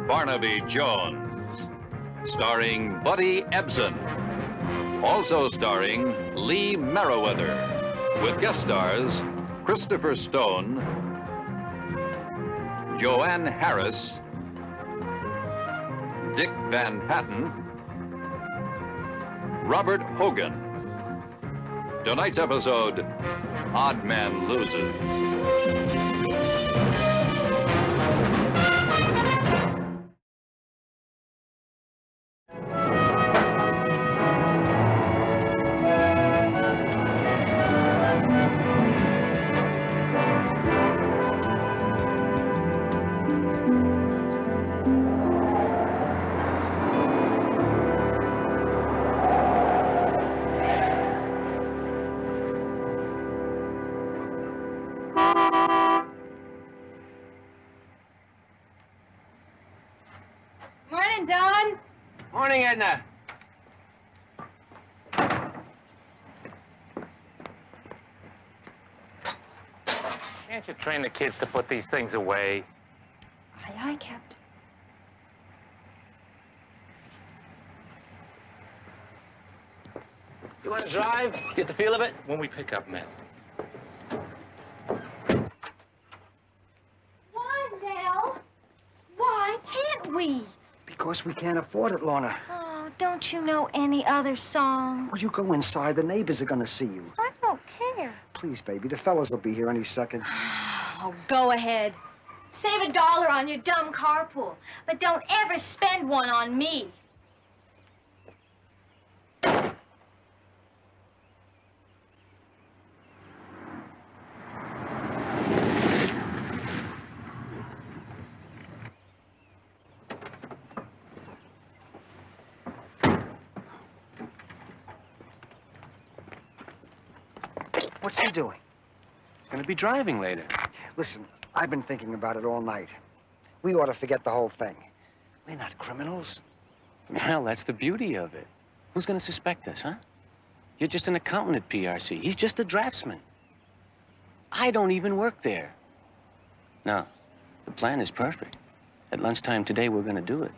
Barnaby Jones, starring Buddy Ebsen. Also starring Lee Merriweather, with guest stars Christopher Stone, Joanne Harris, Dick Van Patten, Robert Hogan. Tonight's episode, Odd Man Loses. Morning, Don. Morning, Edna. Can't you train the kids to put these things away? Aye, aye, Captain. You want to drive? Get the feel of it? When we pick up men. Why, Mel? Why can't we? Because we can't afford it, Lorna. Oh, don't you know any other song? Well, you go inside. The neighbors are gonna see you. I don't care. Please, baby. The fellas will be here any second. Oh, go ahead. Save $1 on your dumb carpool, but don't ever spend one on me. What's he doing? He's gonna be driving later. Listen, I've been thinking about it all night. We ought to forget the whole thing. We're not criminals. Well, that's the beauty of it. Who's gonna suspect us, huh? You're just an accountant at PRC. He's just a draftsman. I don't even work there. No, the plan is perfect. At lunchtime today, we're gonna do it.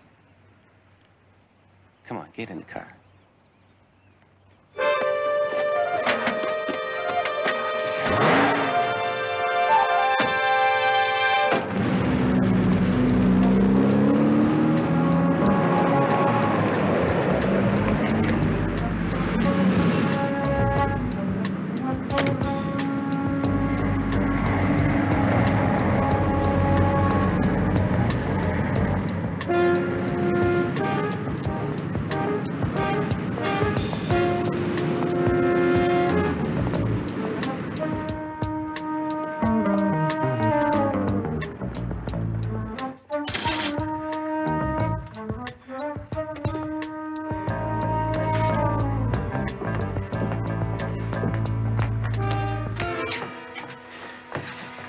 Come on, get in the car.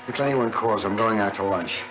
If anyone calls, I'm going out to lunch.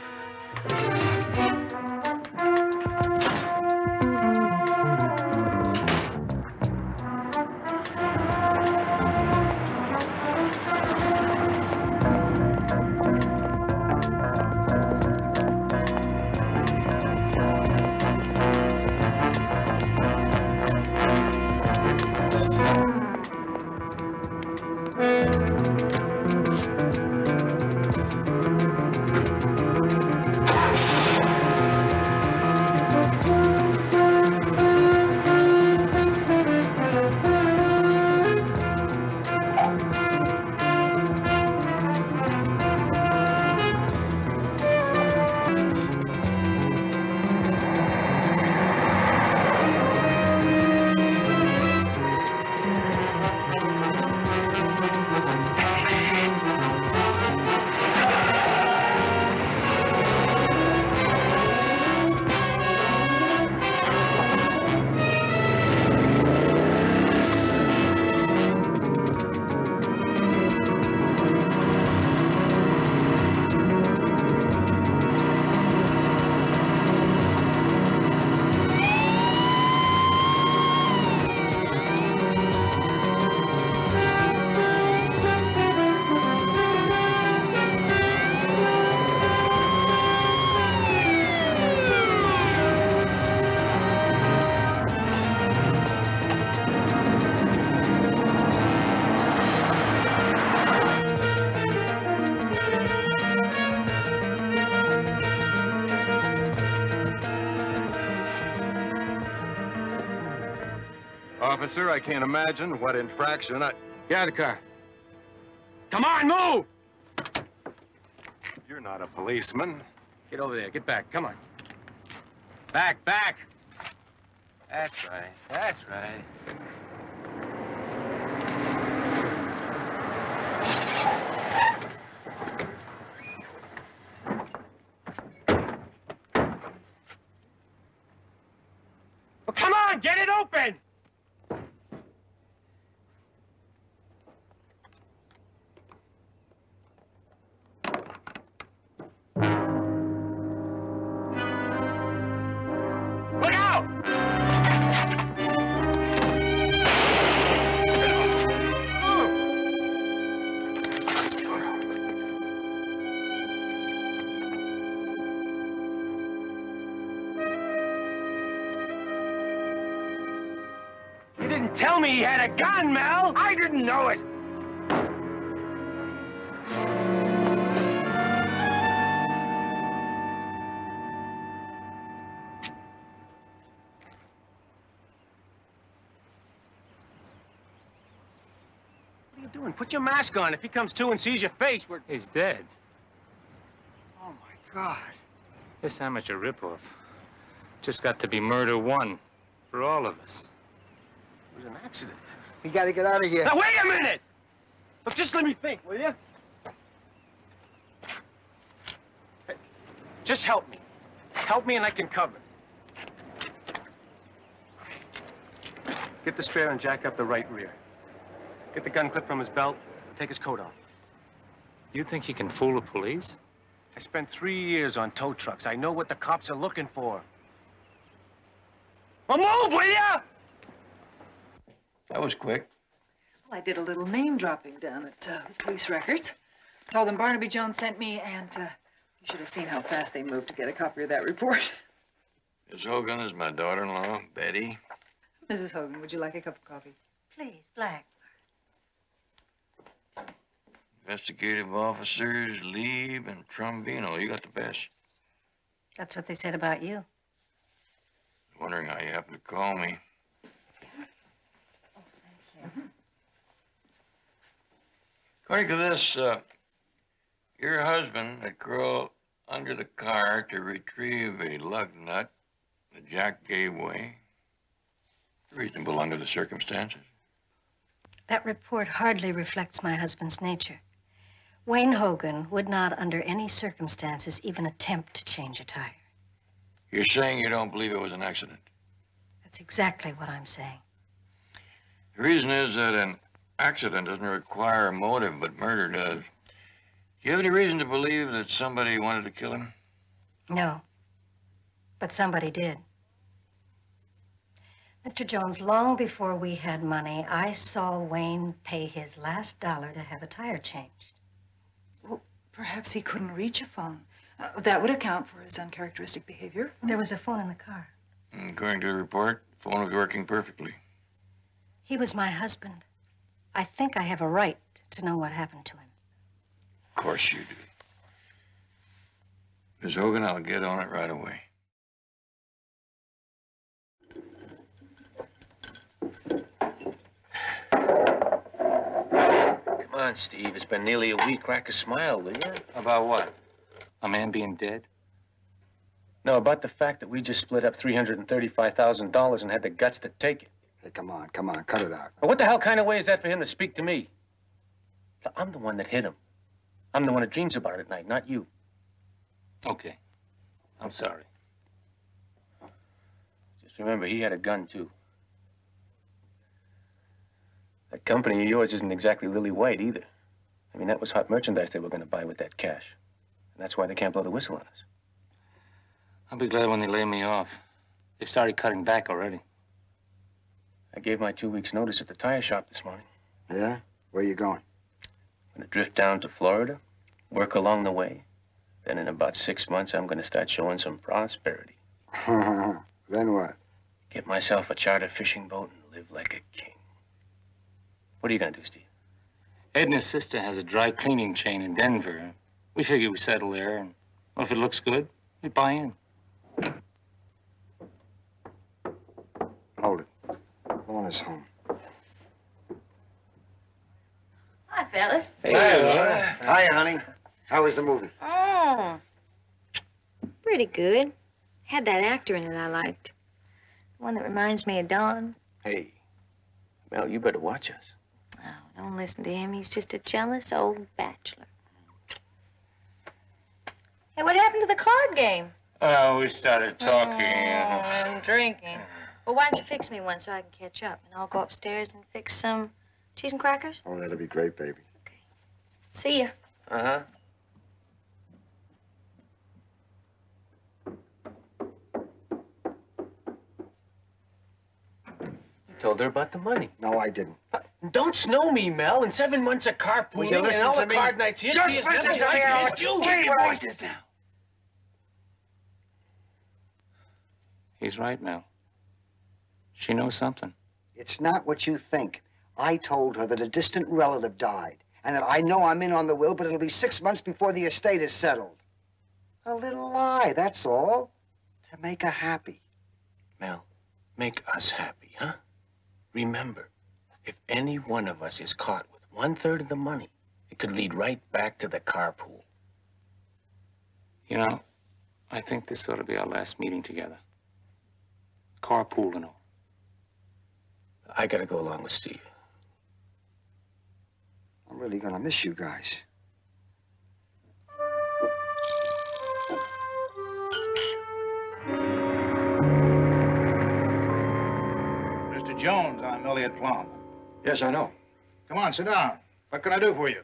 officer. I can't imagine what infraction I... Get out of the car. Come on, move! You're not a policeman. Get over there. Get back. Come on. Back, back. That's right. That's right. Well, come on, get it open! Look out! You didn't tell me he had a gun, Mel! I didn't know it. What are you doing? Put your mask on. If he comes to and sees your face, we're... He's dead. Oh, my God. This amateur ripoff. Just got to be murder one for all of us. It was an accident. We gotta get out of here. Now, wait a minute! Look, just let me think, will you? Hey, just help me. Help me and I can cover. Get the spare and jack up the right rear. Get the gun clip from his belt, take his coat off. You think you can fool the police? I spent 3 years on tow trucks. I know what the cops are looking for. Well, move, will ya? That was quick. Well, I did a little name dropping down at the police records. Told them Barnaby Jones sent me, and you should have seen how fast they moved to get a copy of that report. Miss Hogan is my daughter-in-law, Betty. Mrs. Hogan, would you like a cup of coffee? Please, Black. Investigative officers, Lieb and Trombino. You got the best. That's what they said about you. Wondering how you happened to call me. According to this, your husband had crawled under the car to retrieve a lug nut. The jack gave way. Reasonable under the circumstances. That report hardly reflects my husband's nature. Wayne Hogan would not, under any circumstances, even attempt to change a tire. You're saying you don't believe it was an accident? That's exactly what I'm saying. The reason is that an accident doesn't require a motive, but murder does. Do you have any reason to believe that somebody wanted to kill him? No. But somebody did. Mr. Jones, long before we had money, I saw Wayne pay his last dollar to have a tire changed. Well, perhaps he couldn't reach a phone. That would account for his uncharacteristic behavior. There was a phone in the car. According to the report, the phone was working perfectly. He was my husband. I think I have a right to know what happened to him. Of course you do. Miss Hogan, I'll get on it right away. Come on, Steve. It's been nearly a week. Crack a smile, will you? About what? A man being dead? No, about the fact that we just split up $335,000 and had the guts to take it. Hey, come on, cut it out. Well, what the hell kind of way is that for him to speak to me? I'm the one that hit him. I'm the one that dreams about it at night, not you. Okay. I'm sorry. Just remember, he had a gun, too. That company of yours isn't exactly lily white, either. I mean, that was hot merchandise they were going to buy with that cash. And that's why they can't blow the whistle on us. I'll be glad when they lay me off. They've started cutting back already. I gave my 2 weeks' notice at the tire shop this morning. Yeah? Where you going? I'm going to drift down to Florida, work along the way. Then in about 6 months, I'm going to start showing some prosperity. Then what? Get myself a charter fishing boat and live like a king. What are you going to do, Steve? Ed and his sister has a dry cleaning chain in Denver. We figure we settle there, and well, if it looks good, we buy in. Hold it. Phone is home. fellas. Hey, Laura. Hi, honey. How was the movie? Oh, pretty good. Had that actor in it I liked. The one that reminds me of Don. Hey, Mel, you better watch us. Oh, don't listen to him. He's just a jealous old bachelor. Hey, what happened to the card game? Oh, we started talking. And drinking. Well, why don't you fix me one so I can catch up? And I'll go upstairs and fix some cheese and crackers. Oh, that'll be great, baby. See ya. Uh-huh. You told her about the money. No, I didn't. Don't snow me, Mel. In 7 months of carpooling Will you listen and all to the me? card nights here. Just listen to me, Alex. You. Keep your voices down. He's right, Mel. She knows something. It's not what you think. I told her that a distant relative died, and that I know I'm in on the will, but it'll be 6 months before the estate is settled. A little lie, that's all. To make her happy. Mel, make us happy, huh? Remember, if any one of us is caught with 1/3 of the money, it could lead right back to the carpool. You know, I think this ought to be our last meeting together. Carpool and all. I gotta go along with Steve. I'm really gonna miss you guys. Mr. Jones, I'm Elliot Plum. Yes, I know. Come on, sit down. What can I do for you?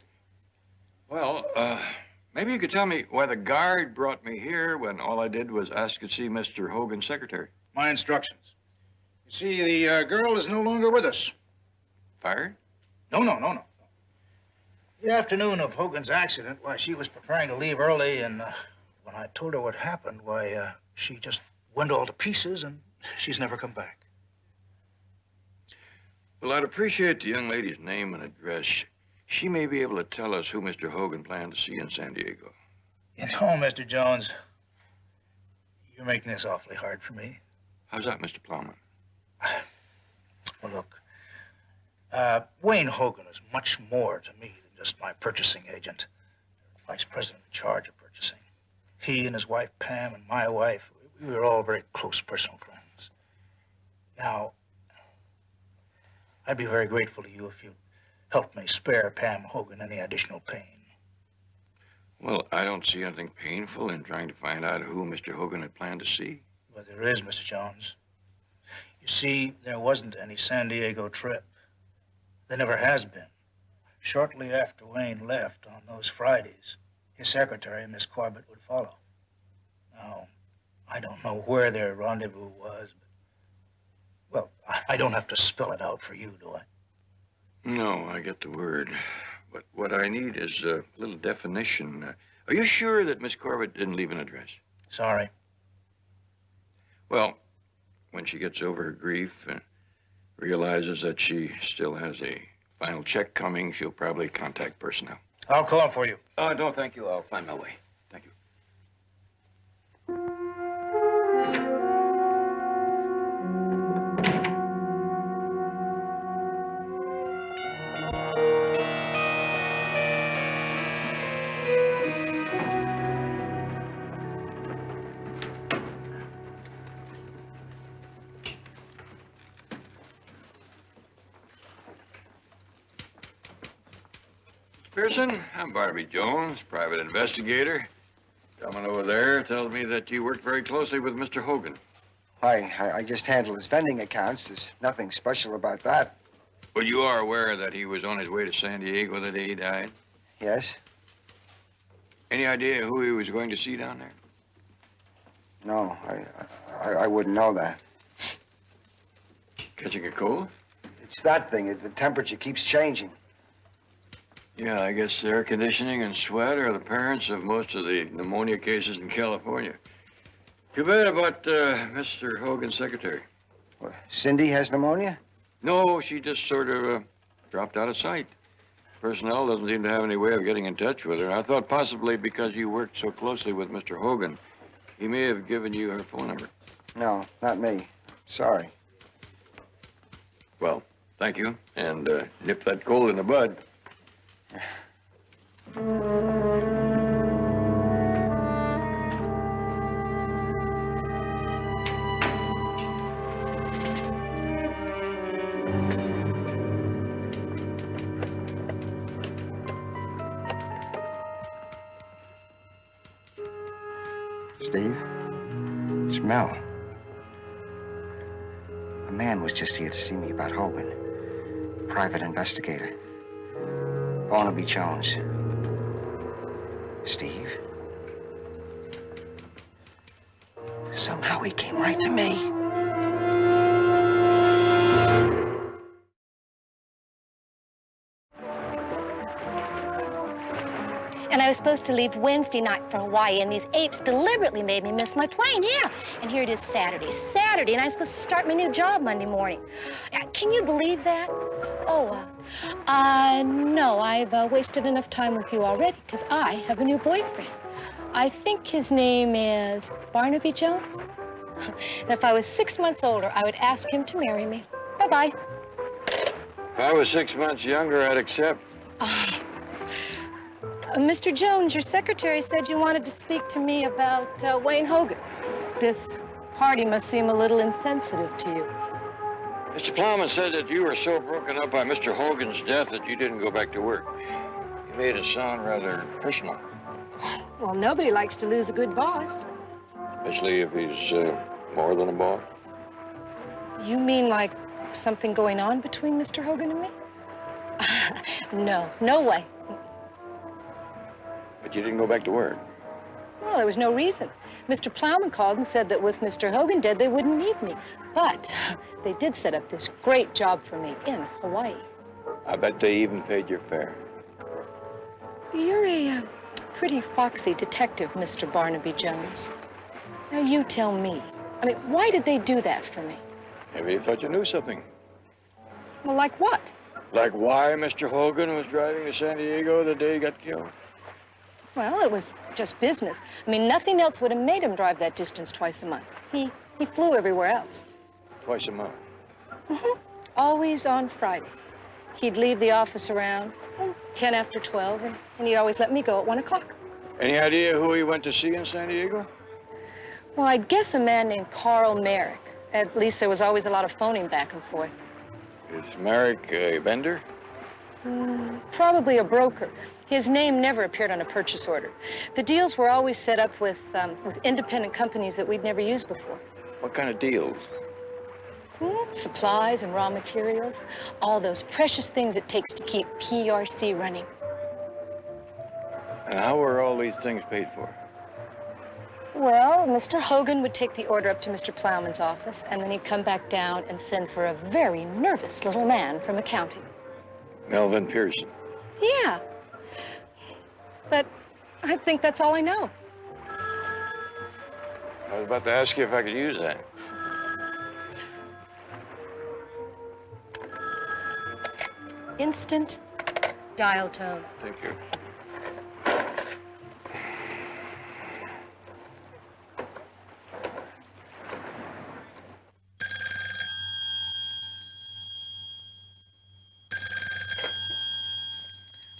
Well, maybe you could tell me why the guard brought me here when all I did was ask to see Mr. Hogan's secretary. My instructions. You see, the girl is no longer with us. Fired? No. The afternoon of Hogan's accident, why, she was preparing to leave early, and when I told her what happened, why, she just went all to pieces, and she's never come back. Well, I'd appreciate the young lady's name and address. She may be able to tell us who Mr. Hogan planned to see in San Diego. You know, Mr. Jones, you're making this awfully hard for me. How's that, Mr. Plowman? Well, look, Wayne Hogan is much more to me than just my purchasing agent, vice president in charge of purchasing. He and his wife, Pam, and my wife, we were all very close personal friends. Now, I'd be very grateful to you if you helped me spare Pam Hogan any additional pain. Well, I don't see anything painful in trying to find out who Mr. Hogan had planned to see. But there is, Mr. Jones. You see, there wasn't any San Diego trip. There never has been. Shortly after Wayne left on those Fridays, his secretary, Miss Corbett, would follow. Now, I don't know where their rendezvous was, but, well, I don't have to spell it out for you, do I? No, I get the word. But what I need is a little definition. Are you sure that Miss Corbett didn't leave an address? Sorry. Well, when she gets over her grief and realizes that she still has a final check coming, she'll probably contact personnel. I'll call for you. Oh, no, thank you. I'll find my way. Thank you. Pearson, I'm Barnaby Jones, private investigator. Someone over there tells me that you worked very closely with Mr. Hogan. I just handle his vending accounts. There's nothing special about that. Well, you are aware that he was on his way to San Diego the day he died? Yes? Any idea who he was going to see down there? No, I wouldn't know that. Catching a cold? It's that thing. The temperature keeps changing. Yeah, I guess air conditioning and sweat are the parents of most of the pneumonia cases in California. Too bad about Mr. Hogan's secretary. What, Cindy has pneumonia? No, she just sort of dropped out of sight. Personnel doesn't seem to have any way of getting in touch with her. I thought possibly because you worked so closely with Mr. Hogan, he may have given you her phone number. No, not me. Sorry. Well, thank you, and nip that cold in the bud. Steve? It's Mel. A man was just here to see me about Hogan. Private investigator. Barnaby Jones. Steve? Somehow he came right to me. And I was supposed to leave Wednesday night for Hawaii, and these apes deliberately made me miss my plane, yeah. And here it is Saturday, and I'm supposed to start my new job Monday morning. Can you believe that? Oh, no, I've wasted enough time with you already, because I have a new boyfriend. I think his name is Barnaby Jones. And if I was 6 months older, I would ask him to marry me. Bye-bye. If I was 6 months younger, I'd accept. Mr. Jones, your secretary said you wanted to speak to me about Wayne Hogan. This party must seem a little insensitive to you. Mr. Plowman said that you were so broken up by Mr. Hogan's death that you didn't go back to work. You made it sound rather personal. Well, nobody likes to lose a good boss. Especially if he's more than a boss. You mean like something going on between Mr. Hogan and me? No way. But you didn't go back to work. Well, there was no reason. Mr. Plowman called and said that with Mr. Hogan dead, they wouldn't need me. But they did set up this great job for me in Hawaii. I bet they even paid your fare. You're a pretty foxy detective, Mr. Barnaby Jones. Now, you tell me. I mean, why did they do that for me? Maybe you thought you knew something. Well, like what? Like why Mr. Hogan was driving to San Diego the day he got killed? Well, it was just business. I mean, nothing else would have made him drive that distance twice a month. He flew everywhere else. Twice a month. Mm-hmm. Always on Friday. He'd leave the office around 10 after 12, and he'd always let me go at 1 o'clock. Any idea who he went to see in San Diego? Well, I'd guess a man named Carl Merrick. At least there was always a lot of phoning back and forth. Is Merrick a vendor? Probably a broker. His name never appeared on a purchase order. The deals were always set up with independent companies that we'd never used before. What kind of deals? Supplies and raw materials. All those precious things it takes to keep PRC running. And how were all these things paid for? Well, Mr. Hogan would take the order up to Mr. Plowman's office, and then he'd come back down and send for a very nervous little man from accounting. Melvin Pearson. Yeah. But I think that's all I know. I was about to ask you if I could use that. Instant dial tone. Thank you.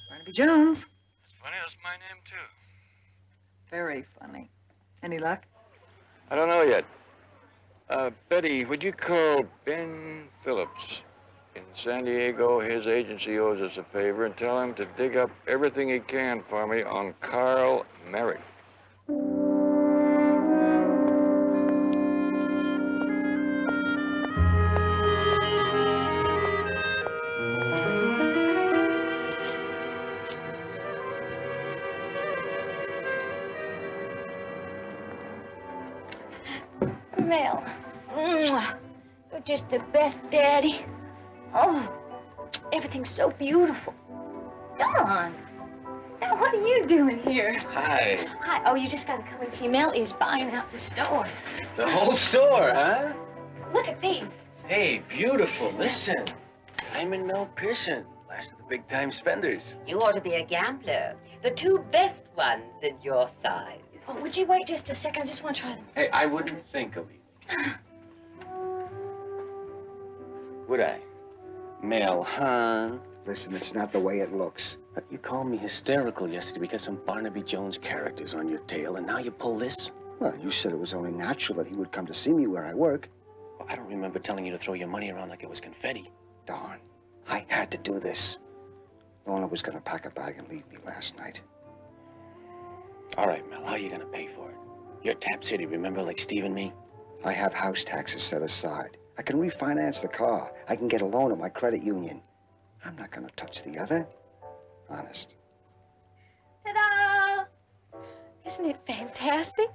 Barnaby Jones. Funny, that's my name, too. Very funny. Any luck? I don't know yet. Betty, would you call Ben Phillips in San Diego? His agency owes us a favor, and tell him to dig up everything he can for me on Carl Merrick. Mel, you're just the best daddy. Oh, everything's so beautiful. Don, now what are you doing here? Hi. Hi. Oh, you just gotta come and see. Mel is buying out the store. The whole store, huh? Look at these. Hey, beautiful. Listen. I'm in Mel Pearson, last of the big-time spenders. You ought to be a gambler. The two best ones in your size. Oh, would you wait just a second? I just want to try them. Hey, I wouldn't think of you. Would I? Mel, hon. Listen, it's not the way it looks. But you called me hysterical yesterday because some Barnaby Jones character's on your tail, and now you pull this? Well, you said it was only natural that he would come to see me where I work. Well, I don't remember telling you to throw your money around like it was confetti. Darn, I had to do this. Lorna was gonna pack a bag and leave me last night. All right, Mel, how are you gonna pay for it? You're Tap City, remember, like Steve and me? I have house taxes set aside. I can refinance the car. I can get a loan at my credit union. I'm not gonna touch the other. Honest. Ta-da! Isn't it fantastic?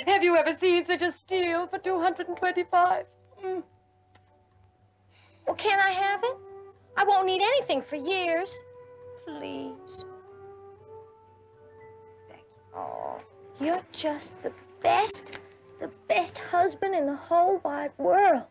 Have you ever seen such a steal for $225? Well, can I have it? I won't need anything for years. Please. Thank you. Oh, you're just the best husband in the whole wide world.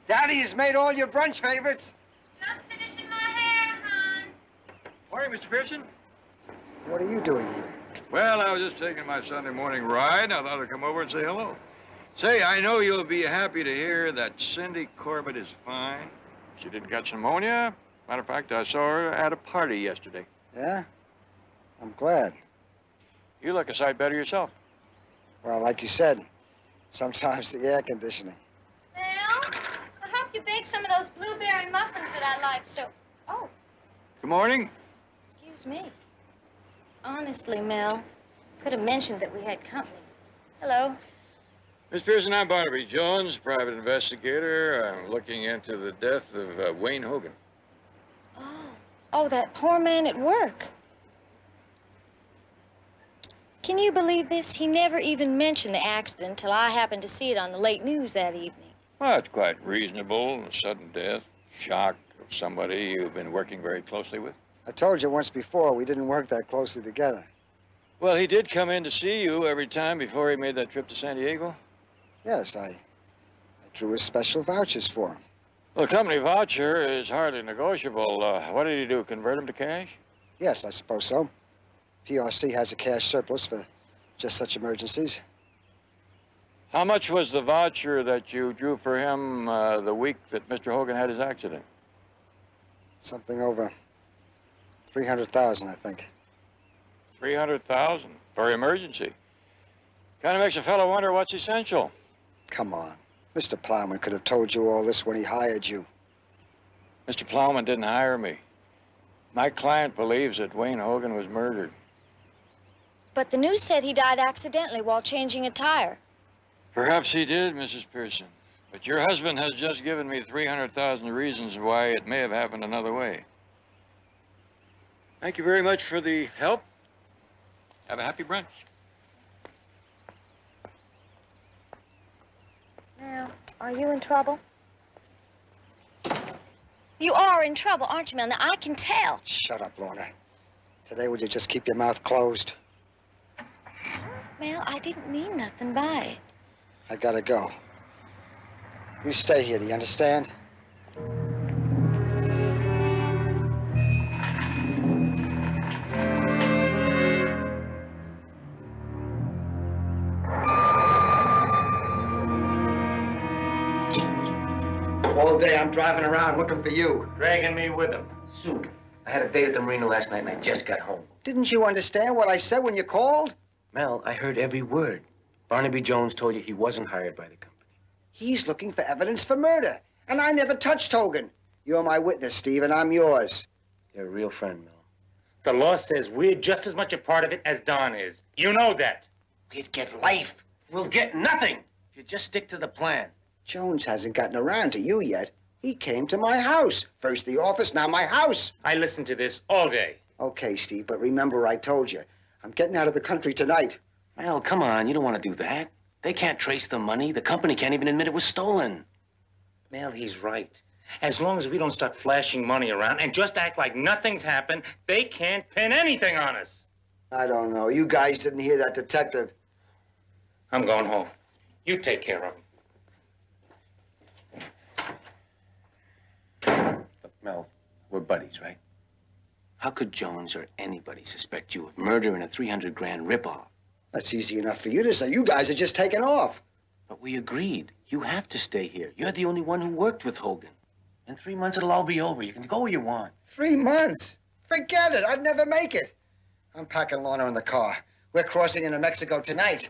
Daddy has made all your brunch favorites. Just finishing my hair, hon. Morning, Mr. Pearson. What are you doing here? Well, I was just taking my Sunday morning ride. I thought I'd come over and say hello. Say, I know you'll be happy to hear that Cindy Corbett is fine. She didn't catch pneumonia. Matter of fact, I saw her at a party yesterday. Yeah? I'm glad. You look a sight better yourself. Well, like you said, sometimes the air conditioning. Mel, I hope you baked some of those blueberry muffins that I like so. Oh, Good morning. excuse me. Honestly, Mel, could have mentioned that we had company. Hello. Miss Pearson, I'm Barnaby Jones, private investigator. I'm looking into the death of Wayne Hogan. Oh, that poor man at work. Can you believe this? He never even mentioned the accident until I happened to see it on the late news that evening. Well, it's quite reasonable. A sudden death, shock of somebody you've been working very closely with. I told you once before, we didn't work that closely together. Well, he did come in to see you every time before he made that trip to San Diego. Yes, I drew his special vouchers for him. Well, a company voucher is hardly negotiable. What did he do, convert them to cash? Yes, I suppose so. PRC has a cash surplus for just such emergencies. How much was the voucher that you drew for him the week that Mr. Hogan had his accident? Something over 300,000, I think. 300,000 for emergency. Kind of makes a fellow wonder what's essential. Come on. Mr. Plowman could have told you all this when he hired you. Mr. Plowman didn't hire me. My client believes that Wayne Hogan was murdered. But the news said he died accidentally while changing a tire. Perhaps he did, Mrs. Pearson. But your husband has just given me 300,000 reasons why it may have happened another way. Thank you very much for the help. Have a happy brunch. Now, are you in trouble? You are in trouble, aren't you, Mel? Now, I can tell. Shut up, Lorna. Today, would you just keep your mouth closed? Mel, I didn't mean nothing by it. I gotta go. You stay here, do you understand? All day I'm driving around looking for you. Dragging me with him. Sue, I had a date at the marina last night and I just got home. Didn't you understand what I said when you called? Mel, I heard every word. Barnaby Jones told you he wasn't hired by the company. He's looking for evidence for murder, and I never touched Hogan. You're my witness, Steve, and I'm yours. You're a real friend, Mel. The law says we're just as much a part of it as Don is. You know that. We'd get life. We'll get nothing if you just stick to the plan. Jones hasn't gotten around to you yet. He came to my house. First the office, now my house. I listened to this all day. Okay, Steve, but remember I told you. I'm getting out of the country tonight. Mel, come on, you don't want to do that. They can't trace the money. The company can't even admit it was stolen. Mel, he's right. As long as we don't start flashing money around and just act like nothing's happened, they can't pin anything on us. I don't know. You guys didn't hear that detective. I'm going home. You take care of him. Look, Mel, we're buddies, right? How could Jones or anybody suspect you of murder and a 300 grand ripoff? That's easy enough for you to say. You guys are just taking off. But we agreed. You have to stay here. You're the only one who worked with Hogan. In 3 months, it'll all be over. You can go where you want. 3 months? Forget it. I'd never make it. I'm packing Lorna in the car. We're crossing into Mexico tonight.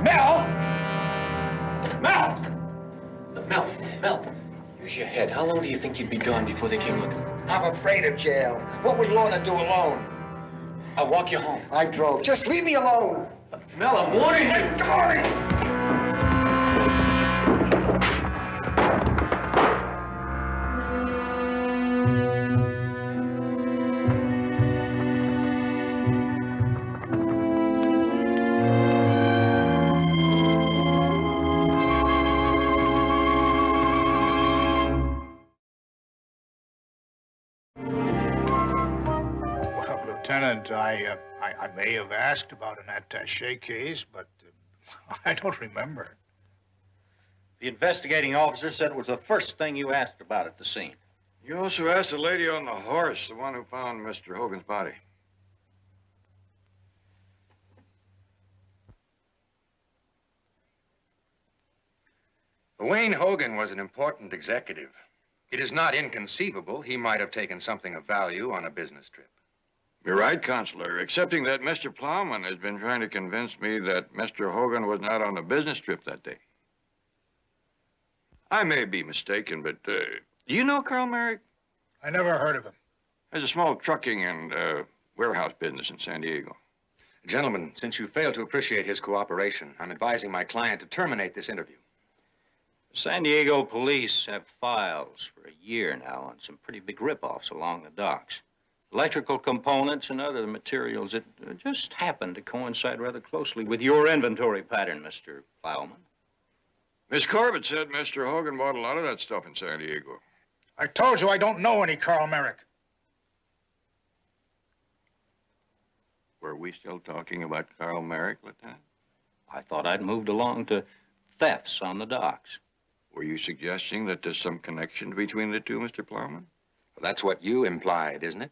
Mel! Mel! Mel, use your head. How long do you think you'd be gone before they came looking? I'm afraid of jail. What would Lorna do alone? I'll walk you home. I drove. Just leave me alone. Mel, I'm warning you. Let go! Lieutenant, I may have asked about an attaché case, but I don't remember. The investigating officer said it was the first thing you asked about at the scene. You also asked the lady on the horse, the one who found Mr. Hogan's body. Wayne Hogan was an important executive. It is not inconceivable he might have taken something of value on a business trip. You're right, Counselor, excepting that Mr. Plowman has been trying to convince me that Mr. Hogan was not on a business trip that day. I may be mistaken, but do you know Carl Merrick? I never heard of him. There's a small trucking and warehouse business in San Diego. Gentlemen, since you fail to appreciate his cooperation, I'm advising my client to terminate this interview. The San Diego police have files for a year now on some pretty big rip-offs along the docks. Electrical components and other materials that just happen to coincide rather closely with your inventory pattern, Mr. Plowman. Miss Corbett said Mr. Hogan bought a lot of that stuff in San Diego. I told you I don't know any Carl Merrick. Were we still talking about Carl Merrick, Lieutenant? I thought I'd moved along to thefts on the docks. Were you suggesting that there's some connection between the two, Mr. Plowman? Well, that's what you implied, isn't it?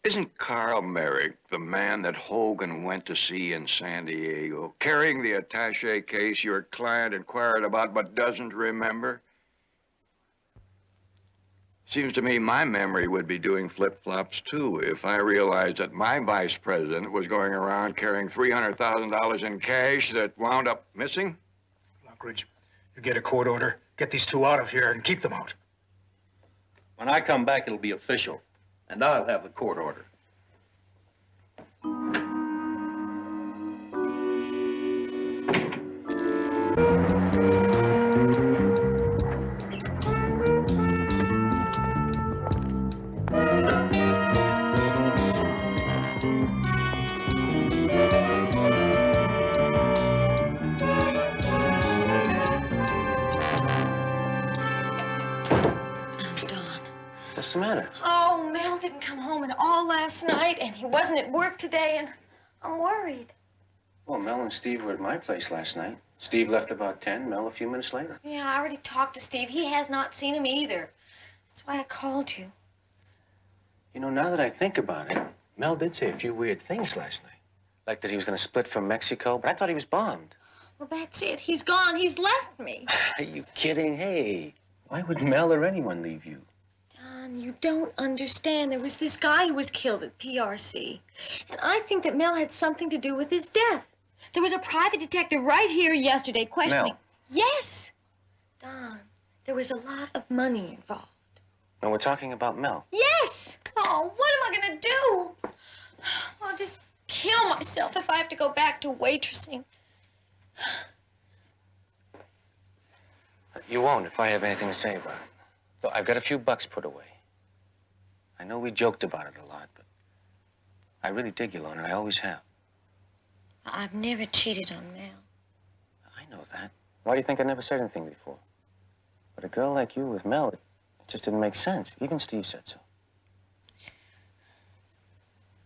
Isn't Carl Merrick the man that Hogan went to see in San Diego, carrying the attaché case your client inquired about but doesn't remember? Seems to me my memory would be doing flip-flops, too, if I realized that my vice president was going around carrying $300,000 in cash that wound up missing. Lockridge, you get a court order, get these two out of here, and keep them out. When I come back, it'll be official, and I'll have the court order. What's the matter? Oh, Mel didn't come home at all last night, and he wasn't at work today, and I'm worried. Well, Mel and Steve were at my place last night. Steve left about 10, Mel a few minutes later. Yeah, I already talked to Steve. He has not seen him either. That's why I called you. You know, now that I think about it, Mel did say a few weird things last night. Like that he was going to split from Mexico, but I thought he was bombed. Well, that's it. He's gone. He's left me. Are you kidding? Hey, why would Mel or anyone leave you? Don, you don't understand. There was this guy who was killed at PRC. And I think that Mel had something to do with his death. There was a private detective right here yesterday questioning... Mel. Yes. Don, there was a lot of money involved. No, we're talking about Mel. Yes! Oh, what am I gonna do? I'll just kill myself if I have to go back to waitressing. You won't if I have anything to say about it. So I've got a few bucks put away. I know we joked about it a lot, but I really dig you, Lorna. I always have. I've never cheated on Mel. know that. Why do you think I never said anything before? But a girl like you with Mel, it just didn't make sense. Even Steve said so.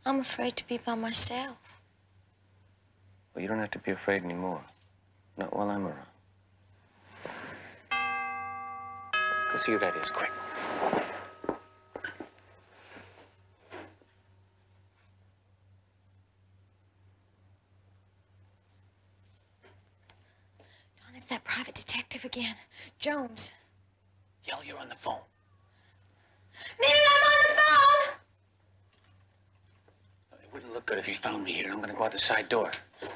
I'm afraid to be by myself. Well, you don't have to be afraid anymore. Not while I'm around. Go see who that is, quick. Don, it's that private detective again. Jones. Yell, you're on the phone. Mary, I'm on the phone! It wouldn't look good if you found me here. I'm gonna go out the side door.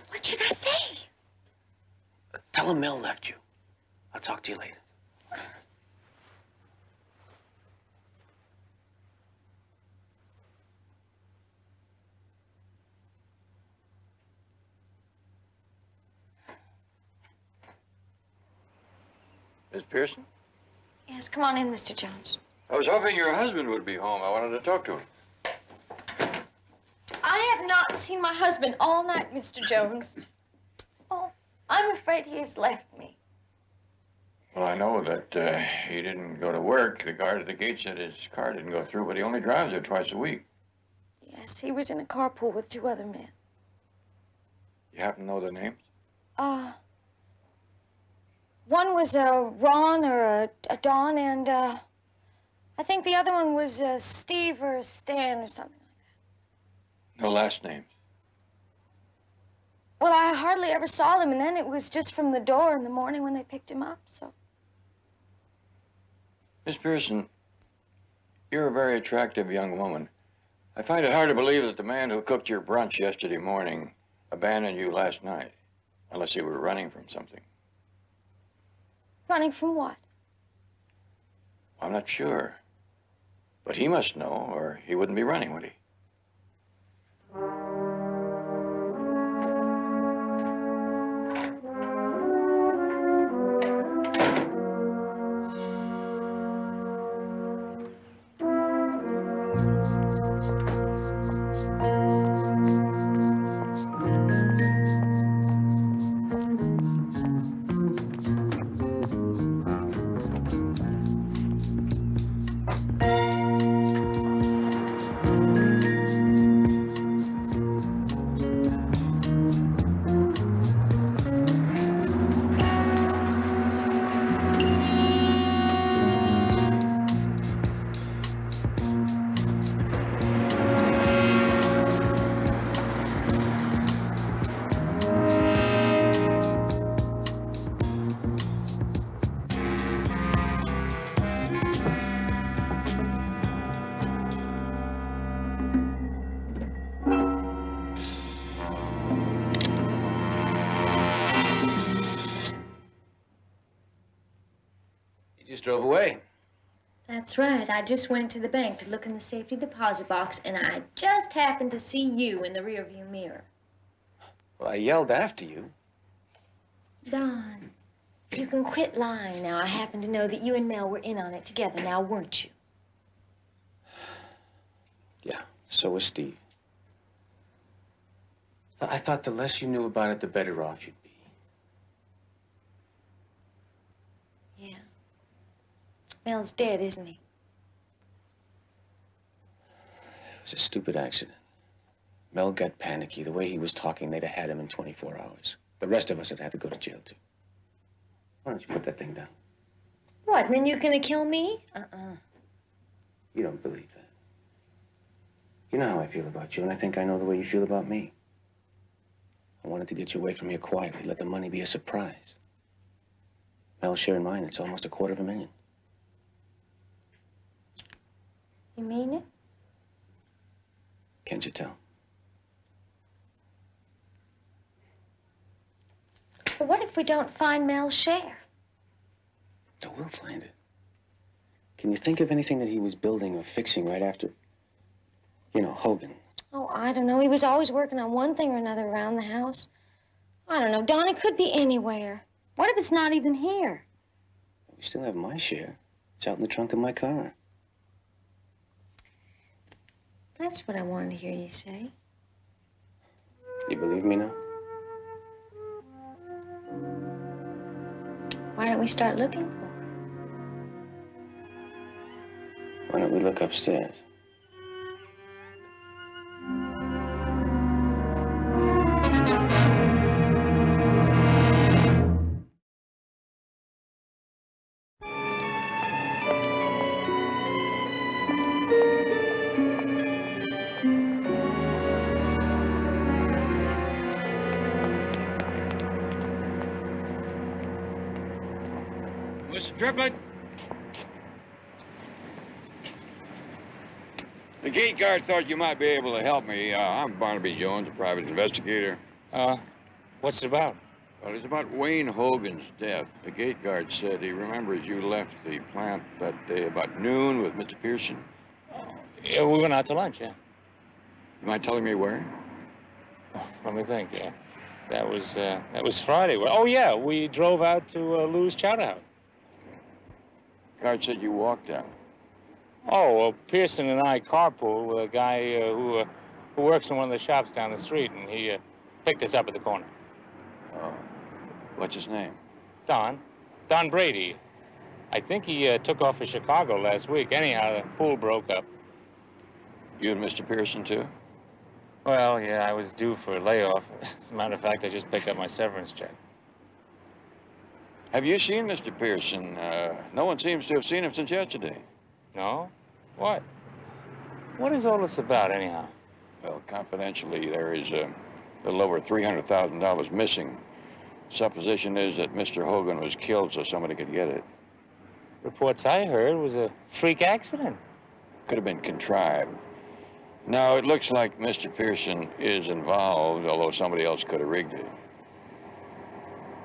What should I say? Tell him Mel left you. I'll talk to you later. Miss Pearson? Yes, come on in, Mr. Jones. I was hoping your husband would be home. I wanted to talk to him. I have not seen my husband all night, Mr. Jones. Oh, I'm afraid he has left me. Well, I know that he didn't go to work. The guard at the gate said his car didn't go through, but he only drives there twice a week. Yes, he was in a carpool with 2 other men. You happen to know their names? One was a Ron or a Don, and I think the other one was Steve or Stan or something like that. No last names. Well, I hardly ever saw them, and then it was just from the door in the morning when they picked him up, so. Miss Pearson, you're a very attractive young woman. I find it hard to believe that the man who cooked your brunch yesterday morning abandoned you last night, unless you were running from something. Running from what? I'm not sure. But he must know, or he wouldn't be running, would he? Just drove away. That's right. I just went to the bank to look in the safety deposit box, and I just happened to see you in the rearview mirror. Well, I yelled after you. Don, you can quit lying now. I happen to know that you and Mel were in on it together now, weren't you? Yeah, so was Steve. I thought the less you knew about it, the better off you'd be. Yeah. Mel's dead, isn't he? It was a stupid accident. Mel got panicky. The way he was talking, they'd have had him in 24 hours. The rest of us had had to go to jail, too. Why don't you put that thing down? What, and then you're gonna kill me? You don't believe that. You know how I feel about you, and I think I know the way you feel about me. I wanted to get you away from here quietly, let the money be a surprise. Mel's share in mine, it's almost $250,000. You mean it? Can't you tell? But what if we don't find Mel's share? Oh, we'll find it. Can you think of anything that he was building or fixing right after, you know, Hogan? Oh, I don't know. He was always working on one thing or another around the house. I don't know, Don, it could be anywhere. What if it's not even here? We still have my share. It's out in the trunk of my car. That's what I wanted to hear you say. You believe me now? Why don't we start looking for her? Why don't we look upstairs? Mr. Triplett? The gate guard thought you might be able to help me. I'm Barnaby Jones, a private investigator. What's it about? Well, it's about Wayne Hogan's death. The gate guard said he remembers you left the plant that day about noon with Mr. Pearson. Yeah, we went out to lunch, yeah. You mind telling me where? Let me think, yeah. That was Friday. Oh, yeah, we drove out to Lou's Chowder House. Guard said you walked out. Oh, well, Pearson and I carpool with a guy who works in one of the shops down the street, and he picked us up at the corner. Oh. What's his name? Don Brady. I think he took off for Chicago last week. Anyhow, the pool broke up. You and Mr. Pearson, too? Well, yeah, I was due for a layoff. As a matter of fact, I just picked up my severance check. Have you seen Mr. Pearson? No one seems to have seen him since yesterday. No? What? What is all this about, anyhow? Well, confidentially, there is a little over $300,000 missing. Supposition is that Mr. Hogan was killed so somebody could get it. Reports I heard was a freak accident. Could have been contrived. Now, it looks like Mr. Pearson is involved, although somebody else could have rigged it.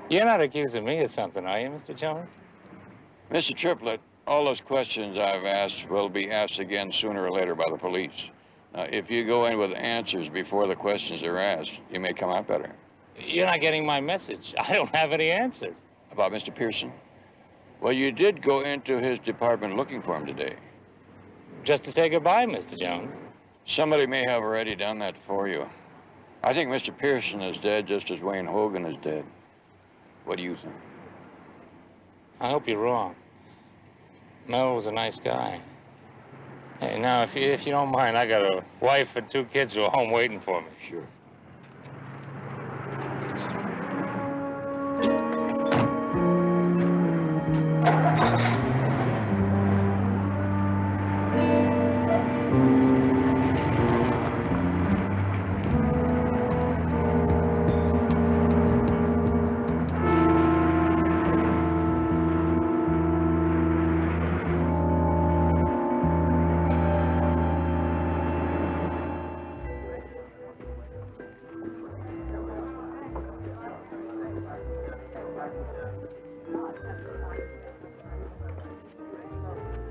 You're not accusing me of something, are you, Mr. Jones? Mr. Triplett, all those questions I've asked will be asked again sooner or later by the police. Now, if you go in with answers before the questions are asked, you may come out better. You're not getting my message. I don't have any answers. About Mr. Pearson? Well, you did go into his department looking for him today. Just to say goodbye, Mr. Jones. Somebody may have already done that for you. I think Mr. Pearson is dead just as Wayne Hogan is dead. What do you think? I hope you're wrong. Mel was a nice guy. Hey, now, if you don't mind, I got a wife and 2 kids who are home waiting for me. Sure.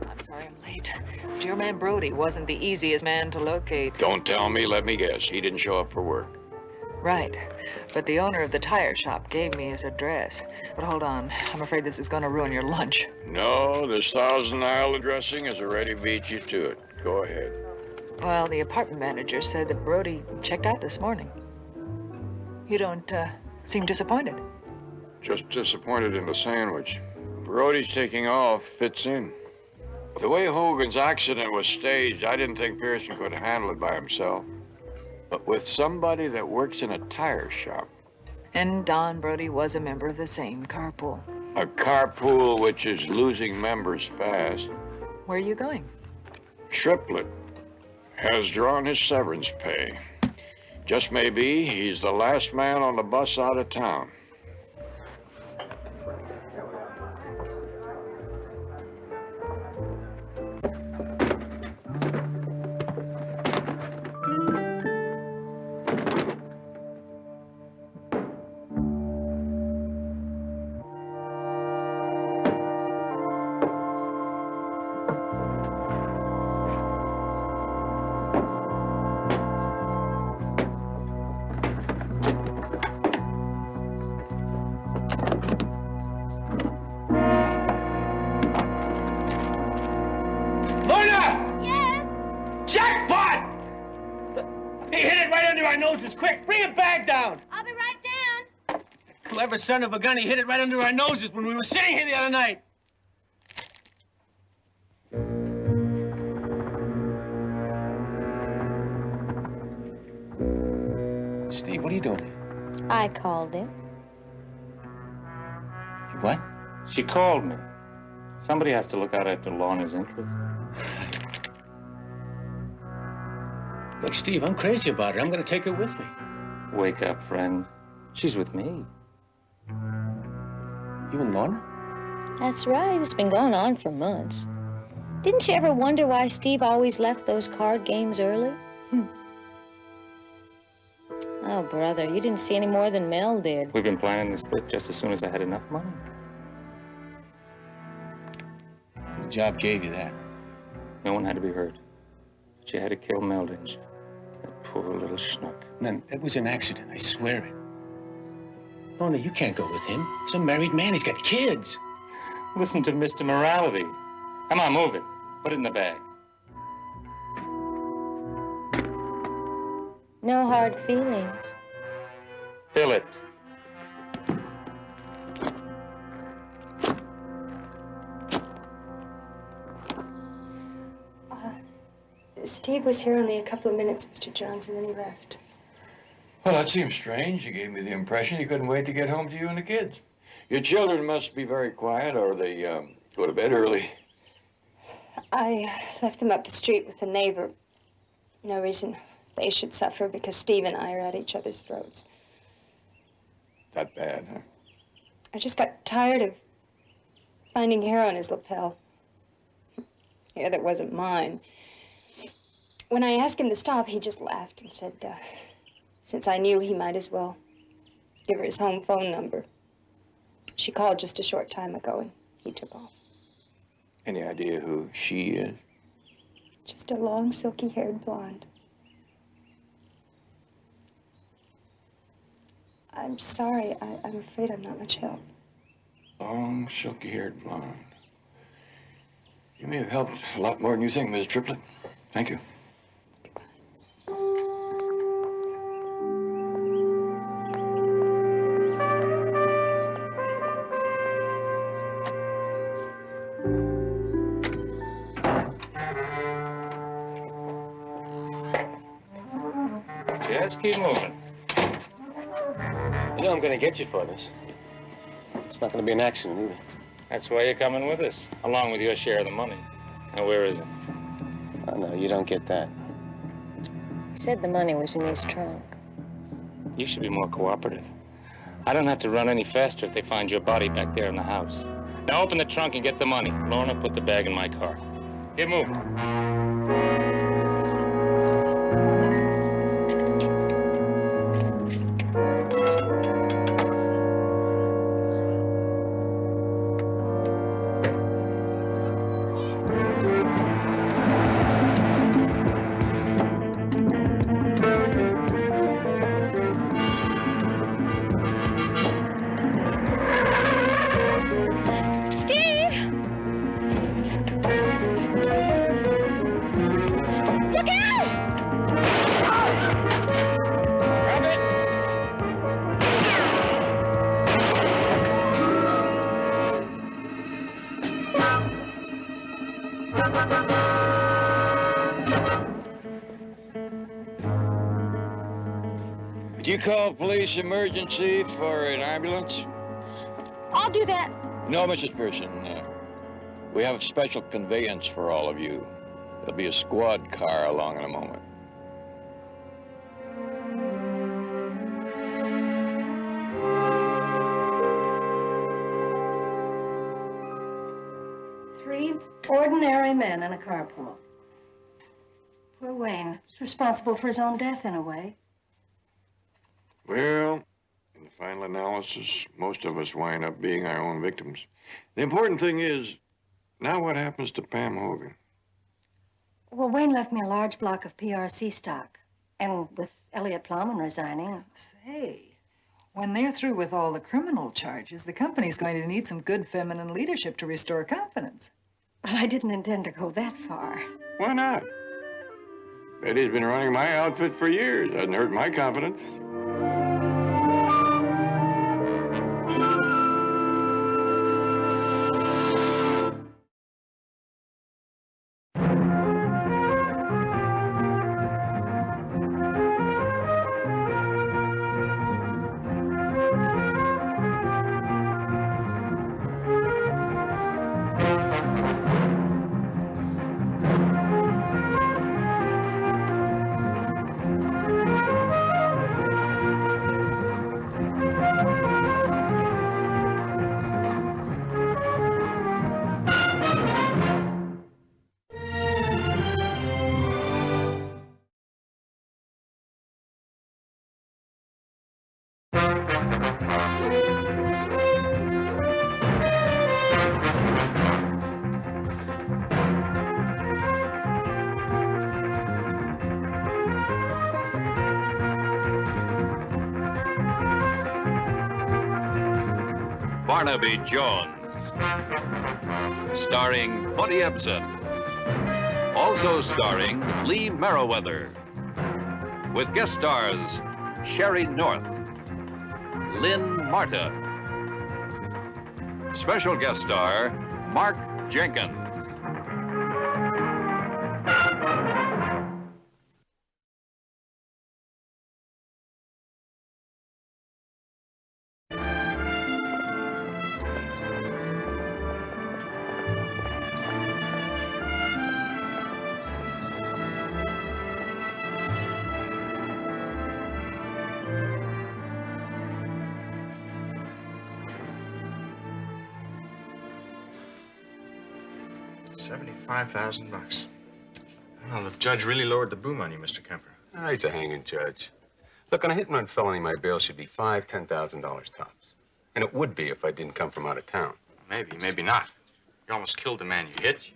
I'm sorry I'm late. But your man Brody wasn't the easiest man to locate. Don't tell me, let me guess. He didn't show up for work. Right. But the owner of the tire shop gave me his address. But hold on. I'm afraid this is going to ruin your lunch. No, this Thousand Isle dressing has already beat you to it. Go ahead. Well, the apartment manager said that Brody checked out this morning. You don't seem disappointed. Just disappointed in the sandwich. Brody's taking off fits in. The way Hogan's accident was staged, I didn't think Pearson could handle it by himself. But with somebody that works in a tire shop. And Don Brody was a member of the same carpool. A carpool which is losing members fast. Where are you going? Triplett has drawn his severance pay. Just maybe he's the last man on the bus out of town. He hit it right under our noses. Quick, bring a bag down. I'll be right down. Clever son of a gun, he hit it right under our noses when we were sitting here the other night. Steve, what are you doing? I called him. You what? She called me. Somebody has to look out after Lorna's interests. Look, Steve, I'm crazy about her. I'm gonna take her with me. Wake up, friend. She's with me. You and Lorna? That's right. It's been going on for months. Didn't you ever wonder why Steve always left those card games early? Oh, brother, you didn't see any more than Mel did. We've been planning the split just as soon as I had enough money. The job gave you that. No one had to be hurt. But you had to kill Mel, didn't you? That poor little schnook. Man, it was an accident, I swear it. Lorna, you can't go with him. He's a married man. He's got kids. Listen to Mr. Morality. Come on, move it. Put it in the bag. No hard feelings. Fill it. Steve was here only a couple of minutes, Mr. Jones, and then he left. Well, that seems strange. You gave me the impression you couldn't wait to get home to you and the kids. Your children must be very quiet, or they go to bed early. I left them up the street with a neighbor. No reason they should suffer because Steve and I are at each other's throats. That bad, huh? I just got tired of finding hair on his lapel. Hair that wasn't mine. When I asked him to stop, he just laughed and said, since I knew, he might as well give her his home phone number. She called just a short time ago, and he took off. Any idea who she is? Just a long, silky-haired blonde. I'm sorry. I'm afraid I'm not much help. Long, silky-haired blonde. You may have helped a lot more than you think, Ms. Triplett. Thank you. Just keep moving. You know I'm gonna get you for this. It's not gonna be an accident either. That's why you're coming with us, along with your share of the money. Now, where is it? Oh, no, you don't get that. He said the money was in his trunk. You should be more cooperative. I don't have to run any faster if they find your body back there in the house. Now open the trunk and get the money. Lorna, put the bag in my car. Get moving. Would you call police emergency for an ambulance? I'll do that. No, Mrs. Pearson. We have a special conveyance for all of you. There'll be a squad car along in a moment. Three ordinary men in a carpool. Poor Wayne is responsible for his own death in a way. Well, in the final analysis, most of us wind up being our own victims. The important thing is, now what happens to Pam Hogan? Well, Wayne left me a large block of PRC stock. And with Elliot Plowman resigning... Say, when they're through with all the criminal charges, the company's going to need some good feminine leadership to restore confidence. Well, I didn't intend to go that far. Why not? Betty's been running my outfit for years. Hasn't hurt my confidence. Barnaby Jones, starring Buddy Ebsen. Also starring Lee Merriweather, with guest stars Sherry North, Lynn Marta, special guest star Mark Jenkins. $75,000. Well, the judge really lowered the boom on you, Mr. Kemper. Oh, he's a hanging judge. Look, on a hit-and-run felony, my bail should be $5,000, $10,000 tops. And it would be if I didn't come from out of town. Maybe, maybe not. You almost killed the man you hit.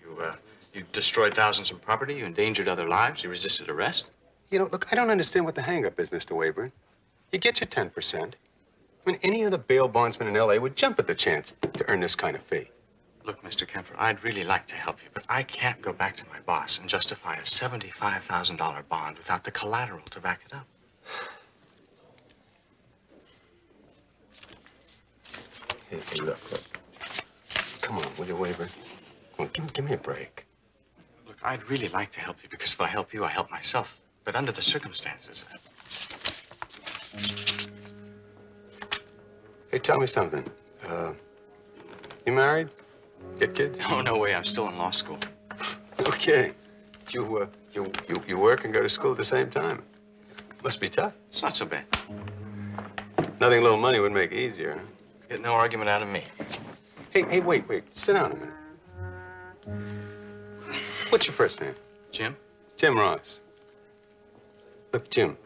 You destroyed thousands of property. You endangered other lives. You resisted arrest. You know, look, I don't understand what the hang-up is, Mr. Wayburn. You get your 10%. I mean, any other bail bondsman in L.A. would jump at the chance to earn this kind of fee. Look, Mr. Kemper, I'd really like to help you, but I can't go back to my boss and justify a $75,000 bond without the collateral to back it up. Hey, look. Come on, will you, Wayburn? Come on, give me a break. Look, I'd really like to help you because if I help you, I help myself. But under the circumstances... Hey, tell me something. You married? Get kids? Oh, no way. I'm still in law school. Okay. You work and go to school at the same time. Must be tough. It's not so bad. Nothing a little money would make easier, huh? Get no argument out of me. Hey, wait. Sit down a minute. What's your first name? Jim? Jim Ross. Look, Jim,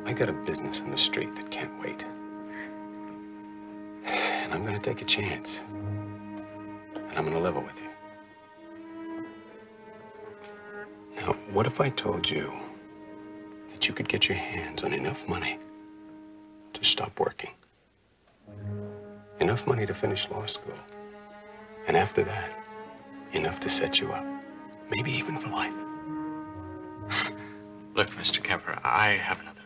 I got a business on the street that can't wait. And I'm gonna take a chance. And I'm gonna level with you. Now, what if I told you that you could get your hands on enough money to stop working? Enough money to finish law school. And after that, enough to set you up. Maybe even for life. Look, Mr. Kemper, I have another...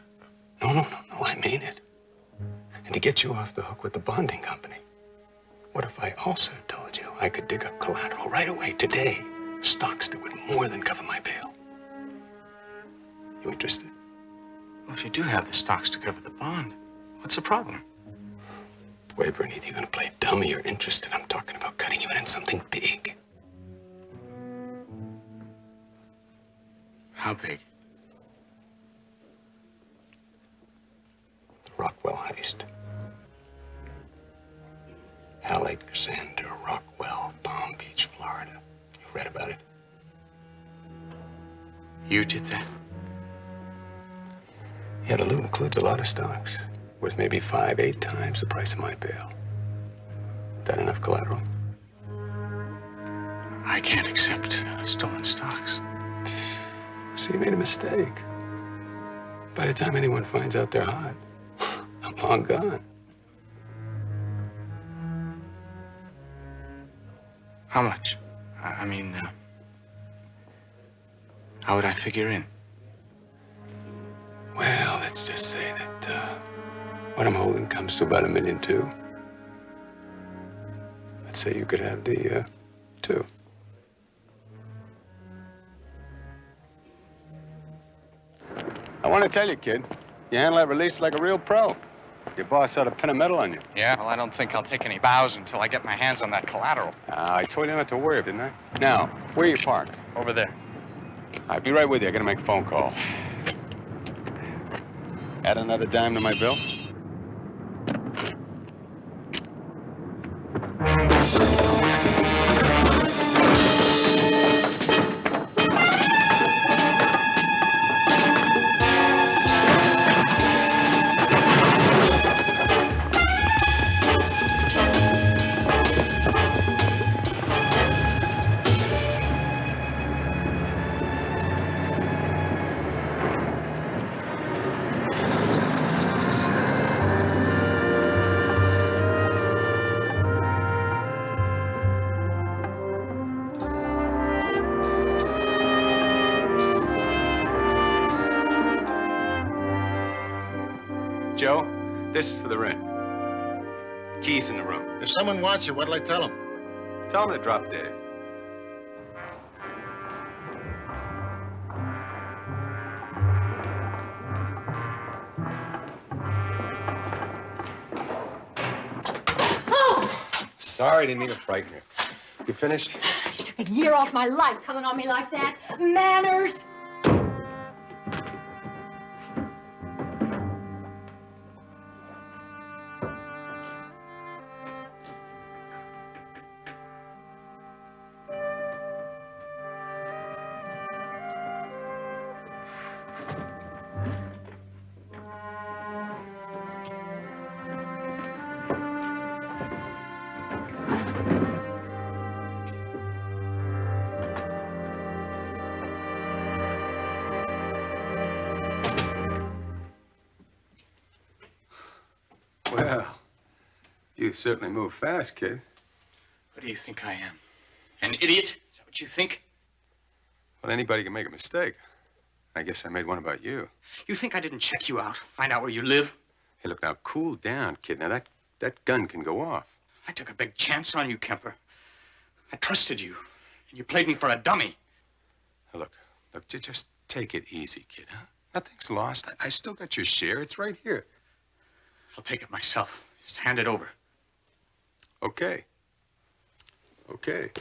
No, I mean it. And to get you off the hook with the bonding company, what if I also told you I could dig up collateral right away, today, stocks that would more than cover my bail? You interested? Well, if you do have the stocks to cover the bond, what's the problem? Wayburn, either you're gonna play dumb or you're interested. I'm talking about cutting you in something big. How big? The Rockwell heist. Alexander Rockwell, Palm Beach, Florida. You read about it? You did that? Yeah, the loot includes a lot of stocks. Worth maybe 5-8 times the price of my bail. That enough collateral? I can't accept stolen stocks. See, you made a mistake. By the time anyone finds out they're hot, I'm long gone. How much? I mean, how would I figure in? Well, let's just say that what I'm holding comes to about $1.2 million. Let's say you could have the 2. I want to tell you, kid, you handle that release like a real pro. Your boss ought to pin a medal on you. Yeah? Well, I don't think I'll take any bows until I get my hands on that collateral. I told you not to worry, didn't I? Now, where you park? Over there. I'll be right with you. I gotta make a phone call. Add another dime to my bill? Joe, this is for the rent. Keys in the room. If someone wants you, what'll I tell them? Tell them to drop dead. Sorry, didn't mean to frighten you. You finished? You took a year off my life coming on me like that. Manners! Well, you certainly move fast, kid. What do you think I am? An idiot? Is that what you think? Well, anybody can make a mistake. I guess I made one about you. You think I didn't check you out, find out where you live? Hey, look, now, cool down, kid. Now, that gun can go off. I took a big chance on you, Kemper. I trusted you, and you played me for a dummy. Now, look, just take it easy, kid, huh? Nothing's lost. I still got your share. It's right here. I'll take it myself. Just hand it over. Okay. Okay.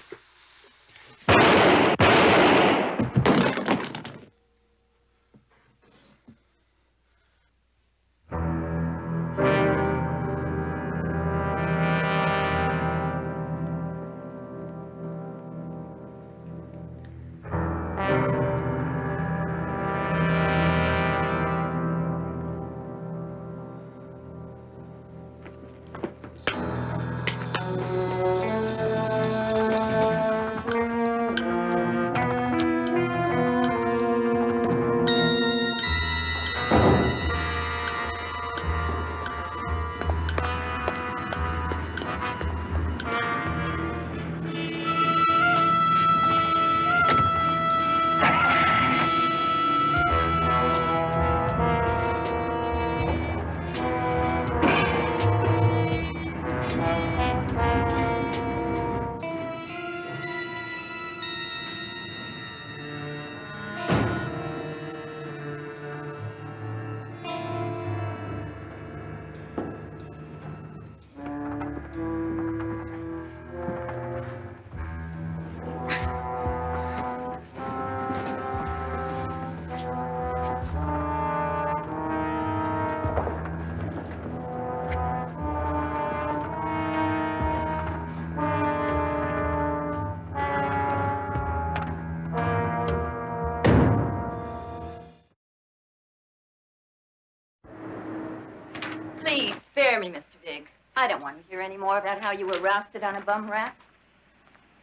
Please, spare me, Mr. Biggs. I don't want to hear any more about how you were rousted on a bum rap.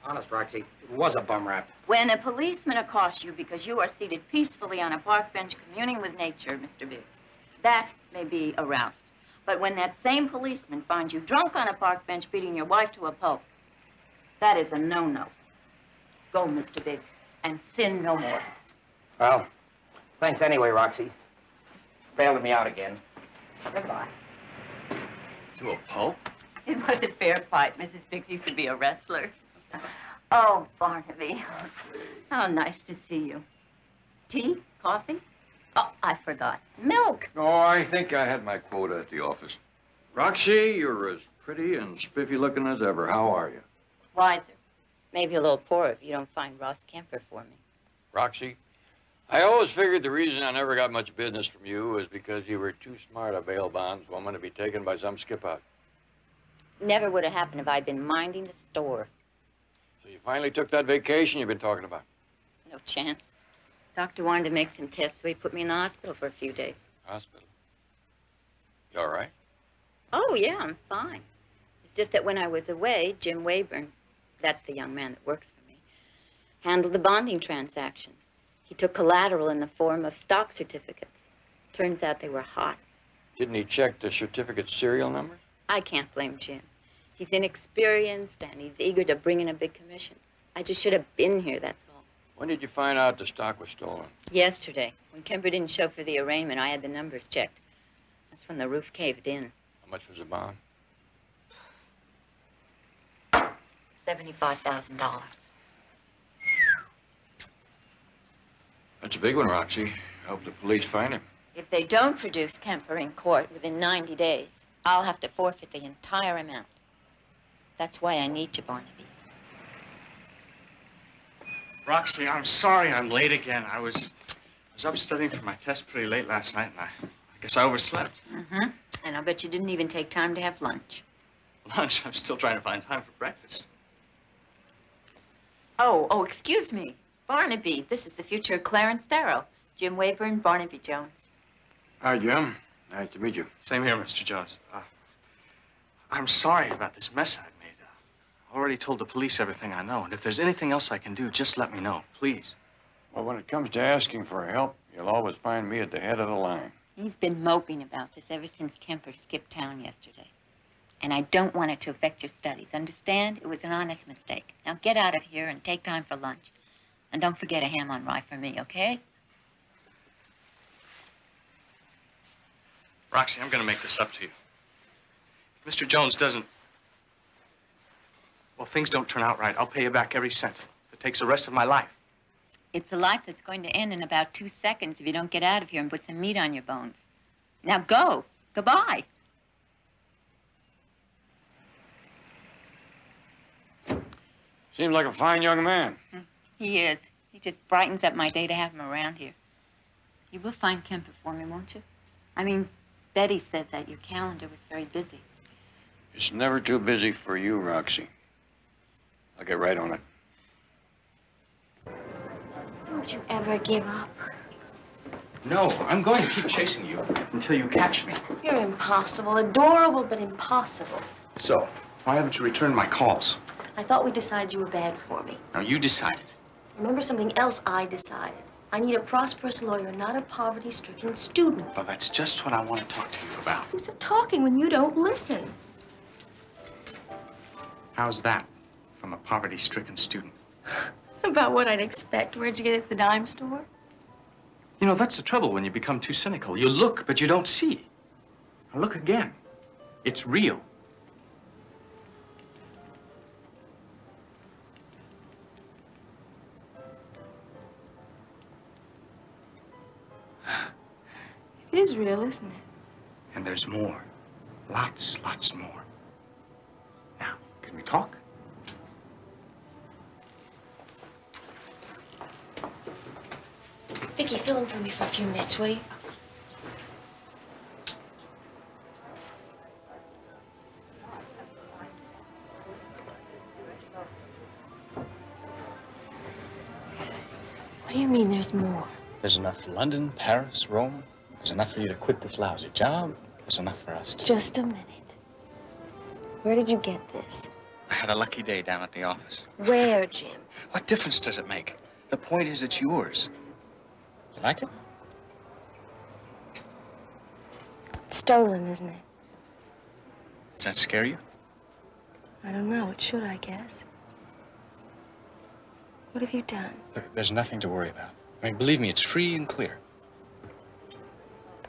Honest, Roxy, it was a bum rap. When a policeman accosts you because you are seated peacefully on a park bench communing with nature, Mr. Biggs, that may be a roust. But when that same policeman finds you drunk on a park bench beating your wife to a pulp, that is a no-no. Go, Mr. Biggs, and sin no more. Well, thanks anyway, Roxy. Bailing me out again. Goodbye. To a pulp? It was a fair fight. Mrs. Biggs used to be a wrestler. Oh, Barnaby. How nice to see you. Tea? Coffee? Oh, I forgot. Milk. Oh, I think I had my quota at the office. Roxy, you're as pretty and spiffy looking as ever. How are you? Wiser. Maybe a little poorer if you don't find Ross Kemper for me. Roxy, I always figured the reason I never got much business from you was because you were too smart a bail bondswoman to be taken by some skip-out. Never would have happened if I'd been minding the store. So you finally took that vacation you've been talking about. No chance. Doctor wanted to make some tests, so he put me in the hospital for a few days. Hospital? You all right? Oh, yeah, I'm fine. It's just that when I was away, Jim Wayburn, that's the young man that works for me, handled the bonding transaction. He took collateral in the form of stock certificates. Turns out they were hot. Didn't he check the certificate serial numbers? I can't blame Jim. He's inexperienced and he's eager to bring in a big commission. I just should have been here, that's all. When did you find out the stock was stolen? Yesterday, when Kemper didn't show for the arraignment, I had the numbers checked. That's when the roof caved in. How much was the bond? $75,000. That's a big one, Roxy. I hope the police find him. If they don't produce Kemper in court within 90 days, I'll have to forfeit the entire amount. That's why I need you, Barnaby. Roxy, I'm sorry I'm late again. I was up studying for my test pretty late last night, and I guess I overslept. Mm-hmm. And I'll bet you didn't even take time to have lunch. Lunch? I'm still trying to find time for breakfast. Oh, excuse me. Barnaby, this is the future Clarence Darrow. Jim Wayburn, Barnaby Jones. Hi, Jim. Nice to meet you. Same here, Mr. Jones. I'm sorry about this mess I've made. I already told the police everything I know, and if there's anything else I can do, just let me know, please. Well, when it comes to asking for help, you'll always find me at the head of the line. He's been moping about this ever since Kemper skipped town yesterday. And I don't want it to affect your studies. Understand? It was an honest mistake. Now get out of here and take time for lunch. And don't forget a ham on rye for me, okay? Roxy, I'm gonna make this up to you. If Mr. Jones doesn't... Well, things don't turn out right, I'll pay you back every cent. If it takes the rest of my life. It's a life that's going to end in about 2 seconds if you don't get out of here and put some meat on your bones. Now go. Goodbye. Seems like a fine young man. He is. He just brightens up my day to have him around here. You will find Kemper for me, won't you? I mean, Betty said that your calendar was very busy. It's never too busy for you, Roxy. I'll get right on it. Don't you ever give up? No, I'm going to keep chasing you until you catch me. You're impossible. Adorable, but impossible. So, why haven't you returned my calls? I thought we decided you were bad for me. No, you decided. Remember something else I decided. I need a prosperous lawyer, not a poverty-stricken student. Well, that's just what I want to talk to you about. Who's talking when you don't listen? How's that from a poverty-stricken student? About what I'd expect. Where'd you get it at the dime store? You know, that's the trouble when you become too cynical. You look, but you don't see. Now look again. It's real. It is real, isn't it? And there's more. Lots more. Now, can we talk? Vicky, fill in for me for a few minutes, will you? What do you mean there's more? There's enough for London, Paris, Rome. There's enough for you to quit this lousy job. There's enough for us to... Just a minute. Where did you get this? I had a lucky day down at the office. Where, Jim? What difference does it make? The point is it's yours. You like it? It's stolen, isn't it? Does that scare you? I don't know. It should, I guess. What have you done? There's nothing to worry about. I mean, believe me, it's free and clear.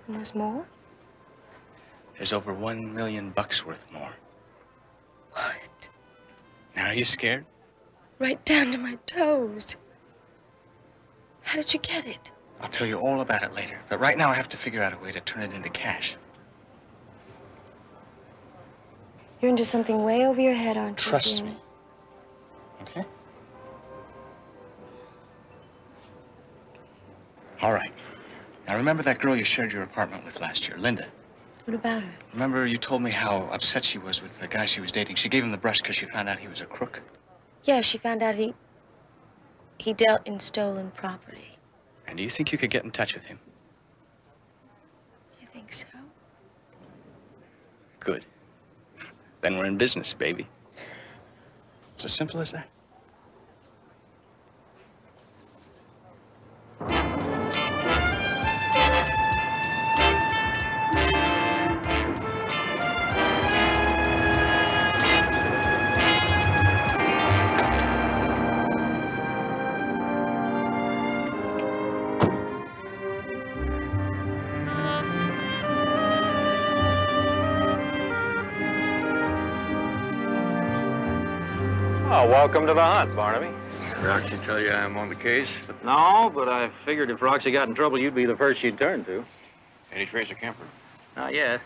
And there's more? There's over $1 million worth more. What? Now, are you scared? Right down to my toes. How did you get it? I'll tell you all about it later. But right now, I have to figure out a way to turn it into cash. You're into something way over your head, aren't you, Trust Jim? me. Okay? All right. Now, remember that girl you shared your apartment with last year, Linda? What about her? Remember you told me how upset she was with the guy she was dating? She gave him the brush because she found out he was a crook. Yeah, she found out he dealt in stolen property. And do you think you could get in touch with him? You think so? Good. Then we're in business, baby. It's as simple as that. Well, welcome to the hunt, Barnaby. Roxy tell you I'm on the case? No, but I figured if Roxy got in trouble, you'd be the first she'd turn to. Any trace of Kemper? Not yet.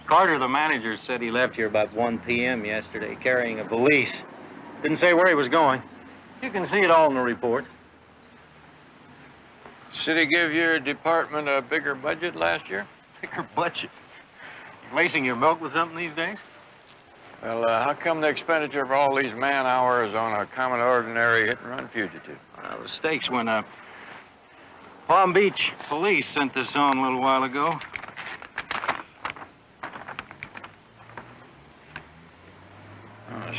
Carter, the manager, said he left here about 1 p.m. yesterday carrying a valise. Didn't say where he was going. You can see it all in the report. City give your department a bigger budget last year? Bigger budget? You lacing your milk with something these days? Well, how come the expenditure of all these man-hours on a common, ordinary hit-and-run fugitive? The stakes went up. Palm Beach police sent this on a little while ago.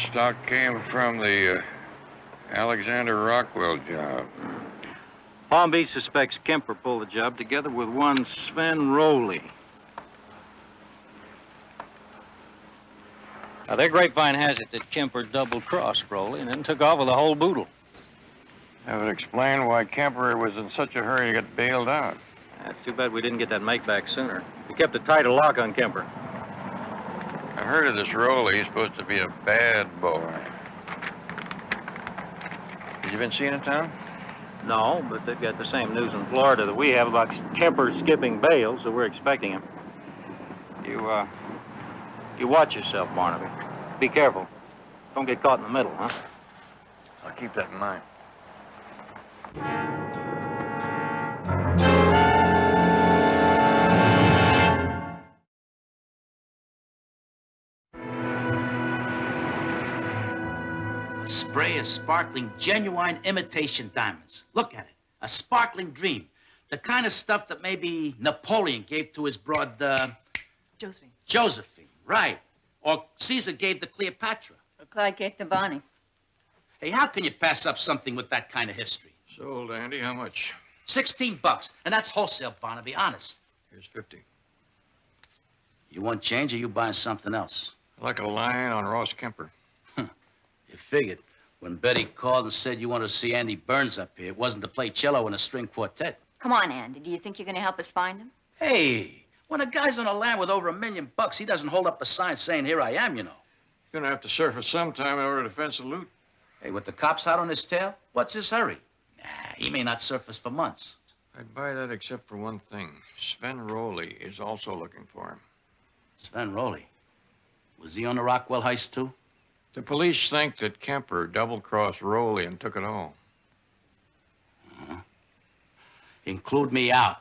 Stock came from the Alexander Rockwell job. Palm Beach suspects Kemper pulled the job together with one Sven Rowley. Now, their grapevine has it that Kemper double-crossed Rowley and then took off with the whole boodle. That would explain why Kemper was in such a hurry to get bailed out. It's too bad we didn't get that make-back sooner. We kept a tighter lock on Kemper. I heard of this Rowley. He's supposed to be a bad boy. Has he been seen in town? No, but they've got the same news in Florida that we have about Kemper skipping bail, so we're expecting him. You watch yourself, Barnaby. Be careful. Don't get caught in the middle, huh? I'll keep that in mind. A spray of sparkling, genuine imitation diamonds. Look at it. A sparkling dream. The kind of stuff that maybe Napoleon gave to his broad, Josephine. Josephine, right. Or Caesar gave to Cleopatra. Or Clyde gave to Bonnie. Hey, how can you pass up something with that kind of history? Sold, Andy. How much? $16. And that's wholesale, Barnaby, honest. Here's 50. You want change or you buying something else? I like a line on Ross Kemper. You figured. When Betty called and said you wanted to see Andy Burns up here, it wasn't to play cello in a string quartet. Come on, Andy. Do you think you're going to help us find him? Hey, when a guy's on a land with over $1 million, he doesn't hold up a sign saying, "Here I am," you know. You're gonna have to surface sometime in order to fence the loot. Hey, with the cops hot on his tail, what's his hurry? Nah, he may not surface for months. I'd buy that except for one thing. Sven Rowley is also looking for him. Sven Rowley? Was he on the Rockwell heist, too? The police think that Kemper double-crossed Rowley and took it all. Include me out.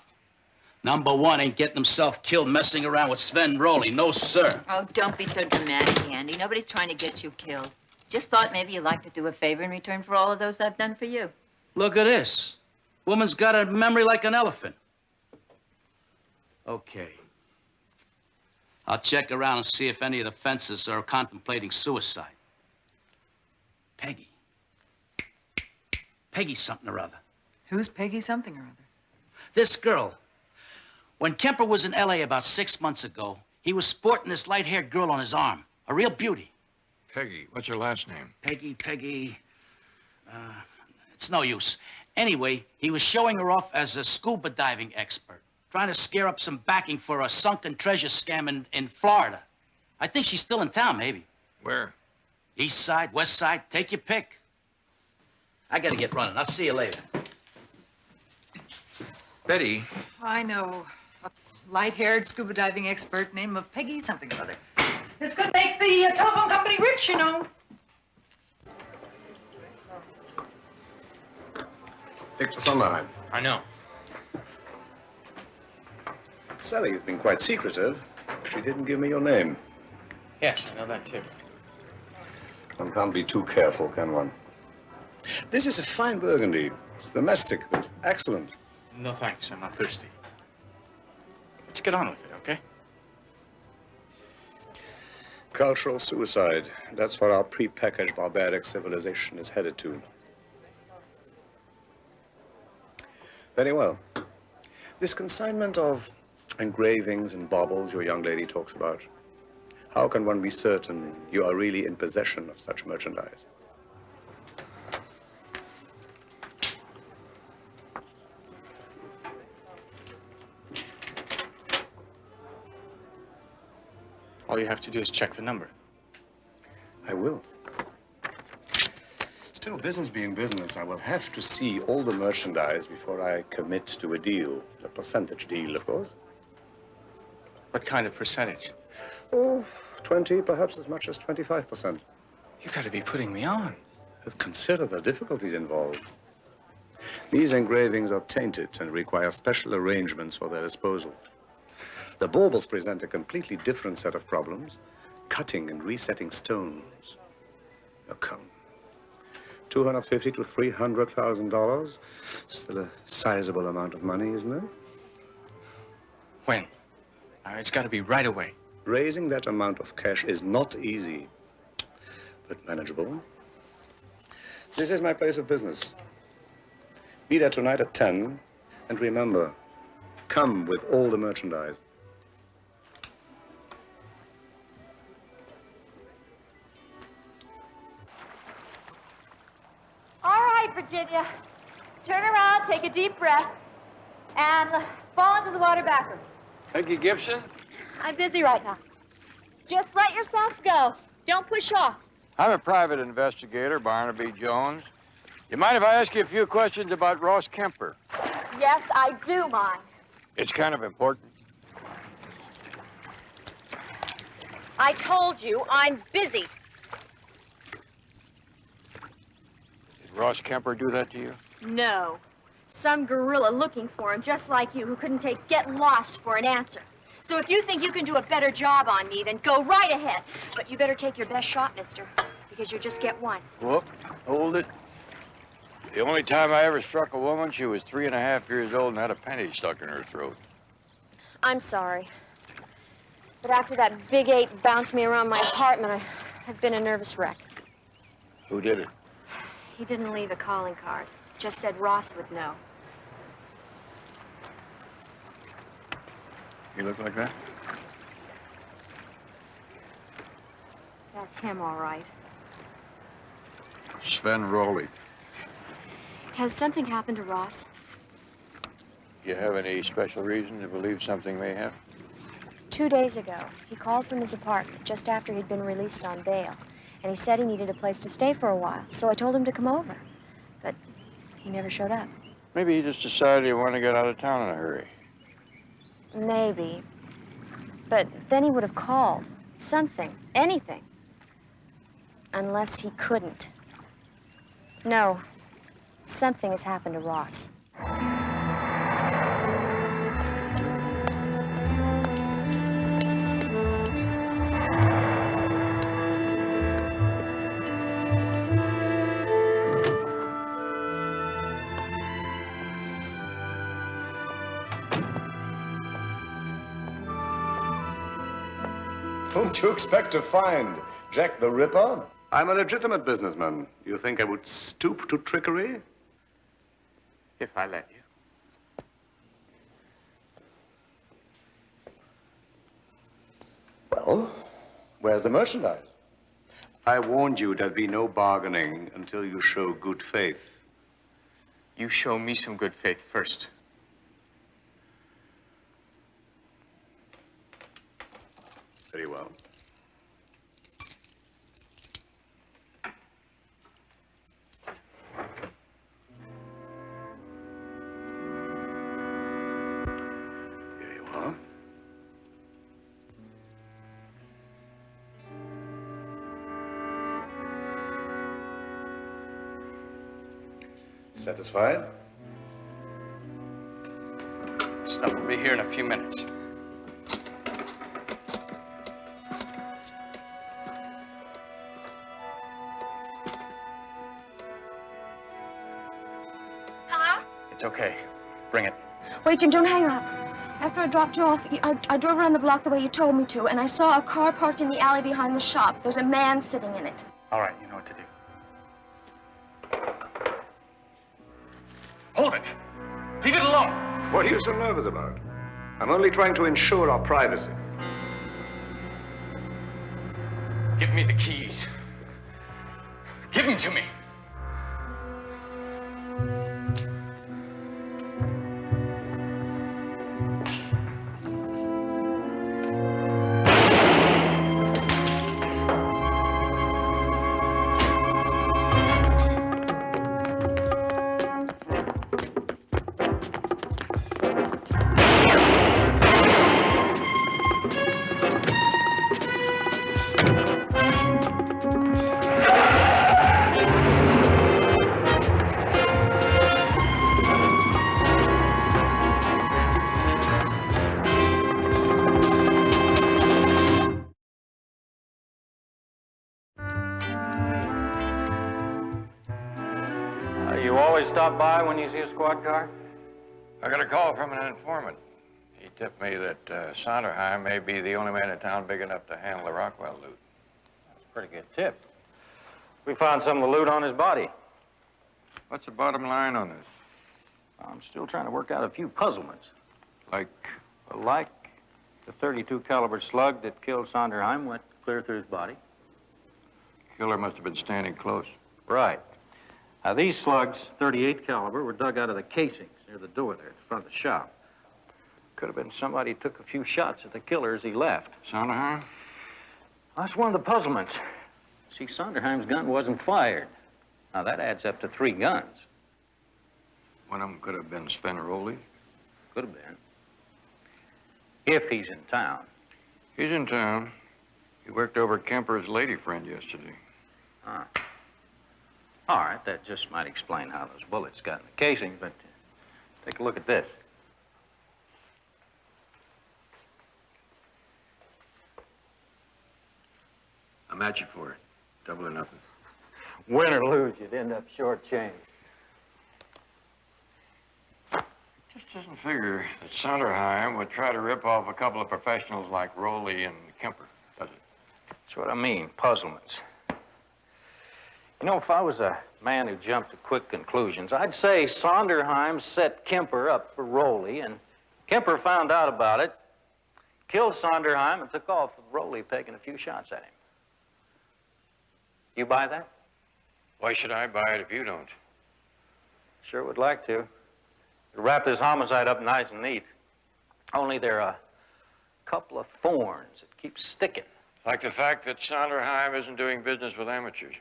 Number one ain't getting himself killed messing around with Sven Rowley. No, sir. Oh, don't be so dramatic, Andy. Nobody's trying to get you killed. Just thought maybe you'd like to do a favor in return for all of those I've done for you. Look at this. Woman's got a memory like an elephant. Okay. I'll check around and see if any of the fences are contemplating suicide. Peggy. Peggy something or other. Who's Peggy something or other? This girl. When Kemper was in L.A. about 6 months ago, he was sporting this light-haired girl on his arm. A real beauty. Peggy. What's her last name? Peggy. It's no use. Anyway, he was showing her off as a scuba diving expert, trying to scare up some backing for a sunken treasure scam in Florida. I think she's still in town, maybe. Where? East side, west side, take your pick. I gotta get running. I'll see you later. Betty. I know. A light-haired scuba diving expert named of Peggy something or other. This could make the telephone company rich, you know. Victor Sondheim. I know. Sally has been quite secretive. She didn't give me your name. Yes, I know that too. One can't be too careful, can one? This is a fine Burgundy. It's domestic, but excellent. No thanks, I'm not thirsty. Let's get on with it, okay? Cultural suicide. That's what our pre-packaged barbaric civilization is headed to. Very well. This consignment of engravings and baubles your young lady talks about, how can one be certain you are really in possession of such merchandise? All you have to do is check the number. I will. Still, business being business, I will have to see all the merchandise before I commit to a deal. A percentage deal, of course. What kind of percentage? Oh, 20, perhaps as much as 25%. You gotta be putting me on. But consider the difficulties involved. These engravings are tainted and require special arrangements for their disposal. The baubles present a completely different set of problems, cutting and resetting stones. Oh, come. $250,000 to $300,000. Still a sizable amount of money, isn't it? When? It's got to be right away. Raising that amount of cash is not easy, but manageable. This is my place of business. Be there tonight at 10, and remember, come with all the merchandise. All right, Virginia. Turn around, take a deep breath, and fall into the water backwards. Peggy Gibson? I'm busy right now. Just let yourself go. Don't push off. I'm a private investigator, Barnaby Jones. You mind if I ask you a few questions about Ross Kemper? Yes, I do mind. It's kind of important. I told you I'm busy. Did Ross Kemper do that to you? No. Some gorilla looking for him, just like you, who couldn't take get lost for an answer. So if you think you can do a better job on me, then go right ahead. But you better take your best shot, mister, because you just get one. Whoop, hold it. The only time I ever struck a woman, she was 3.5 years old and had a penny stuck in her throat. I'm sorry. But after that big ape bounced me around my apartment, I've been a nervous wreck. Who did it? He didn't leave a calling card. Just said Ross would know. You look like that? That's him, all right. Sven Rowley. Has something happened to Ross? You have any special reason to believe something may have? 2 days ago, he called from his apartment just after he'd been released on bail. And he said he needed a place to stay for a while, so I told him to come over. But he never showed up. Maybe he just decided he wanted to get out of town in a hurry. Maybe. But then he would have called. Something. Anything. Unless he couldn't. No. Something has happened to Ross. Whom do you expect to find? Jack the Ripper? I'm a legitimate businessman. You think I would stoop to trickery? If I let you. Well, where's the merchandise? I warned you there'd be no bargaining until you show good faith. You show me some good faith first. Very well. Here you are. Satisfied? Stuff will be here in a few minutes. It's okay. Bring it. Wait, Jim, don't hang up. After I dropped you off, I drove around the block the way you told me to, and I saw a car parked in the alley behind the shop. There's a man sitting in it. All right, you know what to do. Hold it! Leave it alone! What are you so nervous about? I'm only trying to ensure our privacy. Give me the keys. Give them to me. stop by when you see a squad car? I got a call from an informant. He tipped me that Sonderheim may be the only man in town big enough to handle the Rockwell loot. That's a pretty good tip. We found some of the loot on his body. What's the bottom line on this? I'm still trying to work out a few puzzlements. Like? Like the .32 caliber slug that killed Sonderheim went clear through his body. Killer must have been standing close. Right. Now, these slugs, .38 caliber, were dug out of the casings near the door there at the front of the shop. Could have been somebody who took a few shots at the killer as he left. Sonderheim? That's one of the puzzlements. See, Sonderheim's gun wasn't fired. Now, that adds up to 3 guns. One of them could have been Spenaroli. Could have been. If he's in town. He's in town. He worked over Kemper's lady friend yesterday. Ah. All right, that just might explain how those bullets got in the casing, but take a look at this. I'm at you for it. Double or nothing. Win or lose, you'd end up shortchanged. Just doesn't figure that Sonderheim would try to rip off a couple of professionals like Rowley and Kemper, does it? That's what I mean, puzzlements. You know, if I was a man who jumped to quick conclusions, I'd say Sonderheim set Kemper up for Rowley, and Kemper found out about it, killed Sonderheim, and took off with Rowley taking a few shots at him. You buy that? Why should I buy it if you don't? Sure would like to. Wrap this homicide up nice and neat. Only there are a couple of thorns that keep sticking. Like the fact that Sonderheim isn't doing business with amateurs.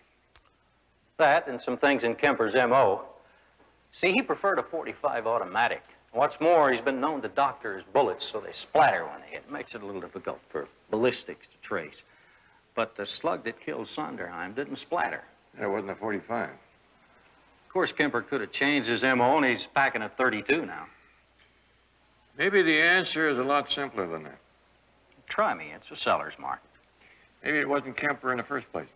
That and some things in Kemper's M.O. See, he preferred a .45 automatic. What's more, he's been known to doctor his bullets so they splatter when they hit. It makes it a little difficult for ballistics to trace. But the slug that killed Sonderheim didn't splatter. That wasn't a .45. Of course, Kemper could have changed his M.O. and he's packing a .32 now. Maybe the answer is a lot simpler than that. Try me. It's a seller's market. Maybe it wasn't Kemper in the first place.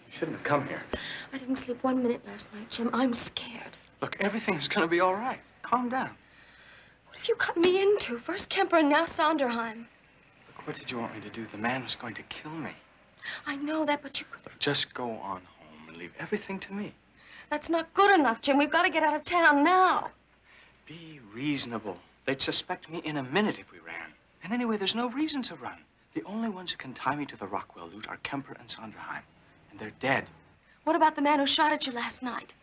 You shouldn't have come here. I didn't sleep 1 minute last night, Jim. I'm scared. Look, everything's gonna be all right. Calm down. What have you gotten me into? First Kemper and now Sonderheim. Look, what did you want me to do? The man was going to kill me. I know that, but you could... Look, just go on home and leave everything to me. That's not good enough, Jim. We've got to get out of town now. Be reasonable. They'd suspect me in a minute if we ran. And anyway, there's no reason to run. The only ones who can tie me to the Rockwell loot are Kemper and Sonderheim. And they're dead. What about the man who shot at you last night?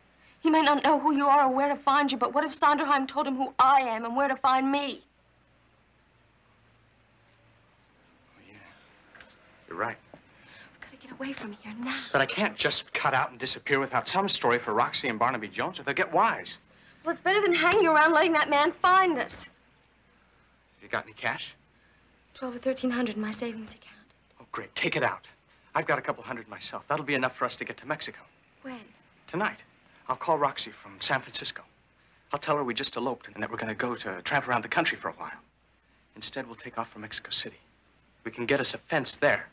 He may not know who you are or where to find you, but what if Sonderheim told him who I am and where to find me? Oh, yeah. You're right. We've got to get away from here now. But I can't just cut out and disappear without some story for Roxy and Barnaby Jones, or they'll get wise. Well, it's better than hanging around letting that man find us. You got any cash? 12 or 1,300 in my savings account. Oh, great. Take it out. I've got a couple hundred myself. That'll be enough for us to get to Mexico. When? Tonight. I'll call Roxy from San Francisco. I'll tell her we just eloped and that we're going to go to tramp around the country for a while. Instead, we'll take off for Mexico City. We can get us a fence there.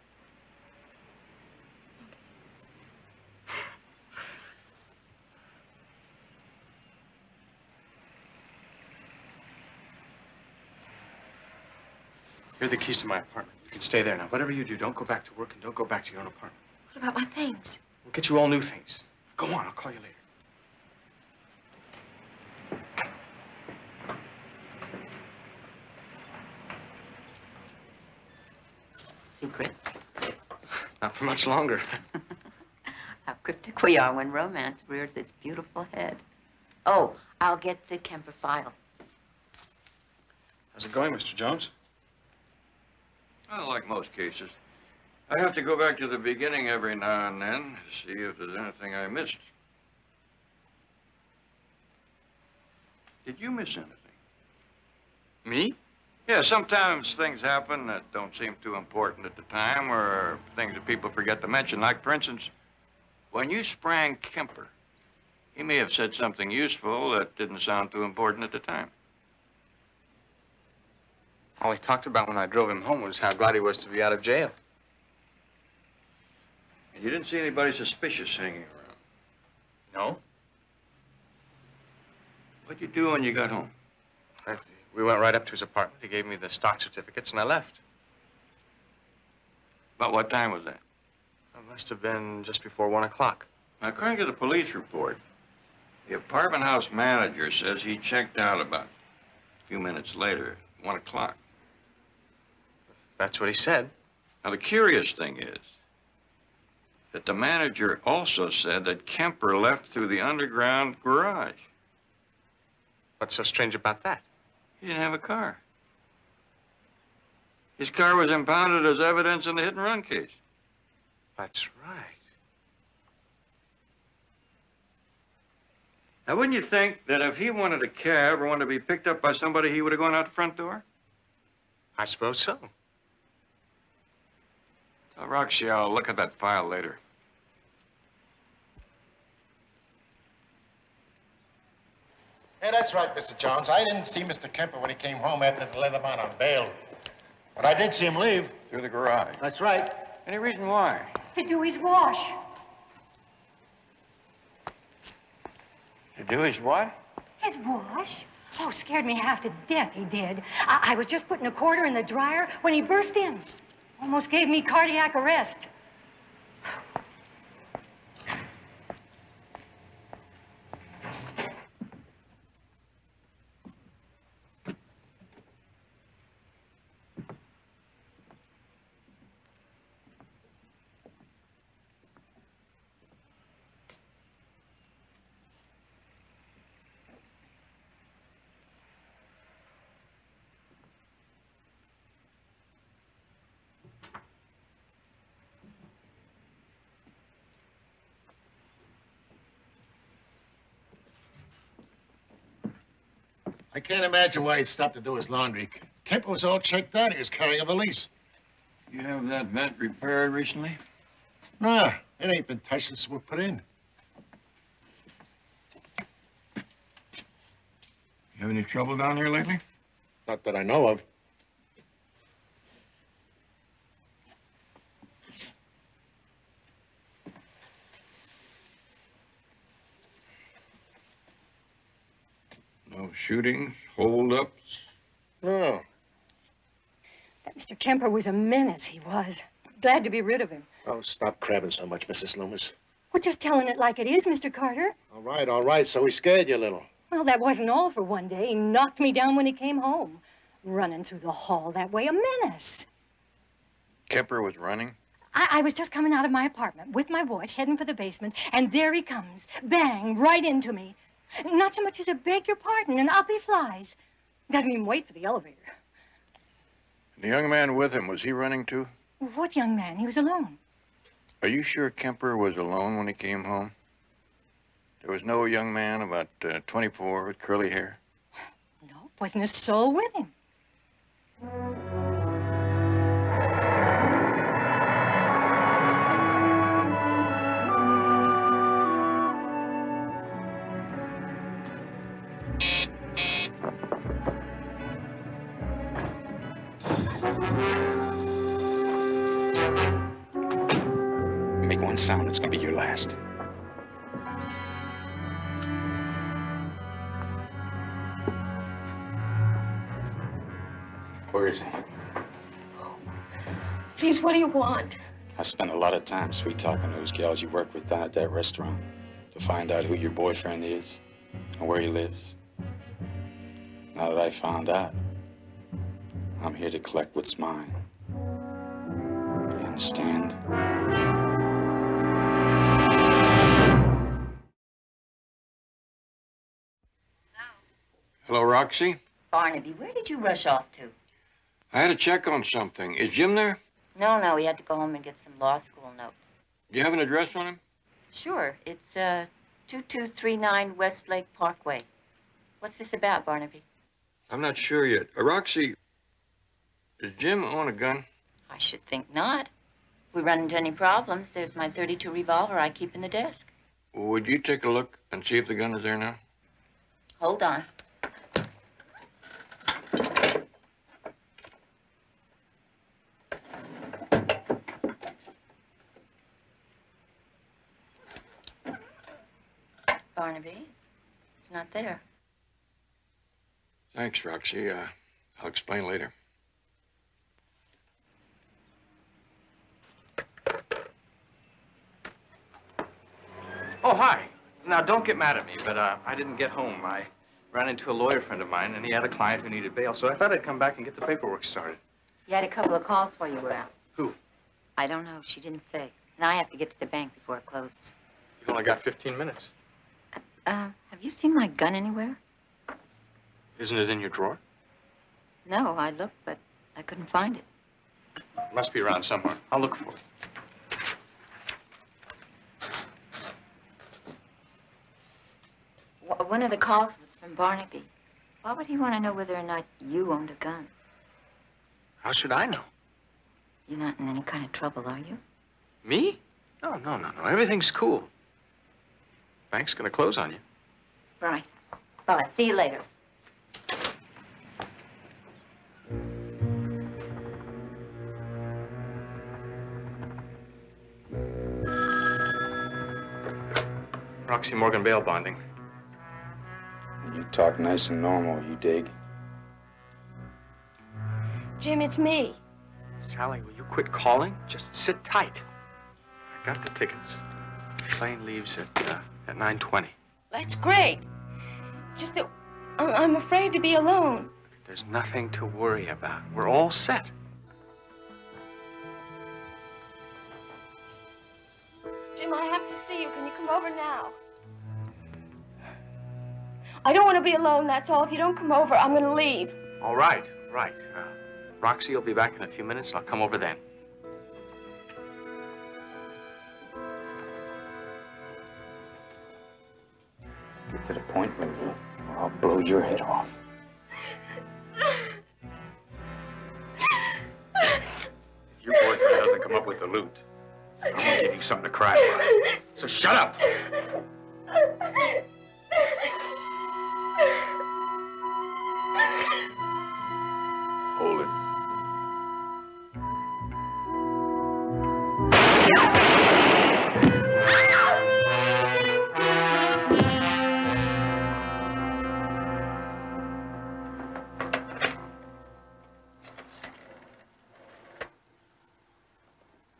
Here are the keys to my apartment. You can stay there now. Whatever you do, don't go back to work and don't go back to your own apartment. What about my things? We'll get you all new things. Go on, I'll call you later. Secrets? Not for much longer. How cryptic we are when romance rears its beautiful head. Oh, I'll get the Kemper file. How's it going, Mr. Jones? Well, like most cases. I have to go back to the beginning every now and then to see if there's anything I missed. Did you miss anything? Me? Yeah, sometimes things happen that don't seem too important at the time, or things that people forget to mention. Like, for instance, when you sprang Kemper, he may have said something useful that didn't sound too important at the time. All he talked about when I drove him home was how glad he was to be out of jail. And you didn't see anybody suspicious hanging around? No. What'd you do when you got home? We went right up to his apartment. He gave me the stock certificates, and I left. About what time was that? It must have been just before 1 o'clock. Now, according to the police report, the apartment house manager says he checked out about a few minutes later, 1 o'clock. That's what he said. Now, the curious thing is that the manager also said that Kemper left through the underground garage. What's so strange about that? He didn't have a car. His car was impounded as evidence in the hit-and-run case. That's right. Now, wouldn't you think that if he wanted a cab or wanted to be picked up by somebody, he would have gone out the front door? I suppose so. Now, Roxy, I'll look at that file later. Yeah, that's right, Mr. Jones. I didn't see Mr. Kemper when he came home after they let him out on bail. But I did see him leave. Through the garage. That's right. Any reason why? To do his wash. To do his what? His wash? Oh, scared me half to death, he did. I was just putting a quarter in the dryer when he burst in. Almost gave me cardiac arrest. I can't imagine why he'd stop to do his laundry. Kemper was all checked out. He was carrying a valise. You have that vent repaired recently? Nah, it ain't been touched since it was put in. You have any trouble down here lately? Not that I know of. No shootings, hold-ups? No. That Mr. Kemper was a menace, he was. Glad to be rid of him. Oh, stop crabbing so much, Mrs. Loomis. Well, just telling it like it is, Mr. Carter. All right, so he scared you a little. Well, that wasn't all for one day. He knocked me down when he came home. Running through the hall that way, a menace. Kemper was running? I was just coming out of my apartment with my wash, heading for the basement, and there he comes. Bang, right into me. Not so much as a beg your pardon, and up he flies. Doesn't even wait for the elevator. The young man with him, was he running too? What young man? He was alone. Are you sure Kemper was alone when he came home? There was no young man about 24 with curly hair? No, wasn't a soul with him. Make one sound, it's gonna be your last. Where is he? Please, what do you want? I spent a lot of time sweet-talking those gals you work with down at that restaurant to find out who your boyfriend is and where he lives. Now that I found out, I'm here to collect what's mine. Do you understand? Hello, Roxy? Barnaby, where did you rush off to? I had to check on something. Is Jim there? No, he had to go home and get some law school notes. Do you have an address on him? Sure, it's 2239 Westlake Parkway. What's this about, Barnaby? I'm not sure yet. Roxy, does Jim own a gun? I should think not. If we run into any problems, there's my .32 revolver I keep in the desk. Would you take a look and see if the gun is there now? Hold on. Barnaby. It's not there. Thanks, Roxy. I'll explain later. Oh, hi. Now, don't get mad at me, but I didn't get home. I ran into a lawyer friend of mine, and he had a client who needed bail, so I thought I'd come back and get the paperwork started. You had a couple of calls while you were out. Who? I don't know. She didn't say. And I have to get to the bank before it closes. You've only got 15 minutes. Have you seen my gun anywhere? Isn't it in your drawer? No, I looked, but I couldn't find it. It must be around somewhere. I'll look for it. One of the calls was from Barnaby. Why would he want to know whether or not you owned a gun? How should I know? You're not in any kind of trouble, are you? Me? No. Everything's cool. Bank's gonna close on you. Right. Bye. See you later. Roxy Morgan bail bonding. You talk nice and normal, you dig? Jim, it's me. Sally, will you quit calling? Just sit tight. I got the tickets. Plane leaves at 9:20. That's great. Just that I'm afraid to be alone. There's nothing to worry about. We're all set. Jim, I have to see you. Can you come over now? I don't want to be alone, that's all. If you don't come over, I'm going to leave. All right. Roxy will be back in a few minutes, and I'll come over then. Get to the point, will you? Or I'll blow your head off. If your boyfriend doesn't come up with the loot, I'm gonna give you something to cry about. So shut up! Hold it.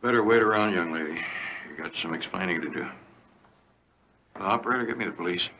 Better wait around, young lady. You got some explaining to do. The operator, get me the police.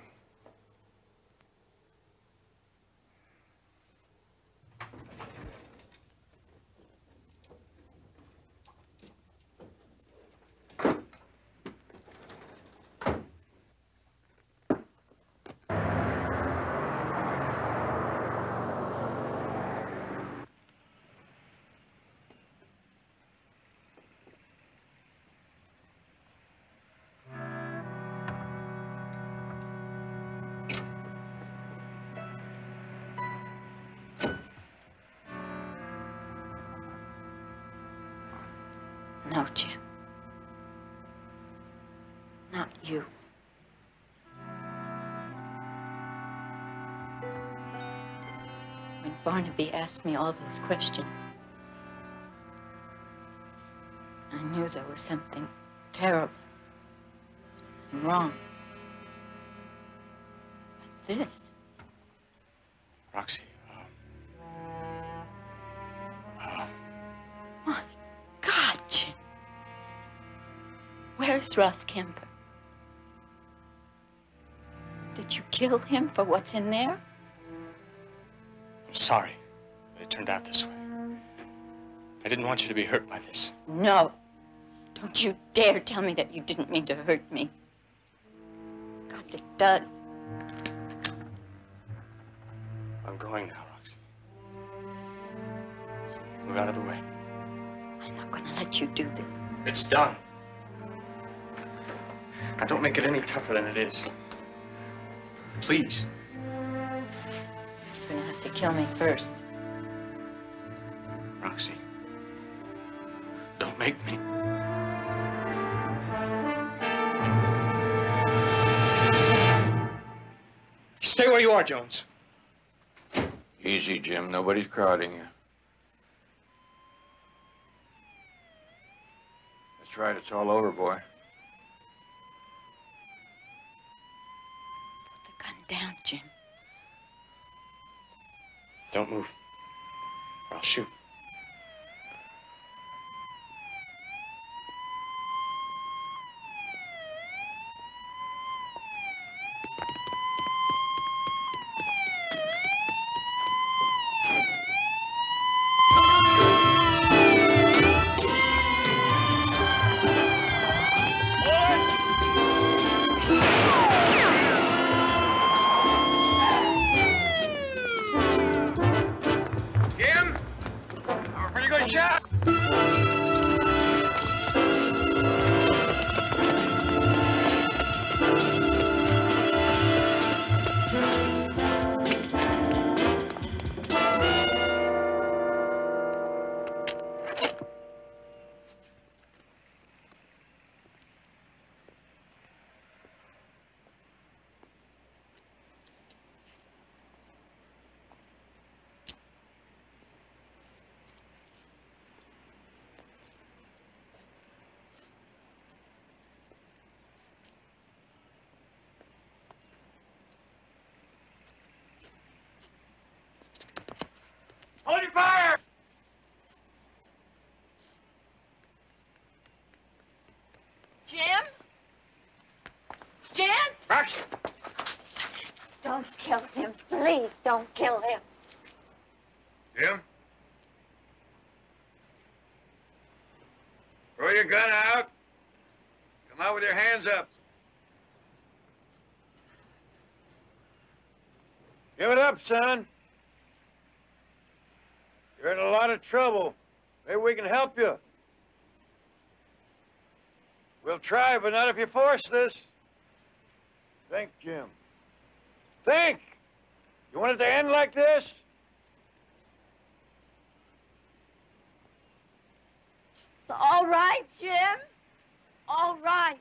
No, Jim. Not you. When Barnaby asked me all those questions, I knew there was something terrible and wrong. But this, Roxy, my God, Jim. Where's Ross Kemper? Did you kill him for what's in there? I'm sorry, but it turned out this way. I didn't want you to be hurt by this. No. Don't you dare tell me that you didn't mean to hurt me. Because it does. I'm going now, Roxy. Move out of the way. I'm not going to let you do this. It's done. Now, don't make it any tougher than it is. Please. You're going to have to kill me first. Roxy, don't make me. Stay where you are, Jones. Easy, Jim. Nobody's crowding you. That's right. It's all over, boy. Gun down, Jim. Don't move, or I'll shoot. Jim? I'm a pretty good shot. Hold your fire! Jim? Jim? Rox! Don't kill him. Please, don't kill him. Jim? Throw your gun out. Come out with your hands up. Give it up, son. You're in a lot of trouble. Maybe we can help you. We'll try, but not if you force this. Think, Jim. Think! You want it to end like this? It's all right, Jim. All right.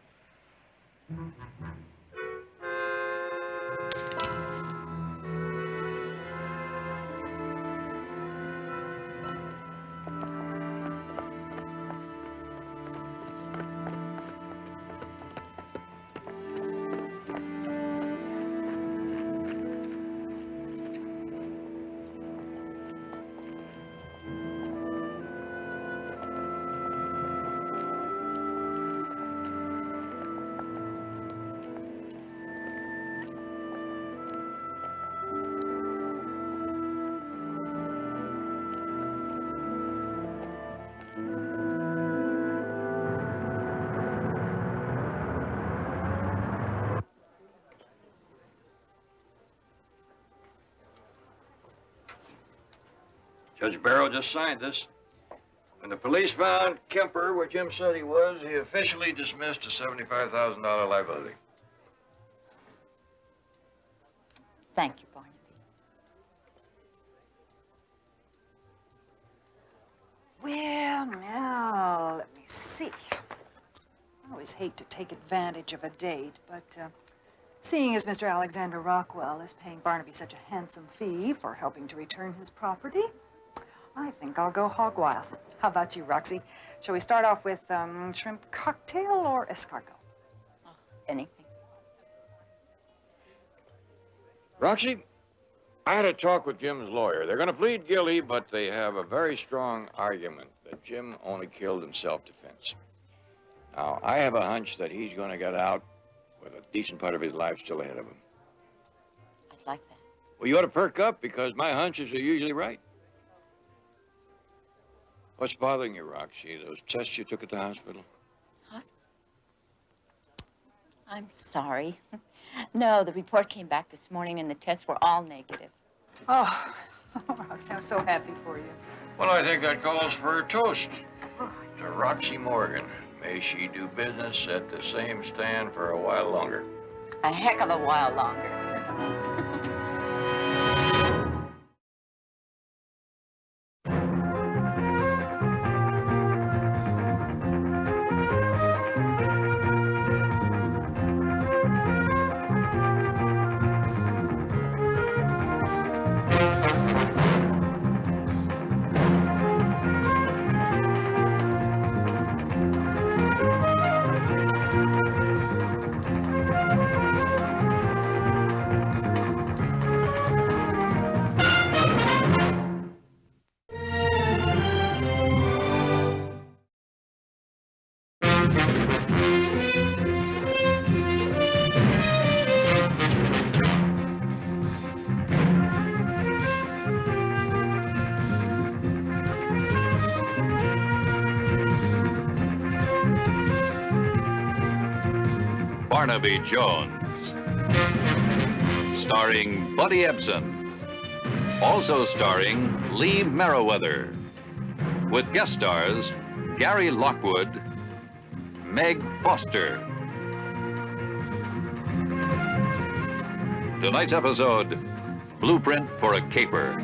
Judge Barrow just signed this. When the police found Kemper where Jim said he was, he officially dismissed a $75,000 liability. Thank you, Barnaby. Well, now, let me see. I always hate to take advantage of a date, but seeing as Mr. Alexander Rockwell is paying Barnaby such a handsome fee for helping to return his property, I think I'll go hog wild. How about you, Roxy? Shall we start off with shrimp cocktail or escargot? Oh, anything. Roxy, I had a talk with Jim's lawyer. They're going to plead guilty, but they have a very strong argument that Jim only killed in self-defense. Now, I have a hunch that he's going to get out with a decent part of his life still ahead of him. I'd like that. Well, you ought to perk up because my hunches are usually right. What's bothering you, Roxy? Those tests you took at the hospital? I'm sorry. No, the report came back this morning and the tests were all negative. Oh, Roxy, I'm so happy for you. Well, I think that calls for a toast to Roxy Morgan. May she do business at the same stand for a while longer. A heck of a while longer. Barnaby Jones. Starring Buddy Ebsen. Also starring Lee Merriweather. With guest stars Gary Lockwood, Meg Foster. Tonight's episode, Blueprint for a Caper.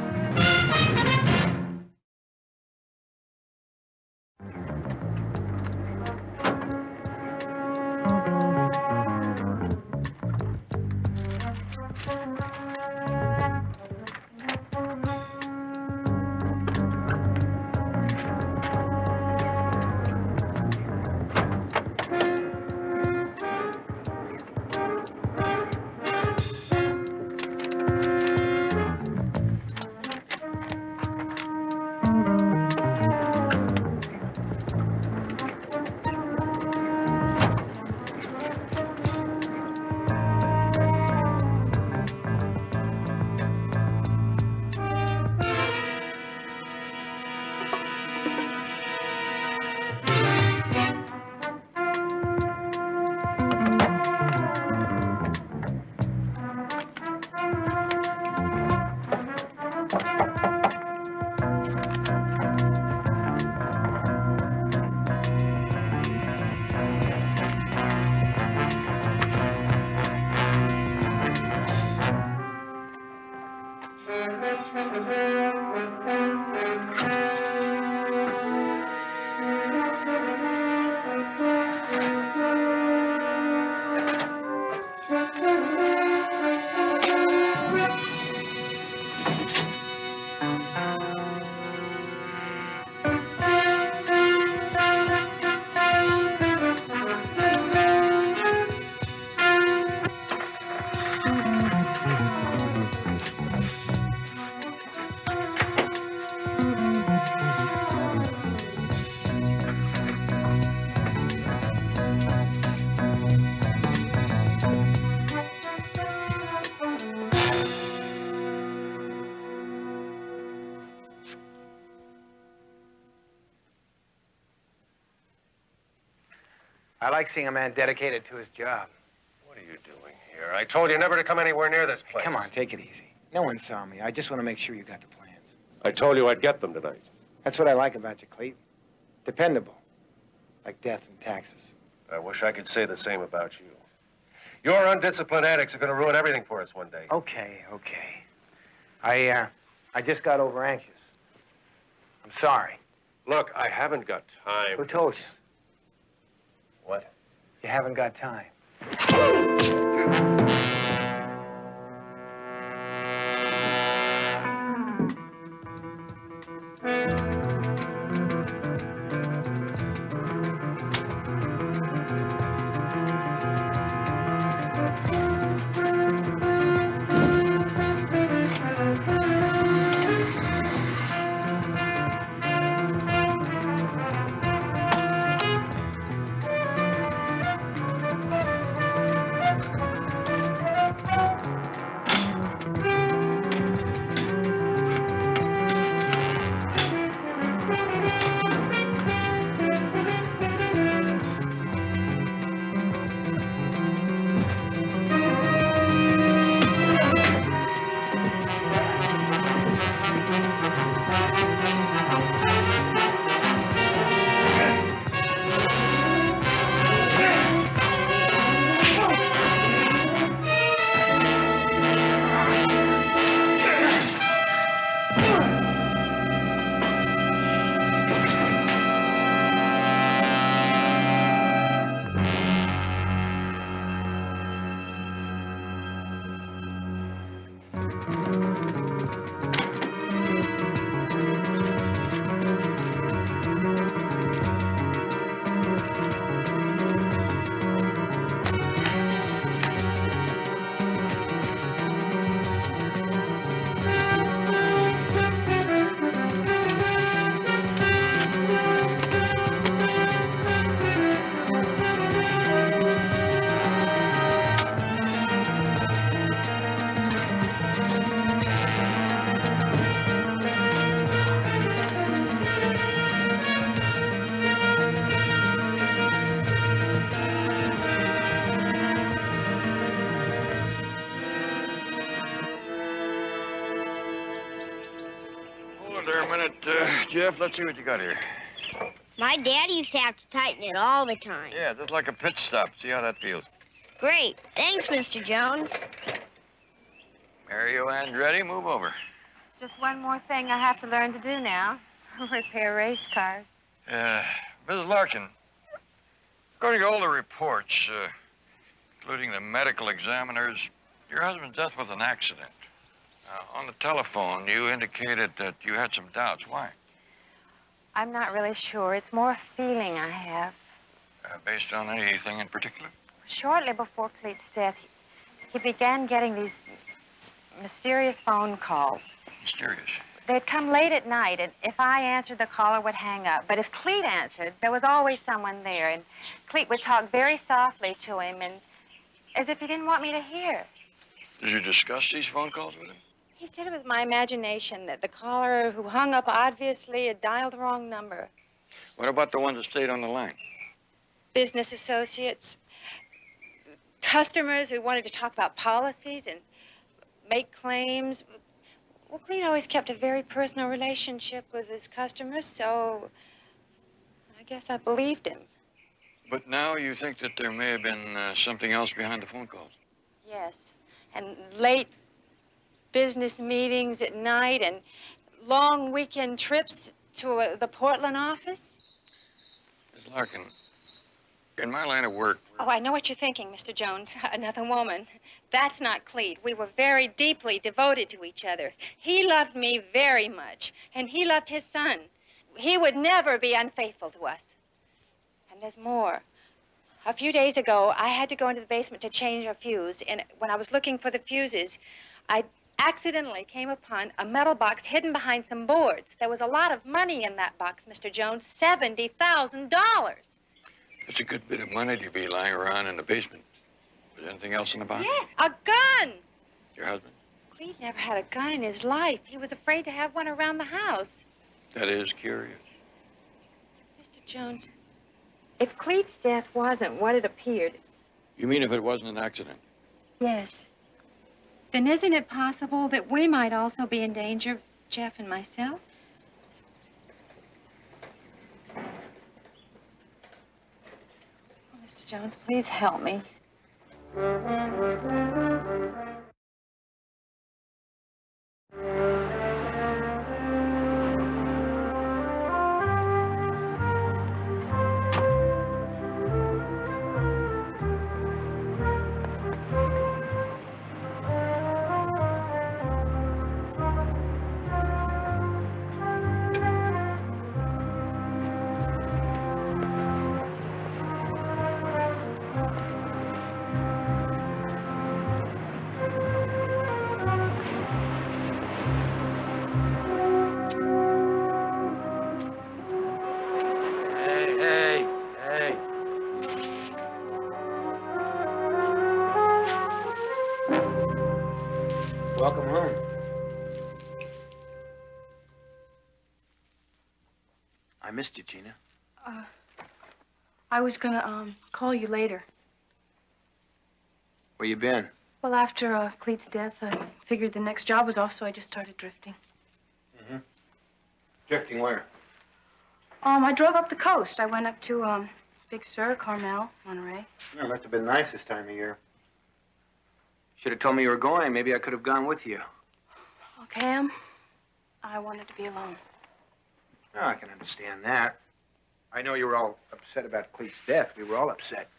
I like seeing a man dedicated to his job. What are you doing here? I told you never to come anywhere near this place. Come on, take it easy. No one saw me. I just want to make sure you got the plans. I told you I'd get them tonight. That's what I like about you, Clayton. Dependable. Like death and taxes. I wish I could say the same about you. Your undisciplined antics are going to ruin everything for us one day. Okay. I just got over anxious. I'm sorry. Look, I haven't got time. Who told you? What? You haven't got time. on there a minute, Jeff. Let's see what you got here. My daddy used to have to tighten it all the time. Yeah, just like a pit stop. See how that feels. Great. Thanks, Mr. Jones. Mario Andretti, move over. Just one more thing I have to learn to do now. Repair race cars. Mrs. Larkin, according to all the reports, including the medical examiners, your husband's death was an accident. On the telephone, you indicated that you had some doubts. Why? I'm not really sure. It's more a feeling I have. Based on anything in particular? Shortly before Cleet's death, he began getting these mysterious phone calls. Mysterious? They'd come late at night, and if I answered, the caller would hang up. But if Cleet answered, there was always someone there, and Cleet would talk very softly to him, and as if he didn't want me to hear. Did you discuss these phone calls with him? He said it was my imagination, that the caller who hung up obviously had dialed the wrong number. What about the ones that stayed on the line? Business associates, customers who wanted to talk about policies and make claims. Well, Cleet always kept a very personal relationship with his customers, so I guess I believed him. But now you think that there may have been something else behind the phone calls? Yes, and late business meetings at night and long weekend trips to the Portland office. Ms. Larkin, in my line of work... Oh, I know what you're thinking, Mr. Jones. Another woman. That's not Cleet. We were very deeply devoted to each other. He loved me very much, and he loved his son. He would never be unfaithful to us. And there's more. A few days ago, I had to go into the basement to change a fuse, and when I was looking for the fuses, I accidentally came upon a metal box hidden behind some boards. There was a lot of money in that box, Mr. Jones, $70,000. It's a good bit of money to be lying around in the basement. Was there anything else in the box? Yes, a gun. Your husband? Cleet never had a gun in his life. He was afraid to have one around the house. That is curious. Mr. Jones, if Cleet's death wasn't what it appeared... You mean if it wasn't an accident? Yes. Then isn't it possible that we might also be in danger, Jeff and myself? Oh, Mr. Jones, please help me. Hey. Welcome home. I missed you, Gina. I was gonna, call you later. Where you been? Well, after, Cleet's death, I figured the next job was off, so I just started drifting. Mm-hmm. Drifting where? I drove up the coast. I went up to, Big Sur, Carmel, Monterey. Yeah, it must have been nice this time of year. Should have told me you were going. Maybe I could have gone with you. Oh, Cam, I wanted to be alone. Oh, I can understand that. I know you were all upset about Cleet's death. We were all upset.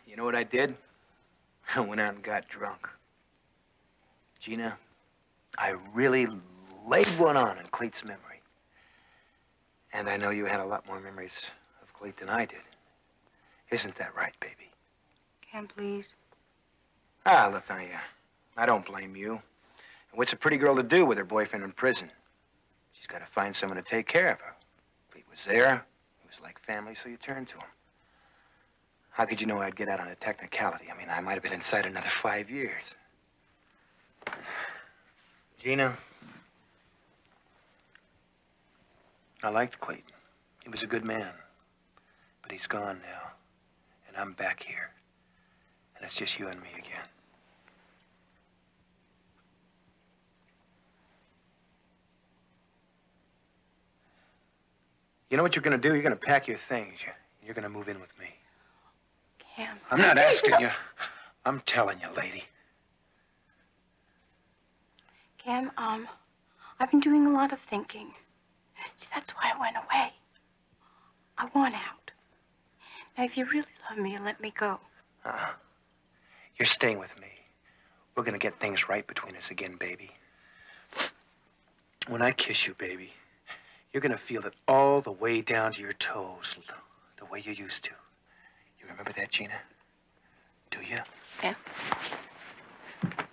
You know what I did? I went out and got drunk. Gina, I really laid one on in Cleet's memory. And I know you had a lot more memories of Cleet than I did. Isn't that right, baby? Cam, please. Ah, look, I don't blame you. And what's a pretty girl to do with her boyfriend in prison? She's got to find someone to take care of her. Cleet was there. He was like family, so you turned to him. How could you know I'd get out on a technicality? I mean, I might have been inside another 5 years. Gina, I liked Cleet. He was a good man. But he's gone now. And I'm back here. And it's just you and me again. You know what you're going to do? You're going to pack your things. You're going to move in with me. Cam. I'm not asking you. I'm telling you, lady. Cam, I've been doing a lot of thinking. See, that's why I went away. I want out. Now, if you really love me, let me go. You're staying with me. We're going to get things right between us again, baby. When I kiss you, baby, you're going to feel it all the way down to your toes, the way you used to. You remember that, Gina? Do you? Yeah.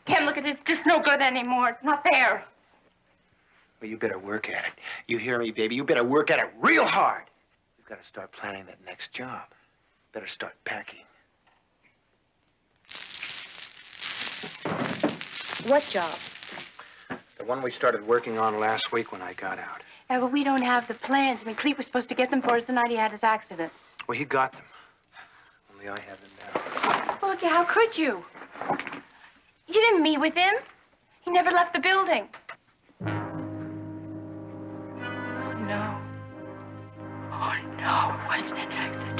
Cam, look at it. It's just no good anymore. It's not there. Well, you better work at it. You hear me, baby? You better work at it real hard. We've got to start planning that next job. Better start packing. What job? The one we started working on last week when I got out. Yeah, but we don't have the plans. I mean, Clete was supposed to get them for us the night he had his accident. Well, he got them. Only I have them now. Well, see, how could you? You didn't meet with him. He never left the building. No. Oh, no, it wasn't an accident.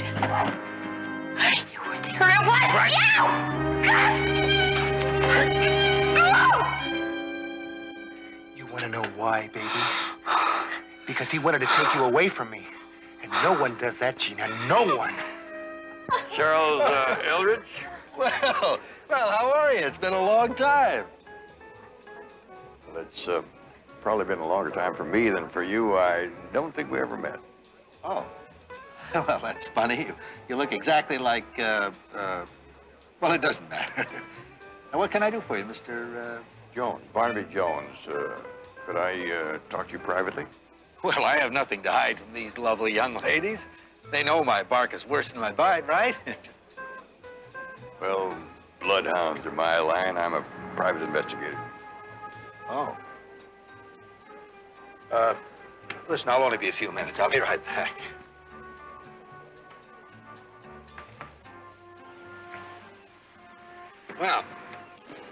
You were there. It was You want to know why, baby? Because he wanted to take you away from me. And no one does that, Gina. No one. Charles Eldridge? Well, how are you? It's been a long time. Well, it's probably been a longer time for me than for you. I don't think we ever met. Oh. Well, that's funny. You look exactly like, well, it doesn't matter. Now, what can I do for you, Mr. Jones, Barnaby Jones. Could I talk to you privately? Well, I have nothing to hide from these lovely young ladies. They know my bark is worse than my bite, right? Well, bloodhounds are my line. I'm a private investigator. Oh. Listen, I'll only be a few minutes. I'll be right back. Well,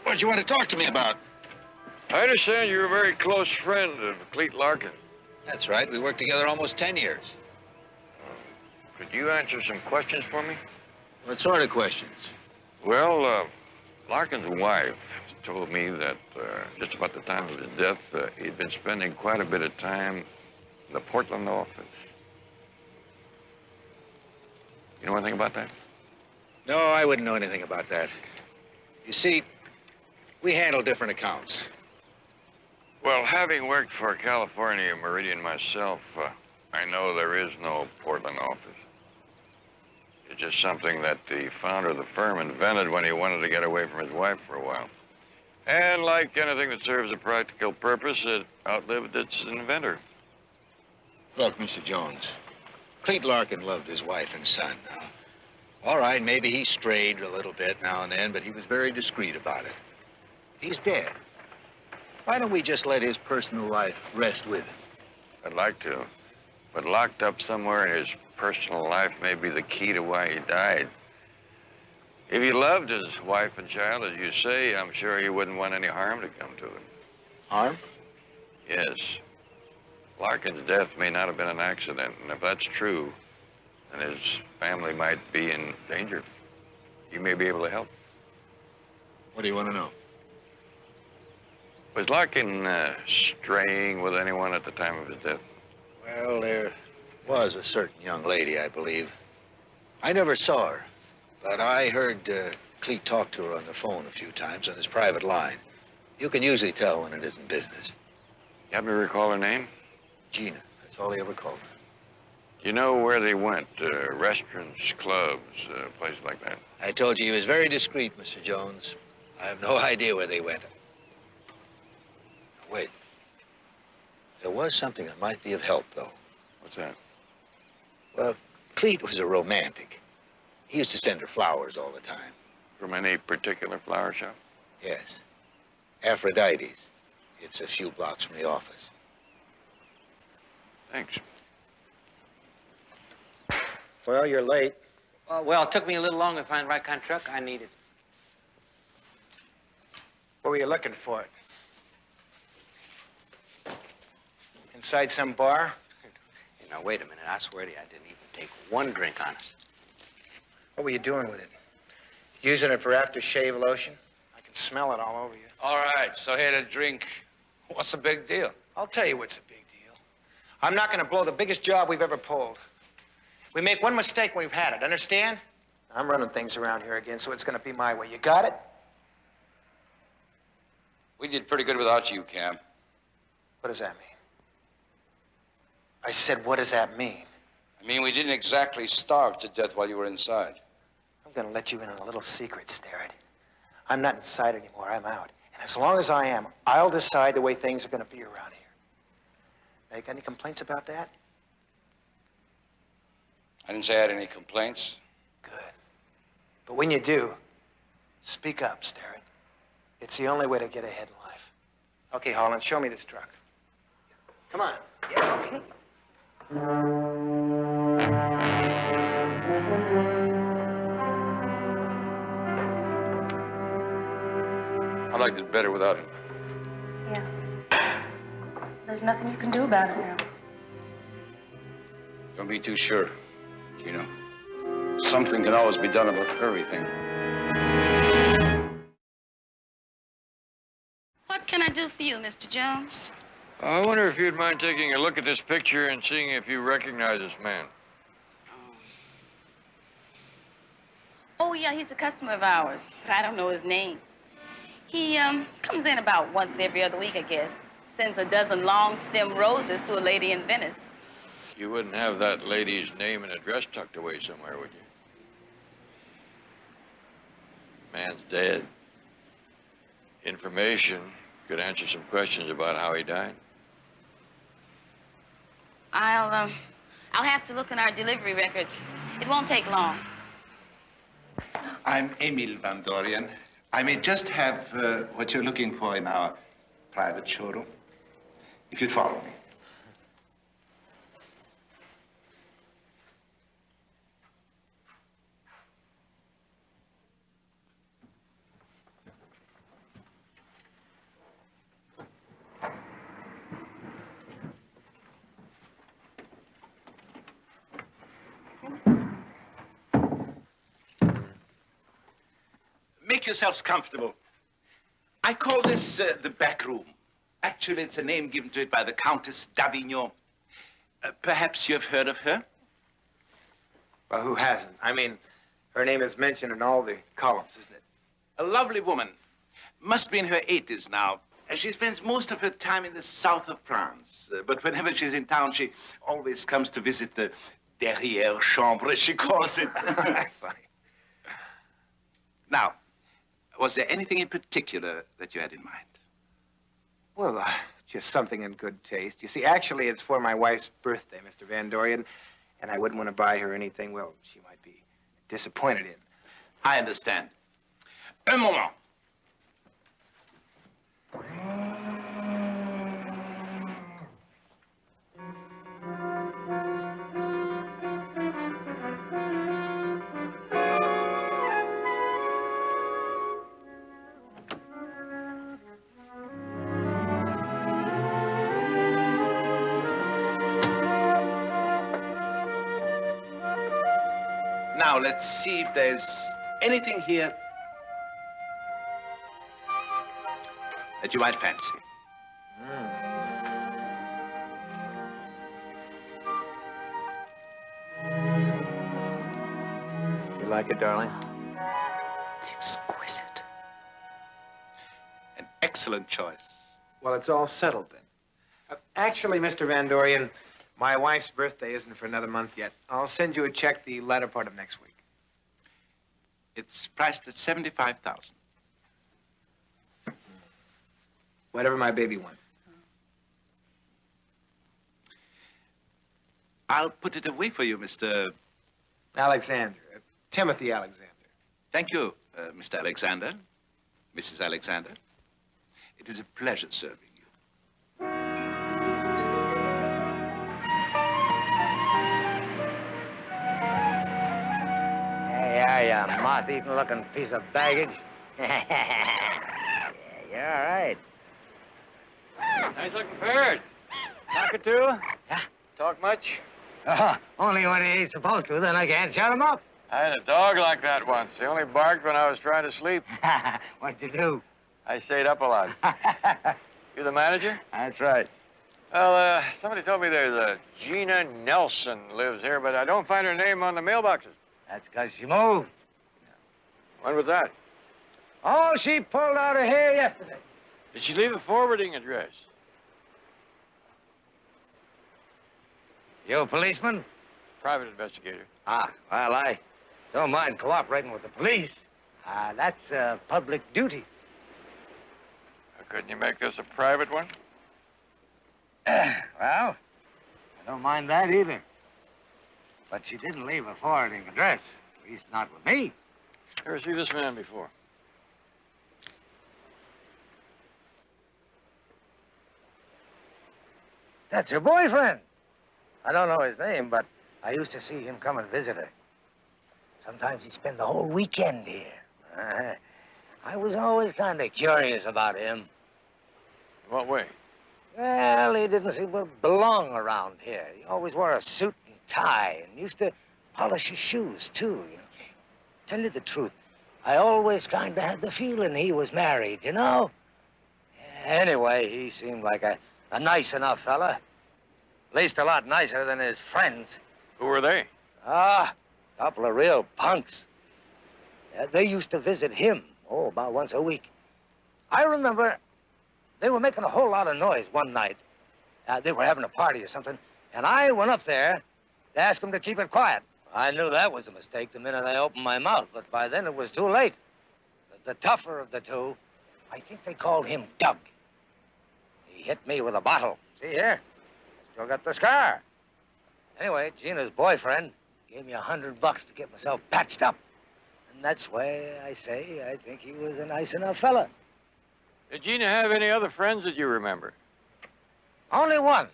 what do you want to talk to me about? I understand you're a very close friend of Clete Larkin. That's right. We worked together almost 10 years. Could you answer some questions for me? What sort of questions? Well, Larkin's wife told me that just about the time of his death, he'd been spending quite a bit of time in the Portland office. You know anything about that? No, I wouldn't know anything about that. You see, we handle different accounts. Well, having worked for California Meridian myself, I know there is no Portland office. It's just something that the founder of the firm invented when he wanted to get away from his wife for a while. And like anything that serves a practical purpose, it outlived its inventor. Look, Mr. Jones, Clete Larkin loved his wife and son. Now, all right, maybe he strayed a little bit now and then, but he was very discreet about it. He's dead. Why don't we just let his personal life rest with him? I'd like to, but locked up somewhere in his personal life may be the key to why he died. If he loved his wife and child, as you say, I'm sure he wouldn't want any harm to come to him. Harm? Yes. Larkin's death may not have been an accident, and if that's true, then his family might be in danger. You may be able to help. What do you want to know? Was Larkin straying with anyone at the time of his death? Well, there was a certain young lady, I believe. I never saw her, but I heard Clete talk to her on the phone a few times on his private line. You can usually tell when it isn't business. You happen to recall her name? Gina. That's all he ever called her. You know where they went? Restaurants, clubs, places like that? I told you he was very discreet, Mr. Jones. I have no idea where they went. Wait. There was something that might be of help, though. What's that? Well, Clete was a romantic. He used to send her flowers all the time. From any particular flower shop? Yes. Aphrodite's. It's a few blocks from the office. Thanks. Well, you're late. Well, it took me a little longer to find the right kind of truck I needed. What were you looking for? Inside some bar? Now, wait a minute. I swear to you, I didn't even take one drink, honest. What were you doing with it? Using it for aftershave lotion? I can smell it all over you. All right, so here to drink. What's the big deal? I'll tell you what's a big deal. I'm not going to blow the biggest job we've ever pulled. We make one mistake when we've had it, understand? I'm running things around here again, so it's going to be my way. You got it? We did pretty good without you, Cam. What does that mean? I said, what does that mean? I mean, we didn't exactly starve to death while you were inside. I'm going to let you in on a little secret, Starrett. I'm not inside anymore. I'm out. And as long as I am, I'll decide the way things are going to be around here. Now, you got any complaints about that? I didn't say I had any complaints. Good. But when you do, speak up, Starrett. It's the only way to get ahead in life. Okay, Holland, show me this truck. Come on. Yeah, okay. I liked it better without him. Yeah. There's nothing you can do about it now. Don't be too sure, Gino. Something can always be done about everything. What can I do for you, Mr. Jones? I wonder if you'd mind taking a look at this picture and seeing if you recognize this man. Oh, yeah, he's a customer of ours, but I don't know his name. He comes in about once every other week, I guess. Sends a dozen long-stem roses to a lady in Venice. You wouldn't have that lady's name and address tucked away somewhere, would you? Man's dead. Information could answer some questions about how he died. I'll have to look in our delivery records. It won't take long. I'm Emil Van Dorian. I may just have what you're looking for in our private showroom, if you'd follow me. Make yourselves comfortable. I call this the back room. Actually, it's a name given to it by the Countess d'Avignon. Perhaps you've heard of her? Well, who hasn't? I mean, her name is mentioned in all the columns, isn't it? A lovely woman. Must be in her 80s now. She spends most of her time in the south of France. But whenever she's in town, she always comes to visit the derrière chambre, as she calls it. Funny. Now, was there anything in particular that you had in mind? Well, just something in good taste. You see, actually, it's for my wife's birthday, Mr. Van Dorian, and I wouldn't want to buy her anything, well, she might be disappointed in. I understand. Un moment. Now, let's see if there's anything here that you might fancy. You like it, darling? It's exquisite. An excellent choice. Well, it's all settled then. Actually, Mr. Van Dorian, my wife's birthday isn't for another month yet. I'll send you a check the latter part of next week. It's priced at $75,000. Whatever my baby wants. I'll put it away for you, Mr. Alexander. Timothy Alexander. Thank you, Mr. Alexander. Mrs. Alexander. It is a pleasure serving you. Hey, you moth-eaten looking piece of baggage. Yeah, you're all right. Nice looking bird. Cockatoo? Yeah. Talk much? Only when he ain't supposed to, then I can't shut him up. I had a dog like that once. He only barked when I was trying to sleep. What'd you do? I stayed up a lot. You the manager? That's right. Well, somebody told me there's a Gina Nelson lives here, but I don't find her name on the mailboxes. That's 'cause she moved. When was that? Oh, she pulled out her hair yesterday. Did she leave a forwarding address? You a policeman? Private investigator. Ah, well, I don't mind cooperating with the police. That's public duty. Couldn't you make this a private one? Well, I don't mind that either. But she didn't leave a forwarding address, at least not with me. Ever see this man before? That's her boyfriend. I don't know his name, but I used to see him come and visit her. Sometimes he'd spend the whole weekend here. I was always kind of curious about him. What way? Well, he didn't seem to belong around here. He always wore a suit and tie and used to polish his shoes, too. You know. Tell you the truth, I always kind of had the feeling he was married, you know? Anyway, he seemed like a nice enough fella. At least a lot nicer than his friends. Who were they? A couple of real punks. They used to visit him, about once a week. I remember they were making a whole lot of noise one night. They were having a party or something, and I went up there to ask them to keep it quiet. I knew that was a mistake the minute I opened my mouth, but by then it was too late. The tougher of the two, I think they called him Doug. He hit me with a bottle. See here? Still got the scar. Anyway, Gina's boyfriend gave me $100 to get myself patched up. And that's why I say I think he was a nice enough fella. Did Gina have any other friends that you remember? Only one.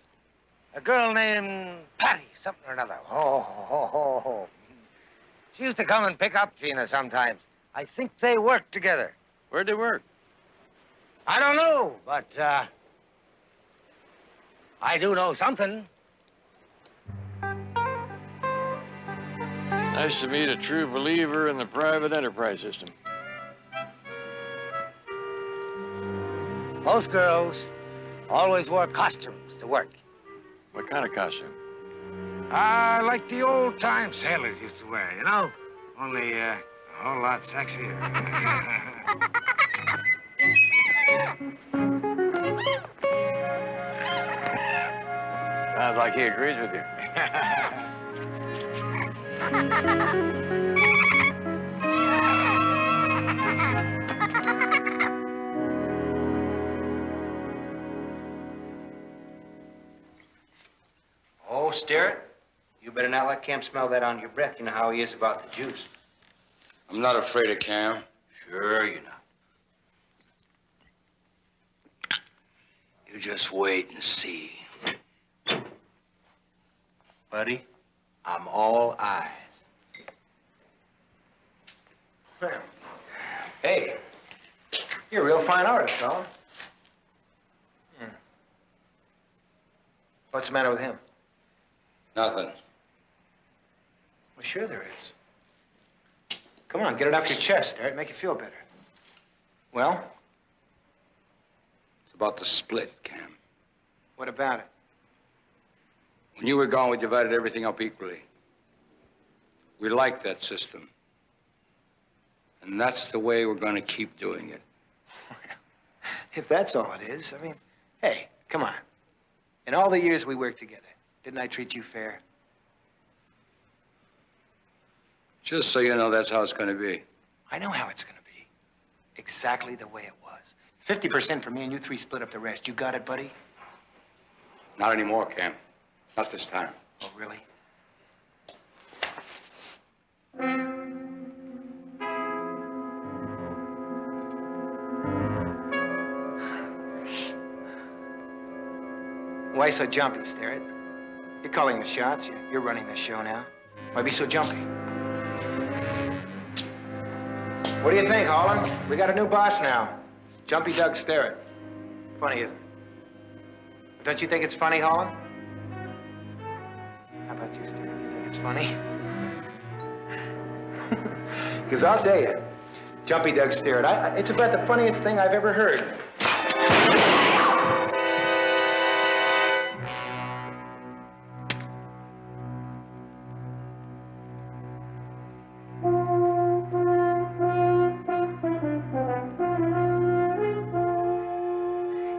A girl named Patty, something or another. Oh. She used to come and pick up Gina sometimes. I think they worked together. Where'd they work? I don't know, but I do know something. Nice to meet a true believer in the private enterprise system. Both girls always wore costumes to work. What kind of costume? Like the old-time sailors used to wear, you know? Only a whole lot sexier. Sounds like he agrees with you. Oh, Sterrett, you better not let Cam smell that on your breath. You know how he is about the juice. I'm not afraid of Cam. Sure you're not. You just wait and see. Buddy, I'm all eyes. Hey, you're a real fine artist, fella. What's the matter with him? Nothing. Well, sure there is. Come on, get it off your chest, Sterrett. Make you feel better. Well? It's about the split, Cam. What about it? When you were gone, we divided everything up equally. We liked that system. And that's the way we're going to keep doing it. If that's all it is, I mean, hey, come on. In all the years we worked together, didn't I treat you fair? Just so you know, that's how it's going to be. I know how it's going to be. Exactly the way it was. 50% for me and you three split up the rest. You got it, buddy? Not anymore, Cam. Not this time. Oh, really? Why so jumpy, Sterrett? You're calling the shots. You're running the show now. Why be so jumpy? What do you think, Holland? We got a new boss now. Jumpy Doug Sterrett. Funny, isn't it? Don't you think it's funny, Holland? How about about you, Steve. You think it's funny? Because I'll tell you, Jumpy Doug Stewart, it's about the funniest thing I've ever heard.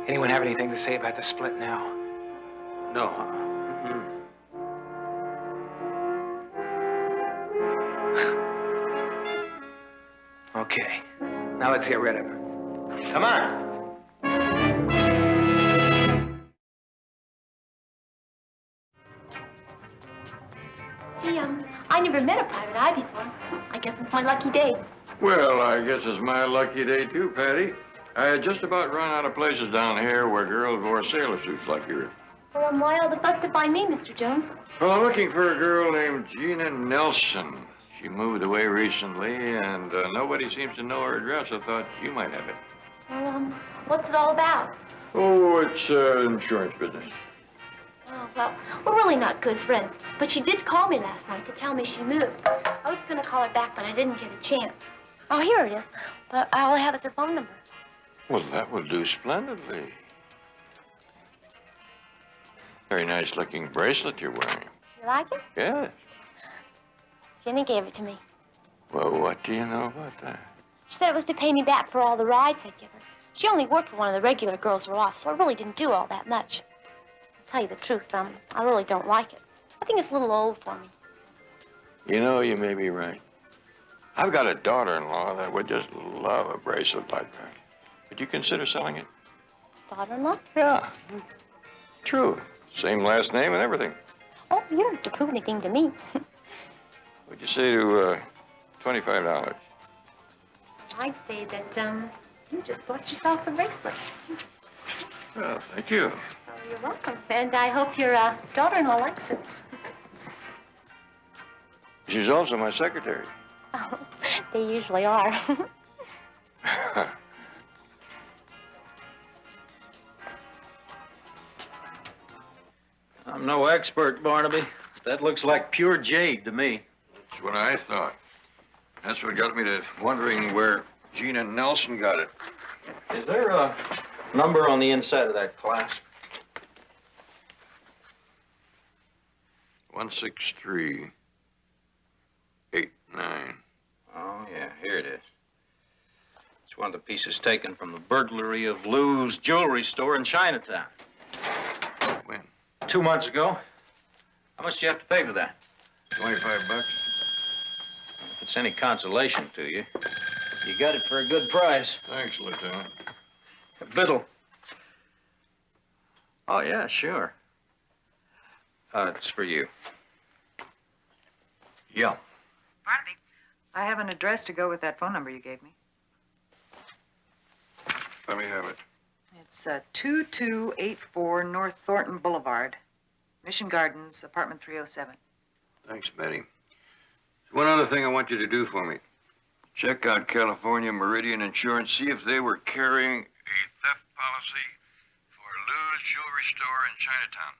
Anyone have anything to say about the split now? No. Okay. Now let's get rid of her. Come on. Gee, I never met a private eye before. I guess it's my lucky day. Well, I guess it's my lucky day too, Patty. I had just about run out of places down here where girls wore sailor suits like yours. Well, why all the fuss to find me, Mr. Jones? Well, I'm looking for a girl named Gina Nelson. She moved away recently, and nobody seems to know her address. I thought you might have it. Well, what's it all about? Oh, it's insurance business. Oh, well, we're really not good friends. But she did call me last night to tell me she moved. I was going to call her back, but I didn't get a chance. Oh, here it is. But all I have is her phone number. Well, that will do splendidly. Very nice looking bracelet you're wearing. You like it? Yes. Jenny gave it to me. Well, what do you know about that? She said it was to pay me back for all the rides I'd give her. She only worked for one of the regular girls who were off, so I really didn't do all that much. To tell you the truth, I really don't like it. I think it's a little old for me. You know, you may be right. I've got a daughter-in-law that would just love a bracelet like that. Would you consider selling it? Daughter-in-law? Yeah. True. Same last name and everything. Oh, you don't have to prove anything to me. What'd you say to $25? I'd say that, you just bought yourself a bracelet. Well, thank you. Oh, you're welcome. And I hope your daughter-in-law likes it. She's also my secretary. Oh, they usually are. I'm no expert, Barnaby. That looks like pure jade to me. That's what I thought. That's what got me to wondering where Gina Nelson got it. Is there a number on the inside of that clasp? 16389. Oh, yeah, here it is. It's one of the pieces taken from the burglary of Lou's jewelry store in Chinatown. When? 2 months ago. How much do you have to pay for that? $25. If it's any consolation to you, you got it for a good price. Thanks, Lieutenant. A biddle. Oh, yeah, sure. It's for you. Yeah. Barnaby, I have an address to go with that phone number you gave me. Let me have it. It's 2284 North Thornton Boulevard, Mission Gardens, apartment 307. Thanks, Betty. One other thing I want you to do for me. Check out California Meridian Insurance, see if they were carrying a theft policy for Lou's jewelry store in Chinatown.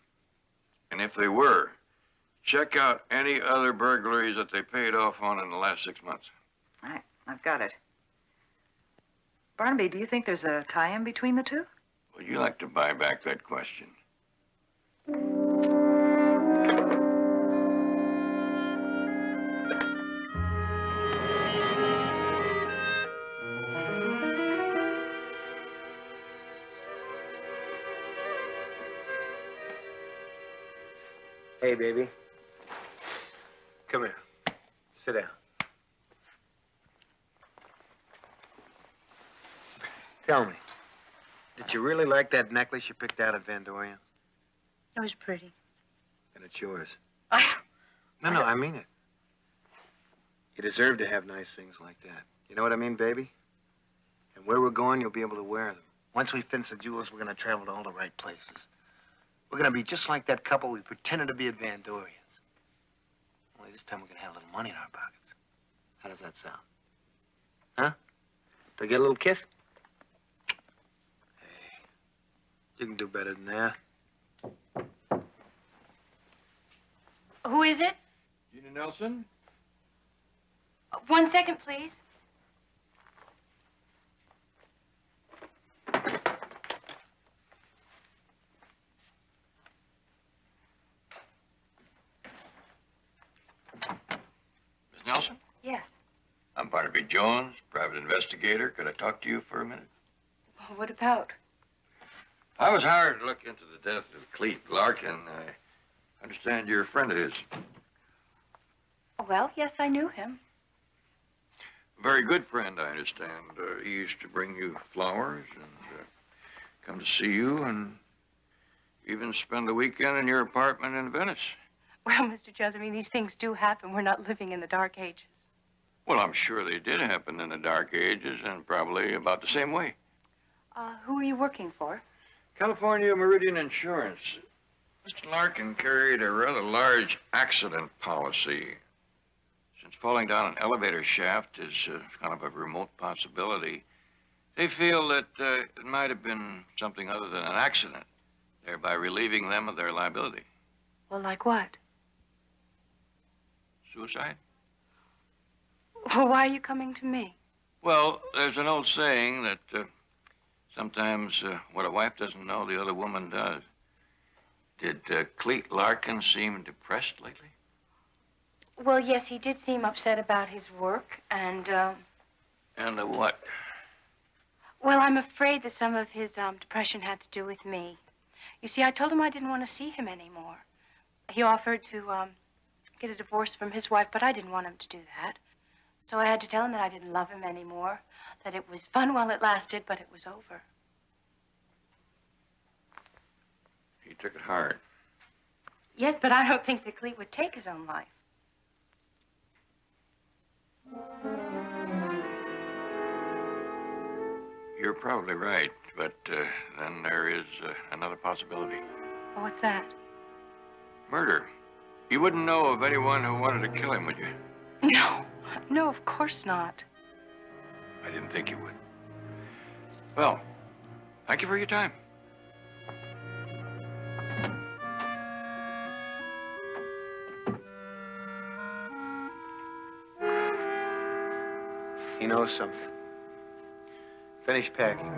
And if they were, check out any other burglaries that they paid off on in the last 6 months. All right, I've got it. Barnaby, do you think there's a tie-in between the two? Would you like to buy back that question? Hey, baby. Come here. Sit down. Tell me, did you really like that necklace you picked out at Van Dorian? It was pretty. And it's yours. No, I mean it. You deserve to have nice things like that. You know what I mean, baby? And where we're going, you'll be able to wear them. Once we finish the jewels, we're going to travel to all the right places. We're going to be just like that couple we pretended to be at Van Dorian's. Only this time we're going to have a little money in our pockets. How does that sound? Huh? Do I get a little kiss? Hey, you can do better than that. Who is it? Gina Nelson? 1 second, please. Miss Nelson? Yes. I'm Barnaby Jones, private investigator. Could I talk to you for a minute? What about? I was hired to look into the death of Clete Larkin. I understand you're a friend of his. Well, yes, I knew him. A very good friend, I understand. He used to bring you flowers and come to see you and even spend the weekend in your apartment in Venice. Well, Mr. Jones, I mean, these things do happen. We're not living in the Dark Ages. Well, I'm sure they did happen in the Dark Ages and probably about the same way. Who are you working for? California Meridian Insurance. Mr. Larkin carried a rather large accident policy. Since falling down an elevator shaft is kind of a remote possibility, they feel that it might have been something other than an accident, thereby relieving them of their liability. Well, like what? Suicide? Well, why are you coming to me? Well, there's an old saying that sometimes what a wife doesn't know, the other woman does. Did Clete Larkin seem depressed lately? Well, yes, he did seem upset about his work, and, And what? well, I'm afraid that some of his depression had to do with me. You see, I told him I didn't want to see him anymore. He offered to get a divorce from his wife, but I didn't want him to do that. So I had to tell him that I didn't love him anymore, that it was fun while it lasted, but it was over. He took it hard. Yes, but I don't think that Clete would take his own life. You're probably right, but then there is another possibility. Well, what's that? Murder. You wouldn't know of anyone who wanted to kill him, would you? No. No, of course not. I didn't think you would. Well, thank you for your time. He knows something. Finish packing.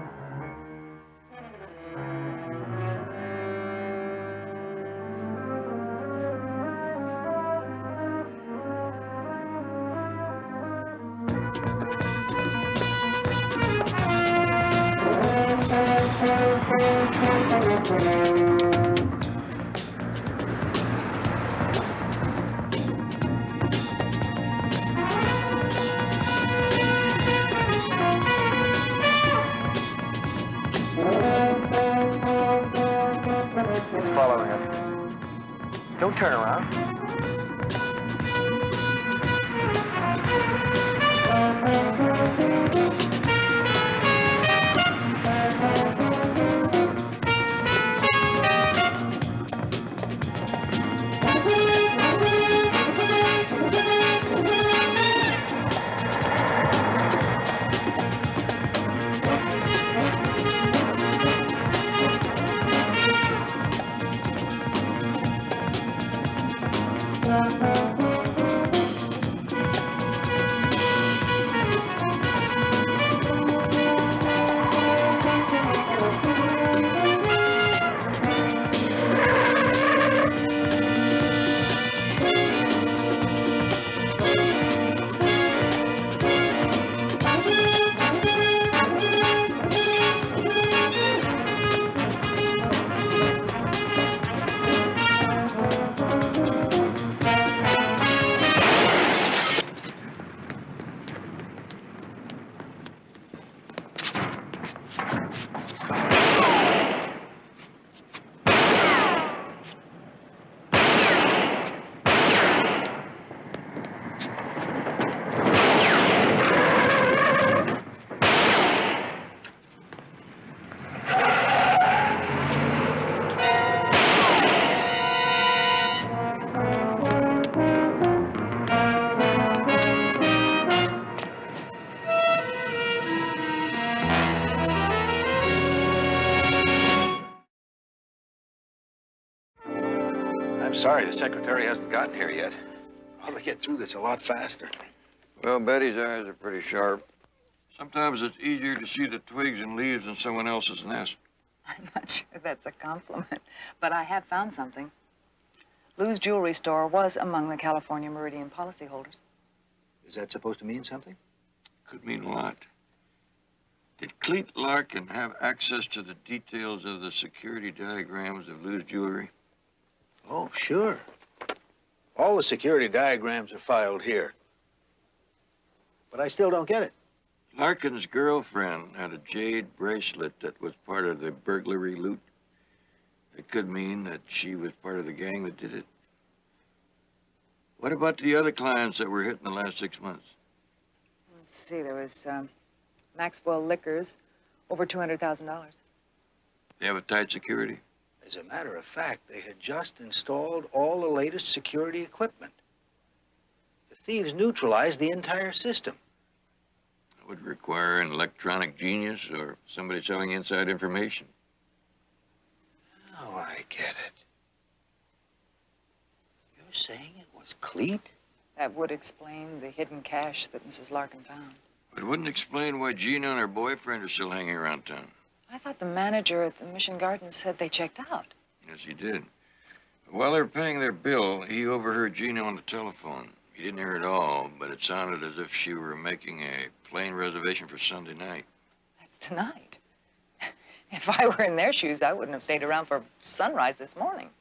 It's following us. Don't turn around. I'm sorry the secretary hasn't gotten here yet. I'll get through this a lot faster. Well, Betty's eyes are pretty sharp. Sometimes it's easier to see the twigs and leaves in someone else's nest. I'm not sure that's a compliment, but I have found something. Lou's jewelry store was among the California Meridian policyholders. Is that supposed to mean something? Could mean a lot. Did Cleet Larkin have access to the details of the security diagrams of Lou's jewelry? Oh, sure. All the security diagrams are filed here. But I still don't get it. Larkin's girlfriend had a jade bracelet that was part of the burglary loot. It could mean that she was part of the gang that did it. What about the other clients that were hit in the last 6 months? Let's see, there was Maxwell Liquors, over $200,000. They have a tight security? As a matter of fact, they had just installed all the latest security equipment. The thieves neutralized the entire system. It would require an electronic genius or somebody selling inside information. Oh, I get it. You're saying it was Cleet? That would explain the hidden cash that Mrs. Larkin found. It wouldn't explain why Gina and her boyfriend are still hanging around town. I thought the manager at the Mission Gardens said they checked out. Yes, he did. While they were paying their bill, he overheard Gina on the telephone. He didn't hear it all, but it sounded as if she were making a plane reservation for Sunday night. That's tonight. If I were in their shoes, I wouldn't have stayed around for sunrise this morning.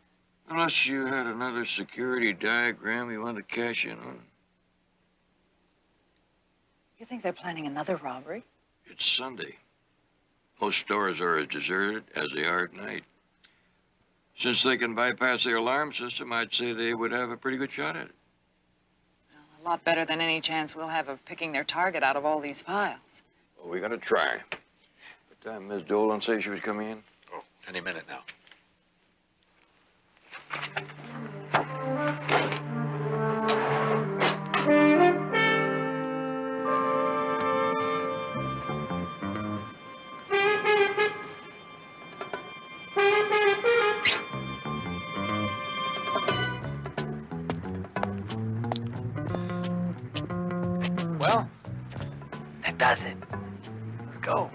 Unless you had another security diagram you wanted to cash in on. You think they're planning another robbery? It's Sunday. Most stores are as deserted as they are at night. Since they can bypass their alarm system, I'd say they would have a pretty good shot at it. A lot better than any chance we'll have of picking their target out of all these files. Well, we're gonna try. What time Miss Dolan say she was coming in? Oh, any minute now. Well, that does it. Let's go.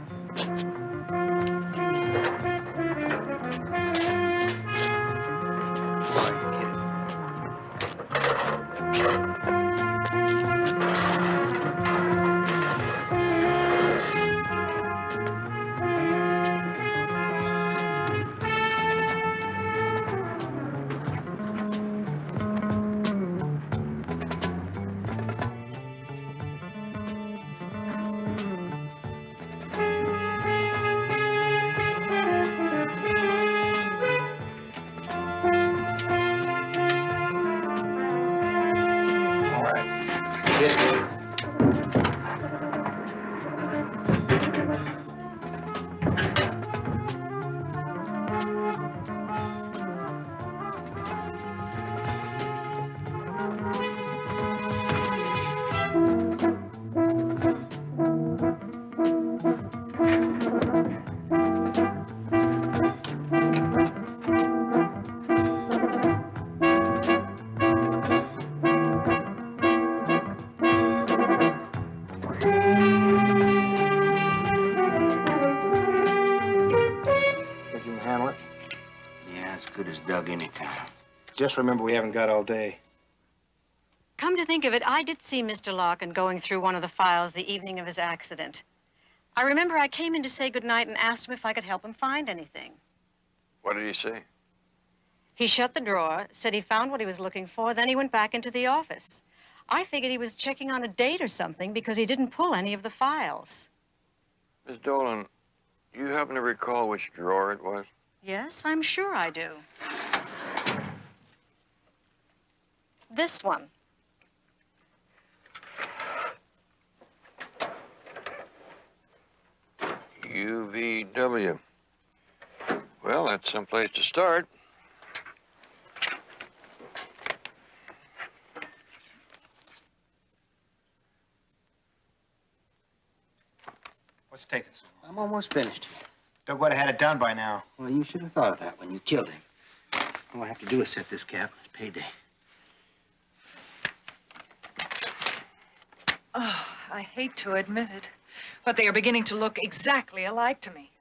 Just remember, we haven't got all day. Come to think of it, I did see Mr. Larkin going through one of the files the evening of his accident. I remember I came in to say goodnight and asked him if I could help him find anything. What did he say? He shut the drawer, said he found what he was looking for, then he went back into the office. I figured he was checking on a date or something because he didn't pull any of the files. Miss Dolan, you happen to recall which drawer it was? Yes, I'm sure I do. This one. UVW. Well, that's someplace to start. What's taking so long? I'm almost finished. Doug would have had it done by now. Well, you should have thought of that when you killed him. All I have to do is set this cap. It's payday. Oh, I hate to admit it, but they are beginning to look exactly alike to me.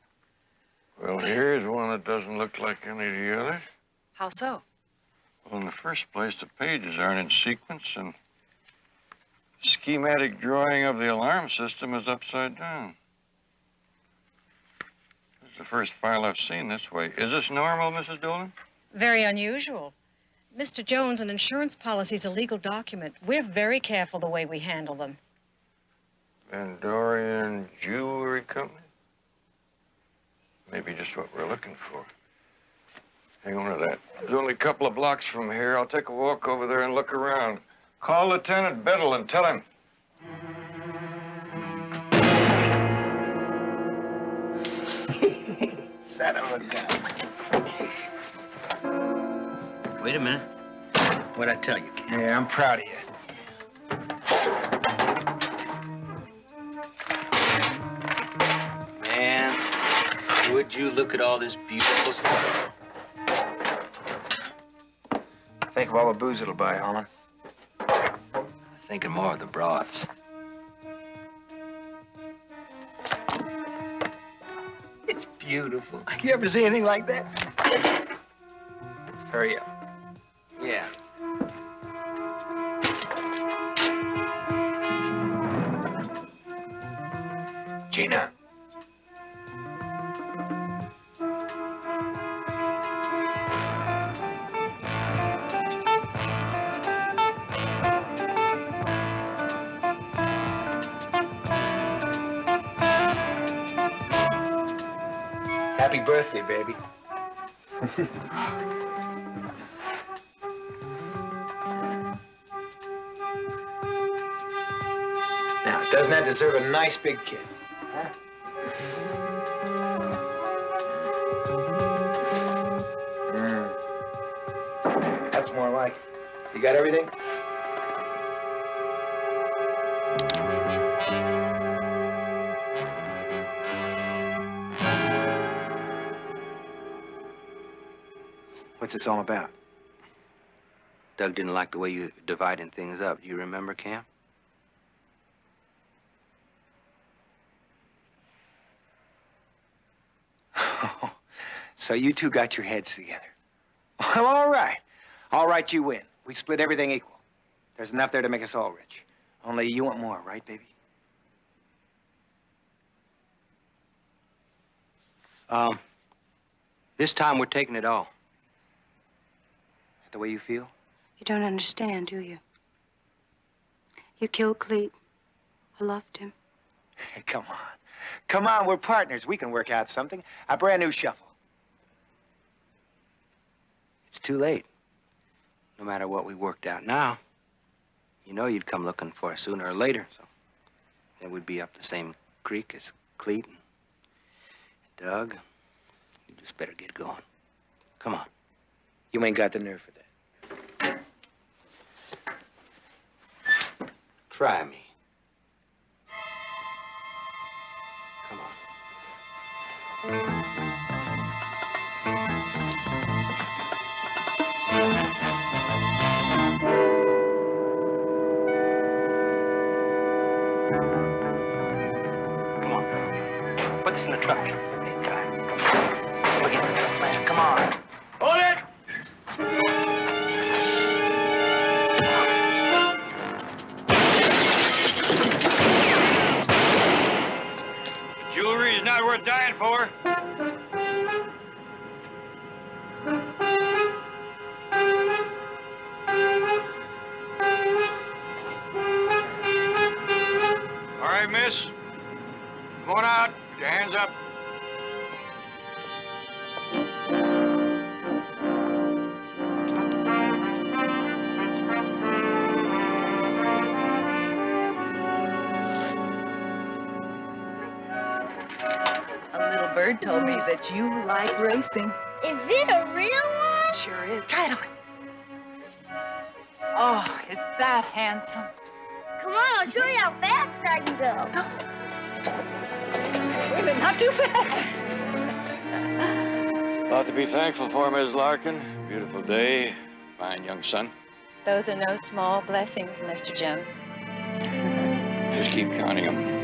Well, here's one that doesn't look like any of the others. How so? Well, in the first place, the pages aren't in sequence, and the schematic drawing of the alarm system is upside down. This is the first file I've seen this way. Is this normal, Mrs. Dolan? Very unusual. Mr. Jones, an insurance policy is a legal document. We're very careful the way we handle them. Van Dorian Jewelry Company? Maybe just what we're looking for. Hang on to that. There's only a couple of blocks from here. I'll take a walk over there and look around. Call Lieutenant Biddle and tell him. Son of a gun. Wait a minute. What'd I tell you, Ken? Yeah, I'm proud of you. Man, would you look at all this beautiful stuff? Think of all the booze it'll buy, Holland. I was thinking more of the broads. It's beautiful. You ever see anything like that? Hurry up. Yeah. Gina. Happy birthday, baby. Now, doesn't that deserve a nice big kiss? Huh? That's more like it. You got everything? What's this all about? Doug didn't like the way you dividing things up. Do you remember, Cam? So you two got your heads together. Well, all right. All right, you win. We split everything equal. There's enough there to make us all rich. Only you want more, right, baby? This time we're taking it all. That the way you feel? You don't understand, do you? You killed Clete. I loved him. Hey, come on. Come on, we're partners. We can work out something. A brand new shuffle. It's too late. No matter what we worked out now, you know you'd come looking for us sooner or later, so then we'd be up the same creek as Clete and Doug. You just better get going. Come on. You ain't got the nerve for that. Try me. Come on. Come on, girl. Put this in the truck. Hey, God. We'll get in the truck, man. Come on. Hold it! Jewelry is not worth dying for. All right, miss. Come on out. Put your hands up. A little bird told me that you like racing. Is it a real one? Sure is. Try it on. Oh, is that handsome? Come on, I'll show you how fast I can go. Wait a minute, not too fast. Lot to be thankful for, Ms. Larkin. If you Beautiful day, fine young son. Those are no small blessings, Mr. Jones. Just keep counting them.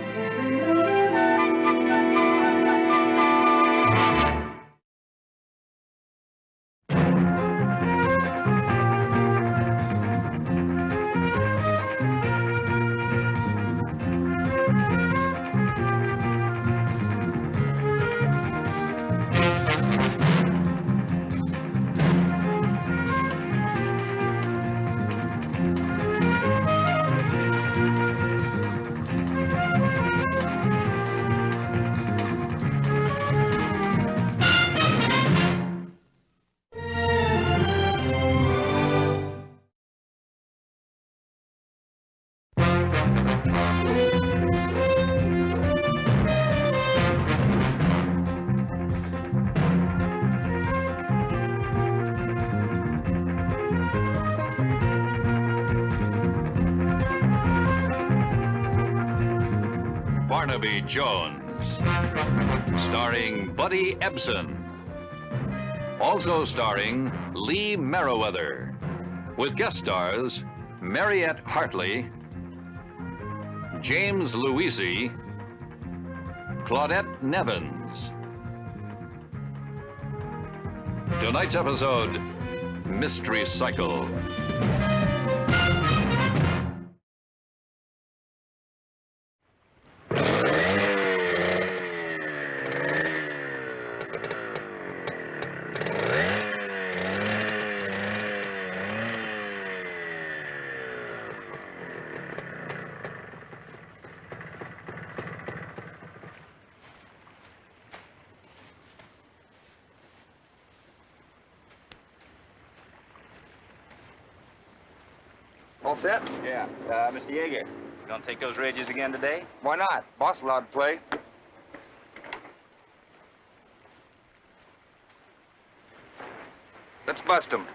Barnaby Jones, starring Buddy Ebsen. Also starring Lee Merriweather, with guest stars Mariette Hartley, James Luisi, Claudette Nevins. Tonight's episode, Mystery Cycle. All set? Yeah. Mr. Yeager, you gonna take those rages again today? Why not? Boss allowed to play. Let's bust them.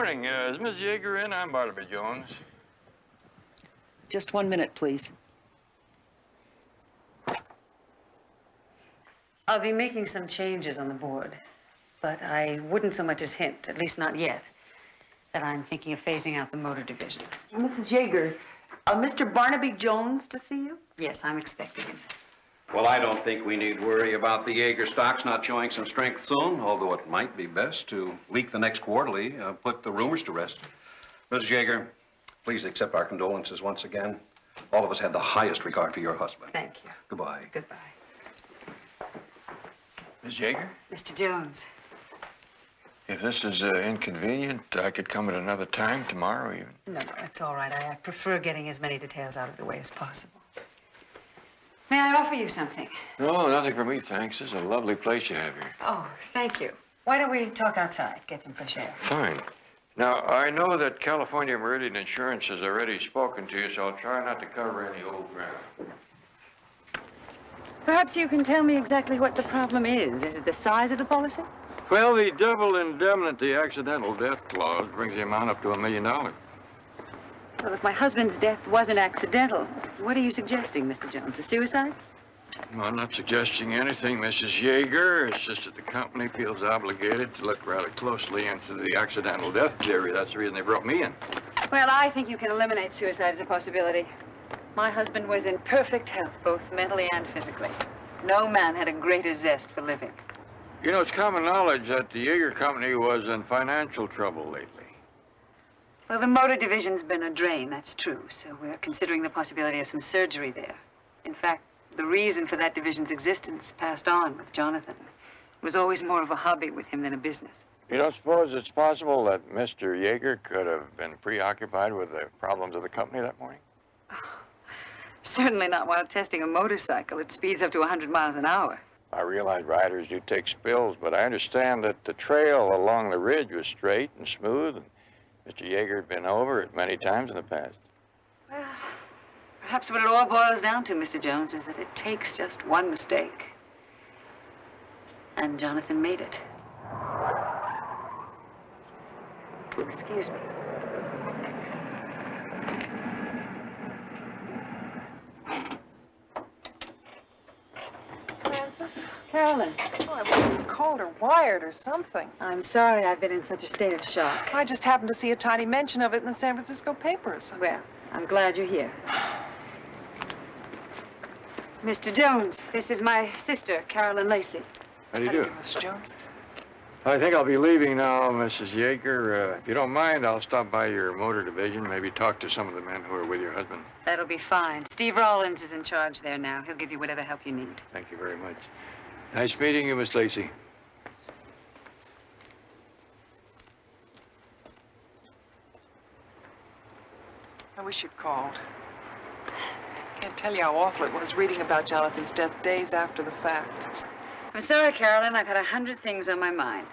morning. Is Miss Yeager in? I'm Barnaby Jones. Just 1 minute, please. I'll be making some changes on the board, but I wouldn't so much as hint, at least not yet, that I'm thinking of phasing out the motor division. Mrs. Yeager, Mr. Barnaby Jones to see you? Yes, I'm expecting him. Well, I don't think we need worry about the Yeager stocks not showing some strength soon, although it might be best to leak the next quarterly, put the rumors to rest. Mrs. Yeager, please accept our condolences once again. All of us had the highest regard for your husband. Thank you. Goodbye. Goodbye. Miss Yeager? Mr. Jones. If this is inconvenient, I could come at another time, tomorrow even. No, it's all right. I prefer getting as many details out of the way as possible. May I offer you something? No, nothing for me, thanks. This is a lovely place you have here. Oh, thank you. Why don't we talk outside, get some fresh air? Fine. Now, I know that California Meridian Insurance has already spoken to you, so I'll try not to cover any old ground. Perhaps you can tell me exactly what the problem is. Is it the size of the policy? Well, the double indemnity accidental death clause brings the amount up to $1 million. Well, if my husband's death wasn't accidental, what are you suggesting, Mr. Jones? A suicide? No, I'm not suggesting anything, Mrs. Yeager. It's just that the company feels obligated to look rather closely into the accidental death theory. That's the reason they brought me in. Well, I think you can eliminate suicide as a possibility. My husband was in perfect health, both mentally and physically. No man had a greater zest for living. You know, it's common knowledge that the Yeager company was in financial trouble lately. Well, the motor division's been a drain, that's true. So we're considering the possibility of some surgery there. In fact, the reason for that division's existence passed on with Jonathan. It was always more of a hobby with him than a business. You don't suppose it's possible that Mr. Yeager could have been preoccupied with the problems of the company that morning? Certainly not while testing a motorcycle. It speeds up to 100 miles an hour. I realize riders do take spills, but I understand that the trail along the ridge was straight and smooth, and Mr. Yeager had been over it many times in the past. Well, perhaps what it all boils down to, Mr. Jones, is that it takes just one mistake. And Jonathan made it. Excuse me. Francis? Carolyn. Oh, I wish you'd called or wired or something. I'm sorry I've been in such a state of shock. I just happened to see a tiny mention of it in the San Francisco papers. Well, I'm glad you're here. Mr. Jones, this is my sister, Carolyn Lacey. How do you do? Mr. Jones. I think I'll be leaving now, Mrs. Yeager. If you don't mind, I'll stop by your motor division, maybe talk to some of the men who are with your husband. That'll be fine. Steve Rollins is in charge there now. He'll give you whatever help you need. Thank you very much. Nice meeting you, Miss Lacey. I wish you'd called. Can't tell you how awful it was reading about Jonathan's death days after the fact. I'm sorry, Carolyn. I've had 100 things on my mind.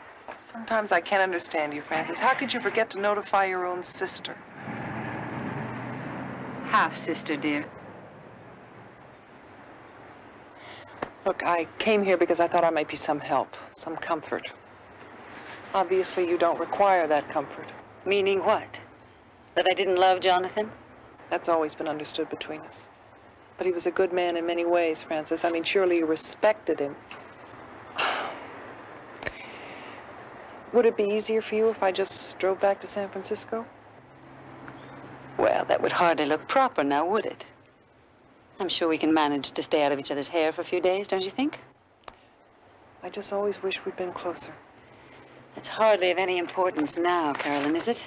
Sometimes I can't understand you, Francis. How could you forget to notify your own sister? Half-sister, dear. Look, I came here because I thought I might be some help, some comfort. Obviously, you don't require that comfort. Meaning what? That I didn't love Jonathan? That's always been understood between us. But he was a good man in many ways, Francis. I mean, surely you respected him. Would it be easier for you if I just drove back to San Francisco? Well, that would hardly look proper now, would it? I'm sure we can manage to stay out of each other's hair for a few days, don't you think? I just always wish we'd been closer. That's hardly of any importance now, Carolyn, is it?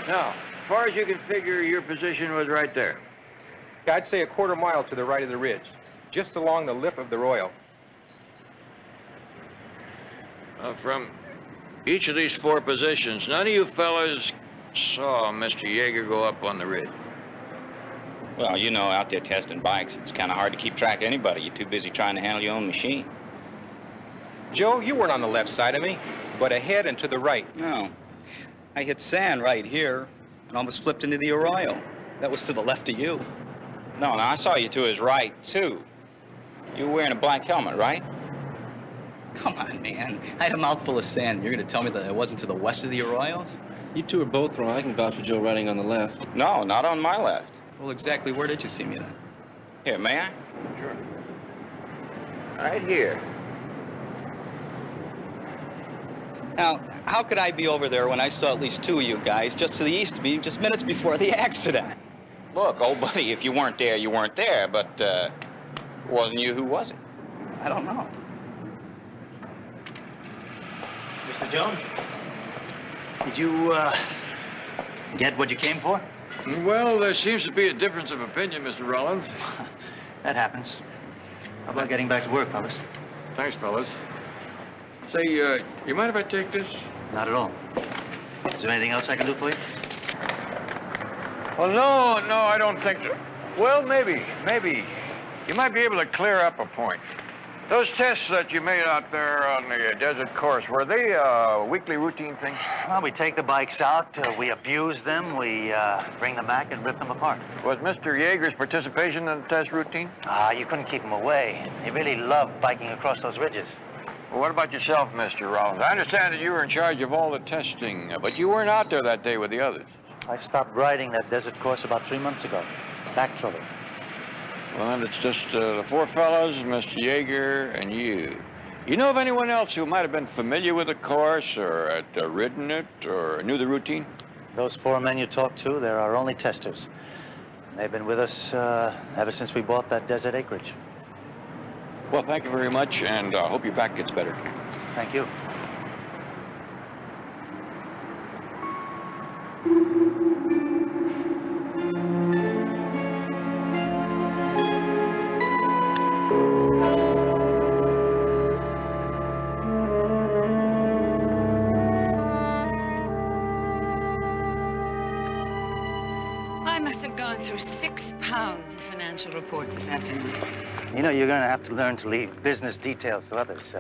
Now, as far as you can figure, your position was right there. Yeah, I'd say a quarter mile to the right of the ridge, just along the lip of the royal. From each of these 4 positions, none of you fellas saw Mr. Yeager go up on the ridge. Well, you know, out there testing bikes, it's kind of hard to keep track of anybody. You're too busy trying to handle your own machine. Joe, you weren't on the left side of me, but ahead and to the right. No. I hit sand right here and almost flipped into the arroyo. That was to the left of you. No, I saw you to his right, too. You were wearing a black helmet, right? Come on, man. I had a mouthful of sand. You're going to tell me that I wasn't to the west of the arroyos? You two are both wrong. I can vouch for Joe riding on the left. No, not on my left. Well, exactly where did you see me then? Here, may I? Sure. Right here. Now, how could I be over there when I saw at least two of you guys just to the east of me just minutes before the accident? Look, old buddy, if you weren't there, you weren't there, but, wasn't you, who was it? I don't know. Mr. Jones, did you, get what you came for? Well, there seems to be a difference of opinion, Mr. Rollins. That happens. How about getting back to work, fellas? Thanks, fellas. Say, you mind if I take this? Not at all. Is there anything else I can do for you? Well, no, I don't think so. Well, maybe. You might be able to clear up a point. Those tests that you made out there on the desert course, were they a weekly routine thing? Well, we take the bikes out, we abuse them, we bring them back and rip them apart. Was Mr. Yeager's participation in the test routine? You couldn't keep him away. He really loved biking across those ridges. Well, what about yourself, Mr. Rollins? I understand that you were in charge of all the testing, but you weren't out there that day with the others. I stopped riding that desert course about 3 months ago. Back trouble. Well, then it's just the four fellows, Mr. Yeager, and you. You know of anyone else who might have been familiar with the course or had ridden it or knew the routine? Those 4 men you talked to, they're our only testers. They've been with us ever since we bought that desert acreage. Well, thank you very much, and I hope your back gets better. Thank you. I must have gone through 6 pounds of financial reports this afternoon. You know, you're going to have to learn to leave business details to others.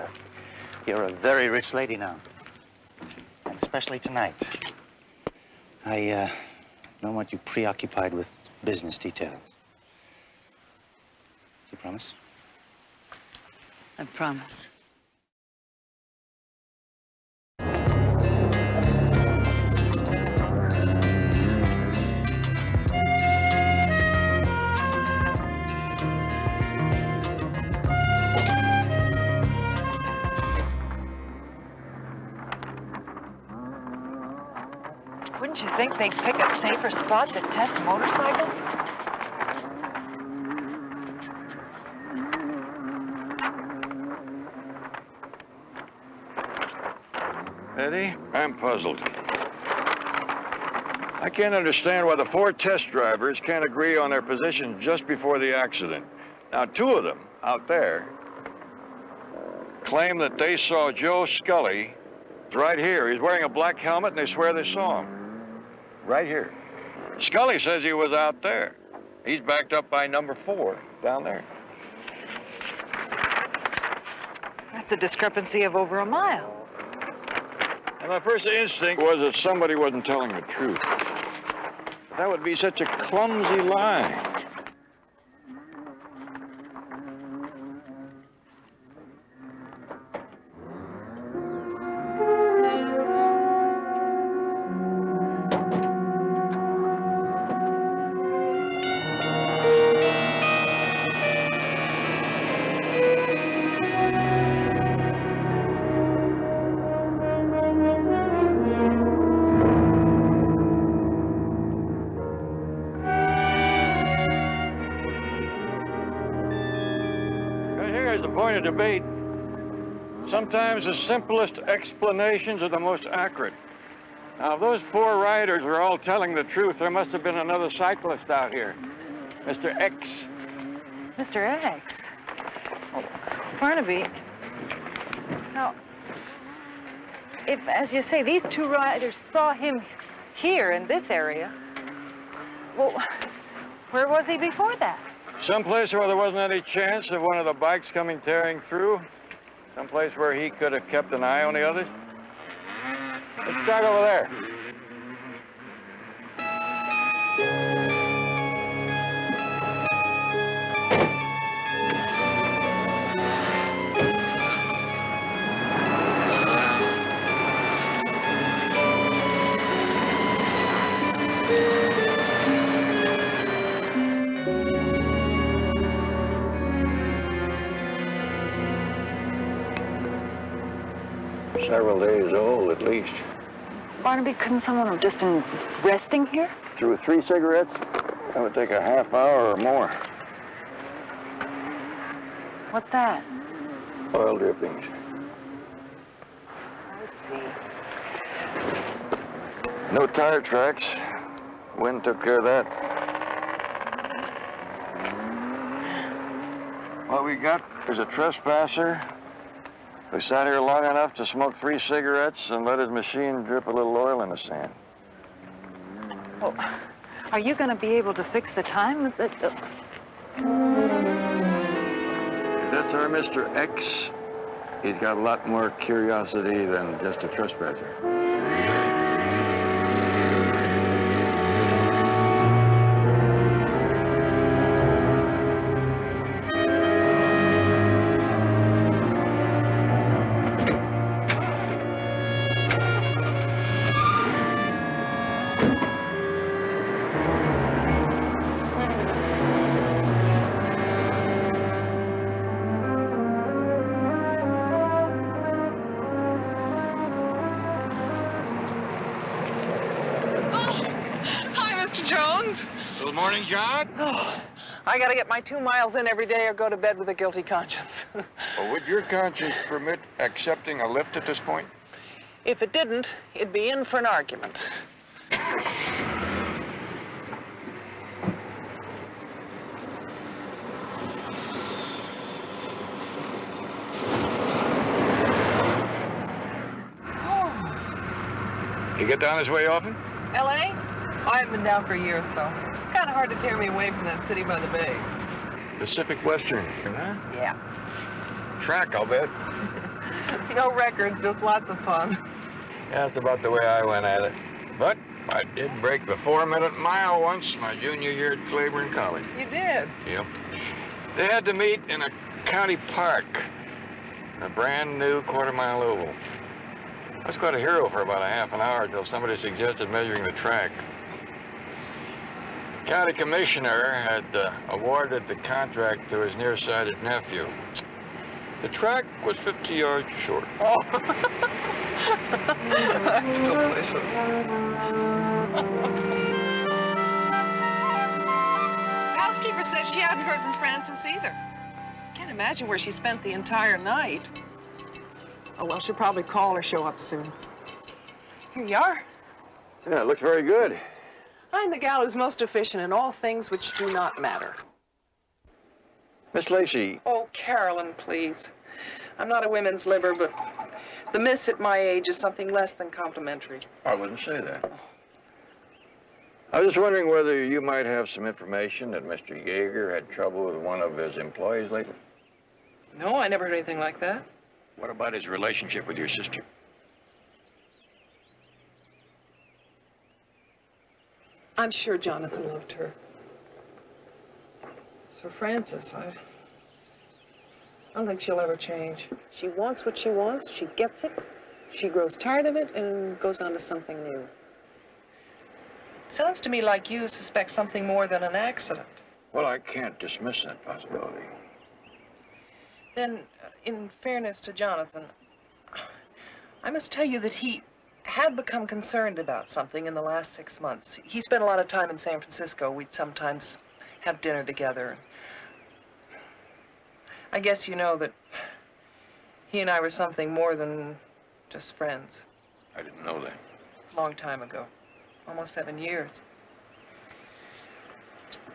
You're a very rich lady now. And especially tonight. I don't want you preoccupied with business details. You promise? I promise. Wouldn't you think they'd pick a safer spot to test motorcycles? Eddie, I'm puzzled. I can't understand why the 4 test drivers can't agree on their positions just before the accident. Now, 2 of them out there claim that they saw Joe Scully right here. He's wearing a black helmet, and they swear they saw him. Right here. Scully says he was out there. He's backed up by number 4 down there. That's a discrepancy of over a mile. And my first instinct was that somebody wasn't telling the truth. That would be such a clumsy lie. Point of debate. Sometimes the simplest explanations are the most accurate. Now, if those 4 riders are all telling the truth, there must have been another cyclist out here. Mr. X. Mr. X? Oh, Barnaby. Now, if, as you say, these 2 riders saw him here in this area, well, where was he before that? Someplace where there wasn't any chance of one of the bikes coming tearing through. Someplace where he could have kept an eye on the others? Let's start over there. Several days old, at least. Barnaby, couldn't someone have just been resting here? Through 3 cigarettes, that would take a half hour or more. What's that? Oil drippings. I see. No tire tracks. Wind took care of that. What we got is a trespasser who sat here long enough to smoke 3 cigarettes and let his machine drip a little oil in the sand. Well, are you going to be able to fix the time? If that's our Mr. X, he's got a lot more curiosity than just a trespasser. Good morning, John. Oh, I gotta get my 2 miles in every day or go to bed with a guilty conscience. Well, would your conscience permit accepting a lift at this point? If it didn't, it'd be in for an argument. You get down this way often? L.A.? I haven't been down for a year or so. Kind of hard to tear me away from that city by the bay. Pacific Western, huh? Yeah. Track, I'll bet. No records, just lots of fun. Yeah, that's about the way I went at it. But I did break the 4-minute mile once my junior year at Claiborne College. You did? Yep. They had to meet in a county park, a brand new quarter-mile oval. I was quite a hero for about a half an hour until somebody suggested measuring the track. The county commissioner had awarded the contract to his nearsighted nephew. The track was 50 yards short. Oh, that's delicious. The housekeeper said she hadn't heard from Frances either. Can't imagine where she spent the entire night. Oh, well, she'll probably call or show up soon. Here you are. Yeah, it looks very good. I'm the gal who's most efficient in all things which do not matter. Miss Lacey. Oh, Carolyn, please. I'm not a women's liver, but the miss at my age is something less than complimentary. I wouldn't say that. I was just wondering whether you might have some information that Mr. Yeager had trouble with one of his employees lately. No, I never heard anything like that. What about his relationship with your sister? I'm sure Jonathan loved her. For Frances, I don't think she'll ever change. She wants what she wants, she gets it, she grows tired of it, and goes on to something new. Sounds to me like you suspect something more than an accident. Well, I can't dismiss that possibility. Then, in fairness to Jonathan, I must tell you that he had become concerned about something in the last 6 months. He spent a lot of time in San Francisco. We'd sometimes have dinner together. I guess you know that he and I were something more than just friends. I didn't know that. It's a long time ago. Almost 7 years.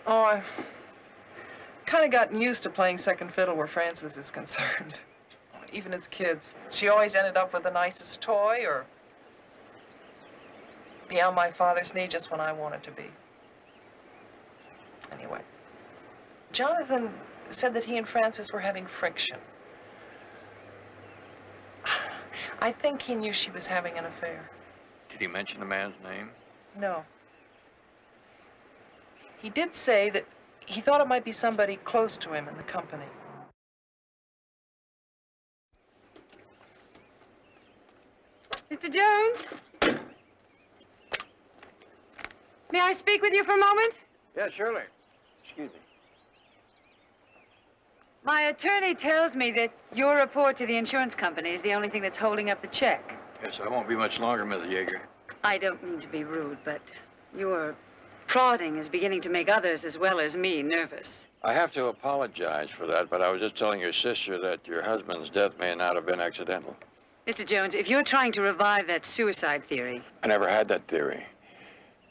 Oh, I've kind of gotten used to playing second fiddle where Frances is concerned. Even as kids. She always ended up with the nicest toy or be on my father's knee just when I wanted to be. Anyway, Jonathan said that he and Frances were having friction. I think he knew she was having an affair. Did he mention the man's name? No. He did say that he thought it might be somebody close to him in the company. Mr. Jones? May I speak with you for a moment? Yes, surely. Excuse me. My attorney tells me that your report to the insurance company is the only thing that's holding up the check. Yes, I won't be much longer, Mrs. Yeager. I don't mean to be rude, but your prodding is beginning to make others as well as me nervous. I have to apologize for that, but I was just telling your sister that your husband's death may not have been accidental. Mr. Jones, if you're trying to revive that suicide theory... I never had that theory.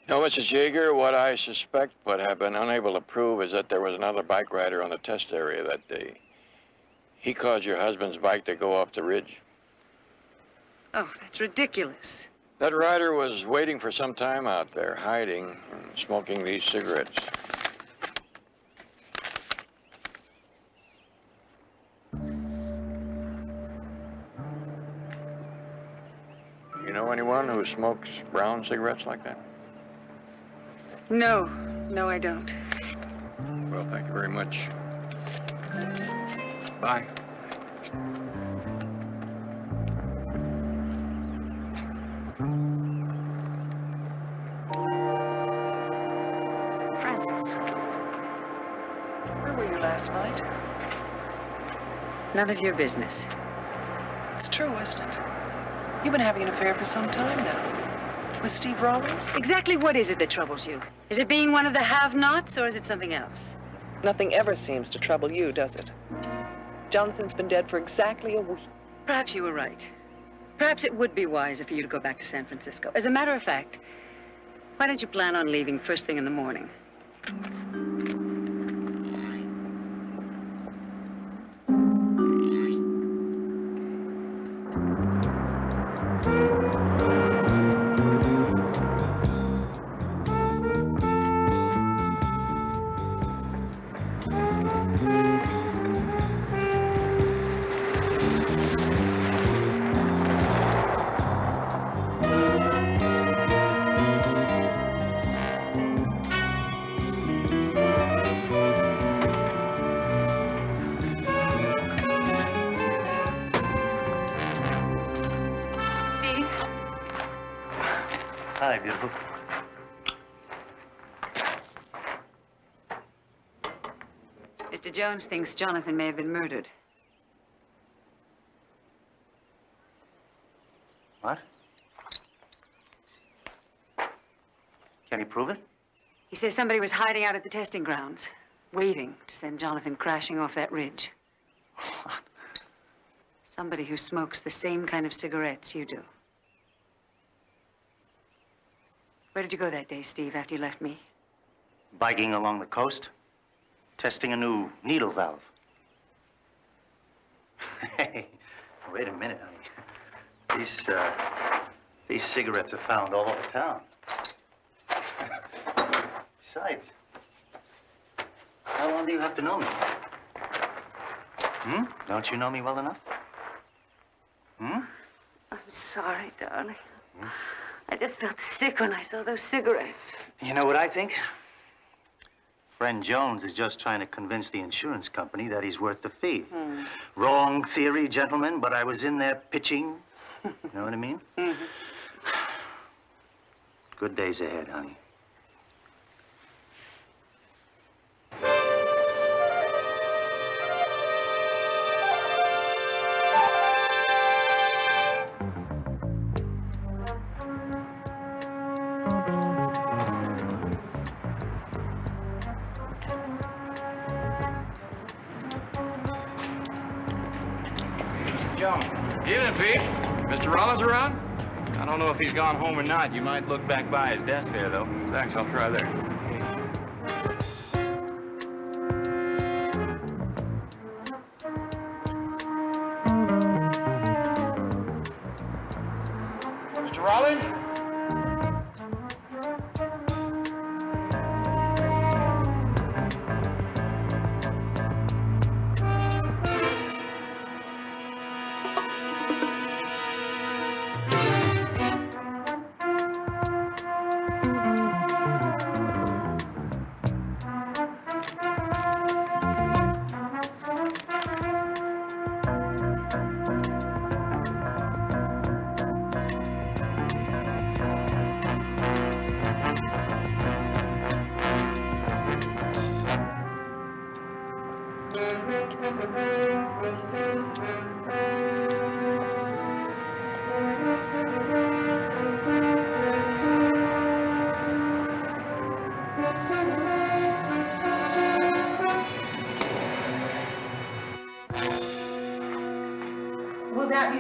No, Mrs. Yeager, what I suspect but have been unable to prove is that there was another bike rider on the test area that day. He caused your husband's bike to go off the ridge. Oh, that's ridiculous. That rider was waiting for some time out there, hiding and smoking these cigarettes. You know anyone who smokes brown cigarettes like that? No, I don't. Well, thank you very much. Bye. Francis, where were you last night? None of your business. It's true, isn't it? You've been having an affair for some time now. With Steve Rollins? Exactly what is it that troubles you? Is it being one of the have-nots, or is it something else? Nothing ever seems to trouble you, does it? Jonathan's been dead for exactly a week. Perhaps you were right. Perhaps it would be wiser for you to go back to San Francisco. As a matter of fact, why don't you plan on leaving first thing in the morning? Hi, beautiful. Mr. Jones thinks Jonathan may have been murdered. What? Can he prove it? He says somebody was hiding out at the testing grounds, waiting to send Jonathan crashing off that ridge. What? Somebody who smokes the same kind of cigarettes you do. Where did you go that day, Steve, after you left me? Biking along the coast, testing a new needle valve. Hey, wait a minute, honey. These cigarettes are found all over town. Besides, how long do you have to know me? Hmm? Don't you know me well enough? Hmm? I'm sorry, darling. I just felt sick when I saw those cigarettes. You know what I think? Friend Jones is just trying to convince the insurance company that he's worth the fee. Wrong theory, gentlemen, but I was in there pitching. You know what I mean? Good days ahead, honey. Evening, Pete. Mr. Rollins around? I don't know if he's gone home or not. You might look back by his desk there, though. Thanks, I'll try there. Mr. Rollins?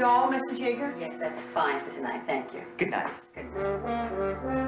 all, Mrs. Yeager? Yes, that's fine for tonight. Thank you. Good night. Good night.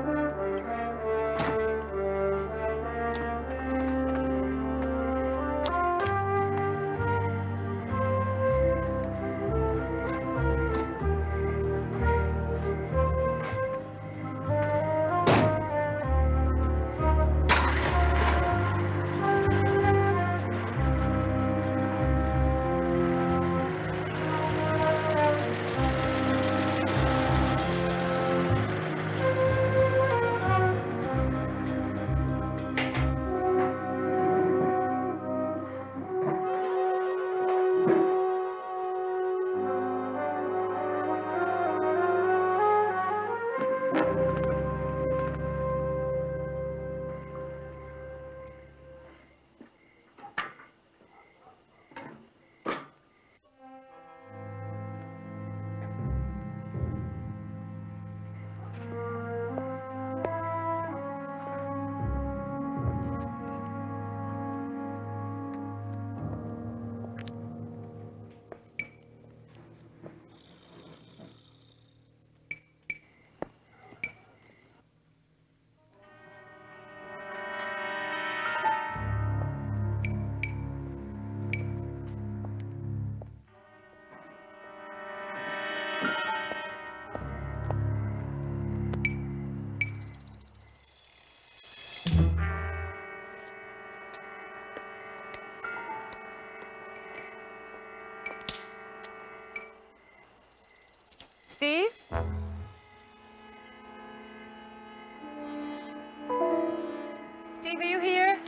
Steve? Steve, are you here?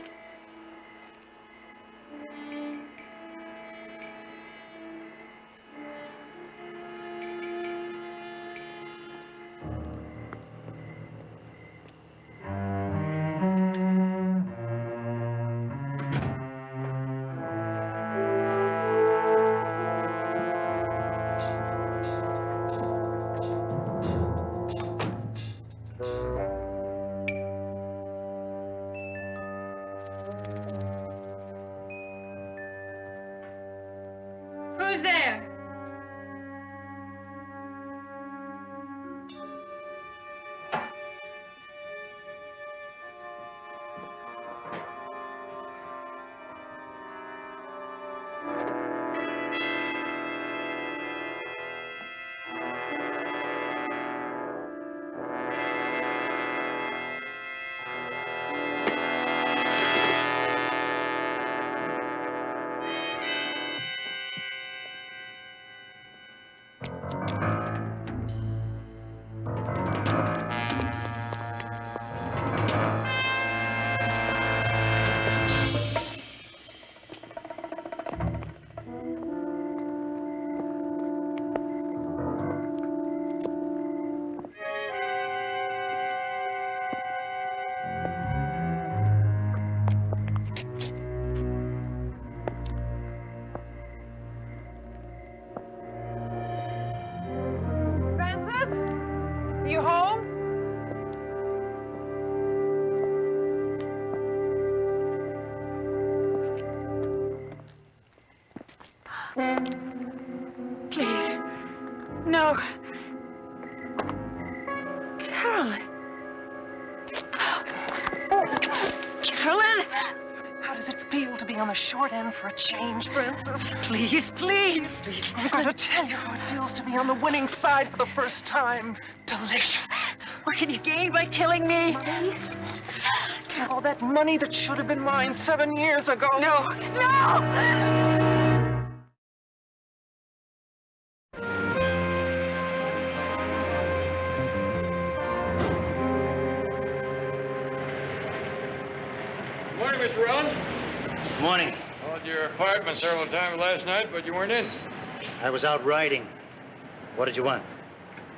Who's there? Francis? Are you home? Please. No. Carolyn. Carolyn! How does it feel to be on the short end for a change, Francis? Please, please. Please. I'm going to tell you how it feels to be on the winning side for the first time. Delicious. What can you gain by killing me? Money? All that money that should have been mine 7 years ago. No. No! Morning, Mr. Rollins. Morning. Called your apartment several times last night, but you weren't in. I was out riding. What did you want?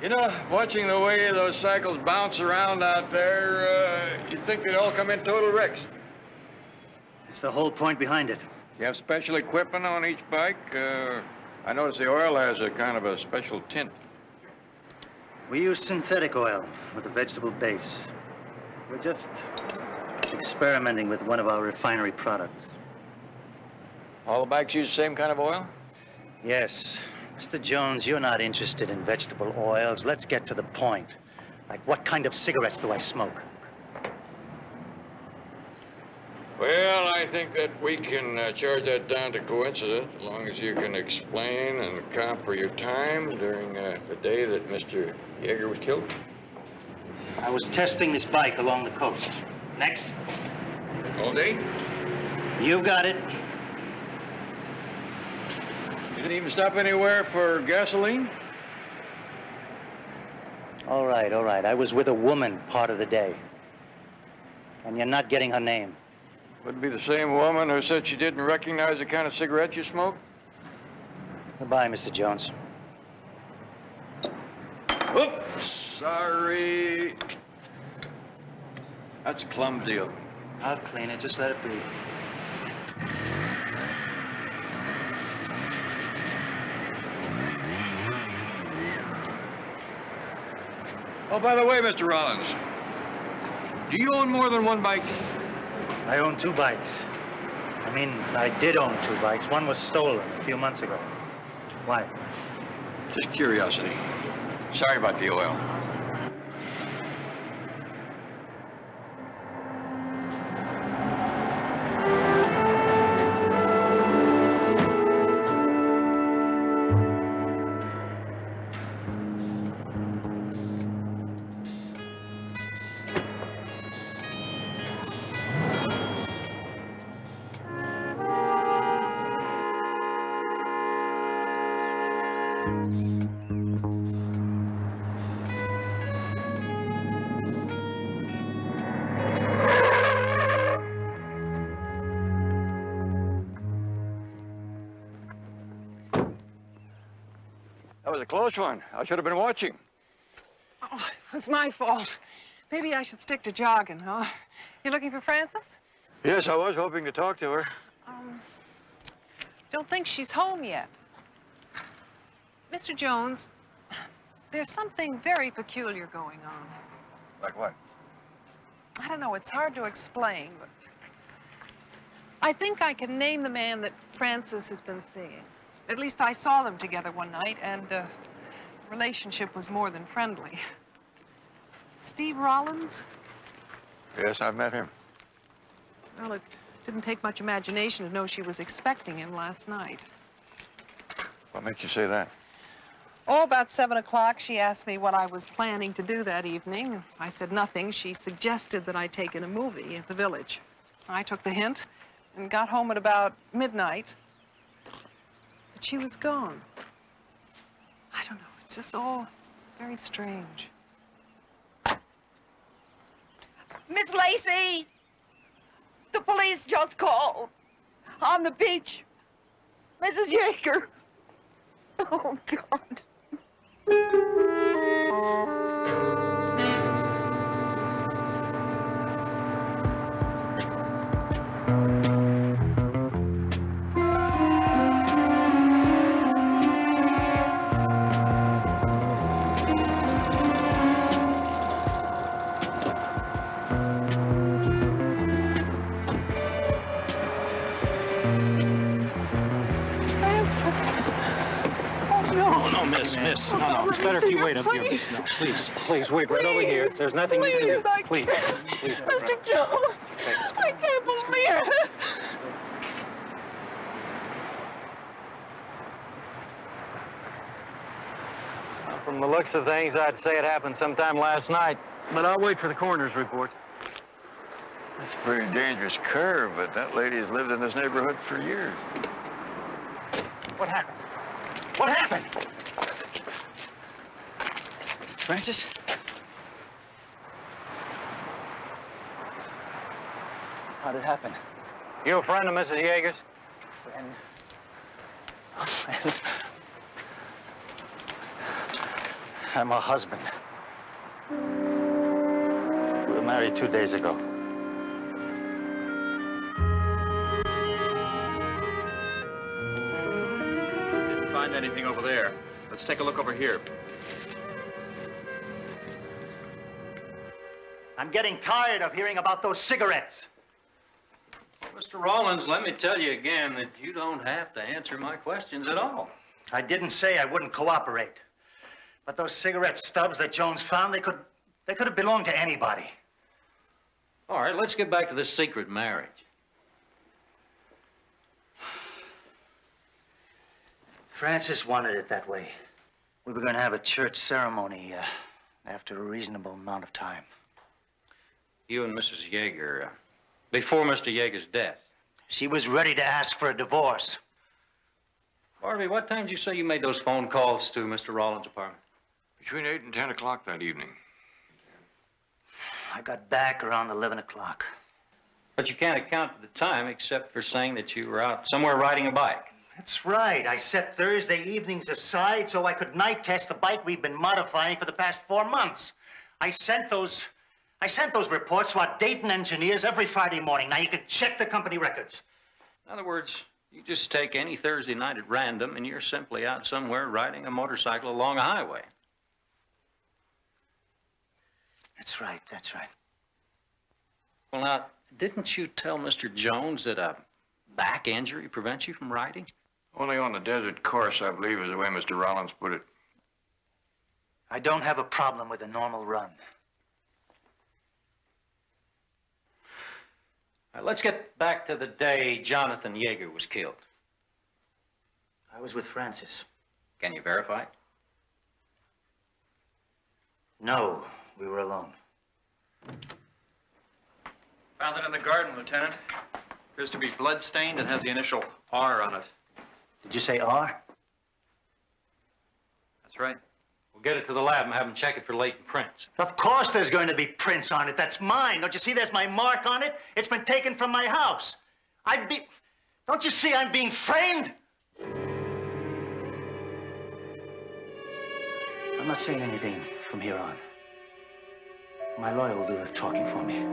You know, watching the way those cycles bounce around out there, you'd think they'd all come in total wrecks. It's the whole point behind it. You have special equipment on each bike? I notice the oil has a kind of a special tint. We use synthetic oil with a vegetable base. We're just experimenting with one of our refinery products. All the bikes use the same kind of oil? Yes. Mr. Jones, you're not interested in vegetable oils. Let's get to the point. Like, what kind of cigarettes do I smoke? Well, I think that we can charge that down to coincidence as long as you can explain and account for your time during the day that Mr. Yeager was killed. I was testing this bike along the coast. Next. All day? You got it. You didn't even stop anywhere for gasoline? All right, all right. I was with a woman part of the day. And you're not getting her name. Would it be the same woman who said she didn't recognize the kind of cigarette you smoked? Goodbye, Mr. Jones. Oops, sorry. That's clumsy of me. I'll clean it. Just let it be. Oh, by the way, Mr. Rollins, do you own more than one bike? I own 2 bikes. I mean, I did own 2 bikes. One was stolen a few months ago. Why? Just curiosity. Sorry about the oil. That was a close one. I should have been watching. Oh, it was my fault. Maybe I should stick to jogging, huh? You looking for Frances? Yes, I was hoping to talk to her. Don't think she's home yet. Mr. Jones, there's something very peculiar going on. Like what? I don't know, it's hard to explain, but I think I can name the man that Frances has been seeing. At least I saw them together one night, and the relationship was more than friendly. Steve Rollins? Yes, I've met him. Well, it didn't take much imagination to know she was expecting him last night. What makes you say that? Oh, about 7 o'clock, she asked me what I was planning to do that evening. I said nothing. She suggested that I take in a movie at the Village. I took the hint and got home at about midnight. But she was gone. I don't know. It's just all very strange. Miss Lacey! The police just called. On the beach. Mrs. Yeager. Oh, God. Miss, no, it's better if you wait up here. No, please, wait right over here. There's nothing you can do. Please. Mr. Jones, I can't believe it. From the looks of things, I'd say it happened sometime last night, but I'll wait for the coroner's report. That's a pretty dangerous curve, but that lady has lived in this neighborhood for years. What happened? What happened? Frances? How'd it happen? You a friend of Mrs. Yeager's? Friend. A friend. I'm her husband. We were married 2 days ago. Didn't find anything over there. Let's take a look over here. I'm getting tired of hearing about those cigarettes. Mr. Rollins, let me tell you again that you don't have to answer my questions at all. I didn't say I wouldn't cooperate. But those cigarette stubs that Jones found, they could have belonged to anybody. All right, let's get back to this secret marriage. Francis wanted it that way. We were going to have a church ceremony after a reasonable amount of time. You and Mrs. Yeager, before Mr. Yeager's death. She was ready to ask for a divorce. Barnaby, what time did you say you made those phone calls to Mr. Rollins' apartment? Between 8 and 10 o'clock that evening. I got back around 11 o'clock. But you can't account for the time except for saying that you were out somewhere riding a bike. That's right. I set Thursday evenings aside so I could night test the bike we've been modifying for the past 4 months. I sent those reports to our Dayton engineers every Friday morning. Now you can check the company records. In other words, you just take any Thursday night at random and you're simply out somewhere riding a motorcycle along a highway. That's right, that's right. Well, now, didn't you tell Mr. Jones that a back injury prevents you from riding? Only on the desert course, I believe, is the way Mr. Rollins put it. I don't have a problem with a normal run. Now, let's get back to the day Jonathan Yeager was killed. I was with Francis. Can you verify it? No, we were alone. Found it in the garden, Lieutenant. Appears to be blood-stained and has the initial R on it. Did you say R? That's right. We'll get it to the lab and have them check it for latent prints. Of course there's going to be prints on it. That's mine. Don't you see there's my mark on it? It's been taken from my house. Don't you see I'm being framed? I'm not saying anything from here on. My lawyer will do the talking for me.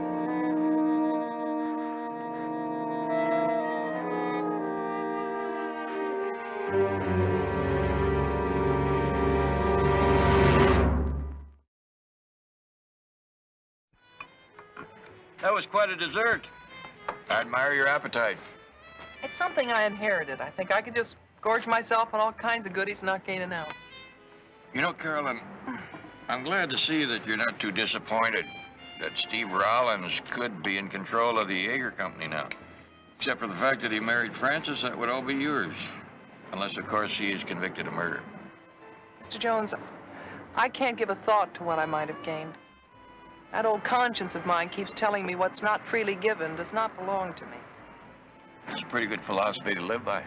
That was quite a dessert. I admire your appetite. It's something I inherited. I think I could just gorge myself on all kinds of goodies and not gain an ounce. You know, Carolyn, I'm glad to see that you're not too disappointed that Steve Rollins could be in control of the Yeager Company now. Except for the fact that he married Francis, that would all be yours. Unless, of course, he is convicted of murder. Mr. Jones, I can't give a thought to what I might have gained. That old conscience of mine keeps telling me what's not freely given does not belong to me. It's a pretty good philosophy to live by.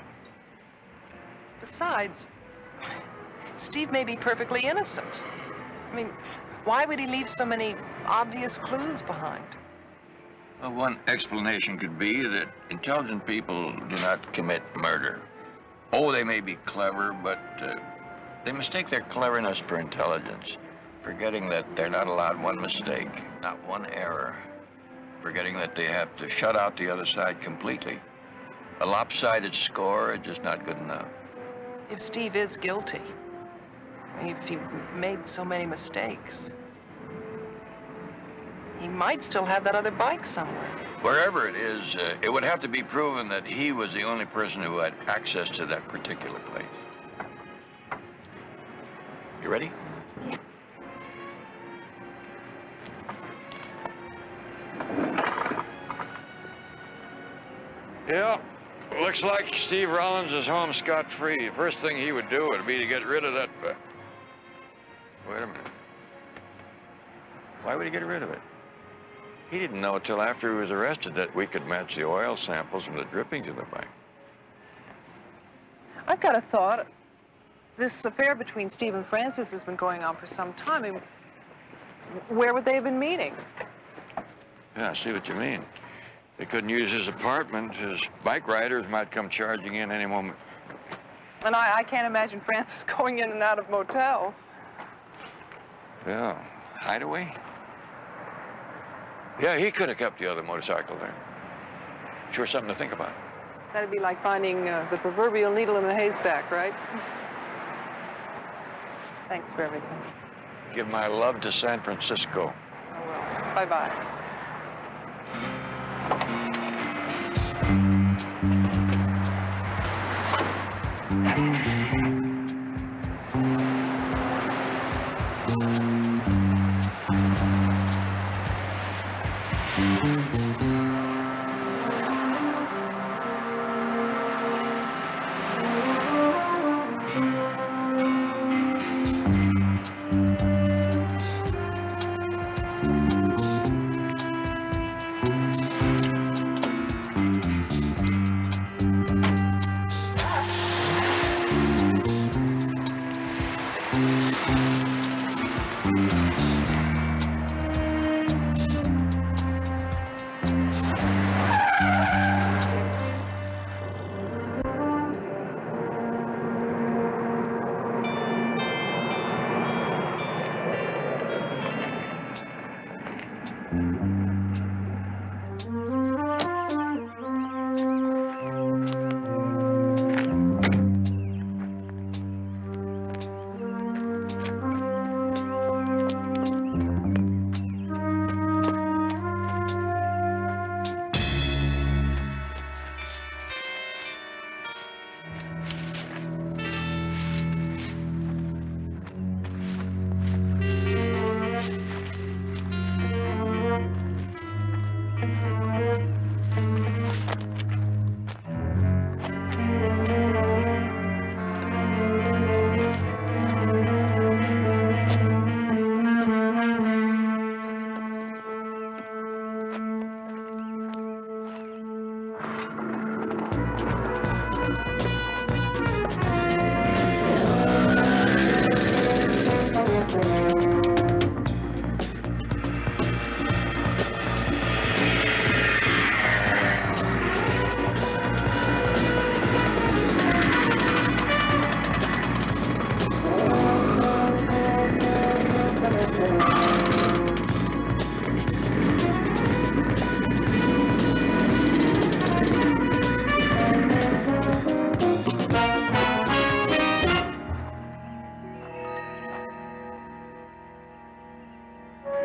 Besides, Steve may be perfectly innocent. I mean, why would he leave so many obvious clues behind? Well, one explanation could be that intelligent people do not commit murder. Oh, they may be clever, but they mistake their cleverness for intelligence, forgetting that they're not allowed one mistake, not one error, forgetting that they have to shut out the other side completely. A lopsided score is just not good enough. If Steve is guilty, if he made so many mistakes, he might still have that other bike somewhere. Wherever it is, it would have to be proven that he was the only person who had access to that particular place. You ready? Yeah, looks like Steve Rollins is home scot-free. The first thing he would do would be to get rid of that... Wait a minute. Why would he get rid of it? He didn't know until after he was arrested that we could match the oil samples from the drippings of the bike. I've got a thought. This affair between Steve and Francis has been going on for some time. I mean, where would they have been meeting? Yeah, I see what you mean. They couldn't use his apartment. His bike riders might come charging in any moment. And I can't imagine Francis going in and out of motels. Yeah, hideaway? Yeah, he could have kept the other motorcycle there. Sure something to think about. That'd be like finding the proverbial needle in the haystack, right? Thanks for everything. Give my love to San Francisco. I will. Bye-bye.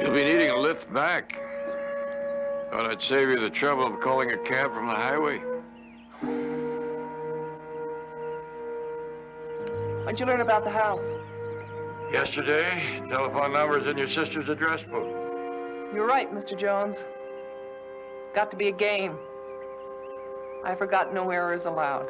You'll be needing a lift back. Thought I'd save you the trouble of calling a cab from the highway. When'd you learn about the house? Yesterday, telephone number's in your sister's address book. You're right, Mr. Jones. Got to be a game. I forgot no errors allowed.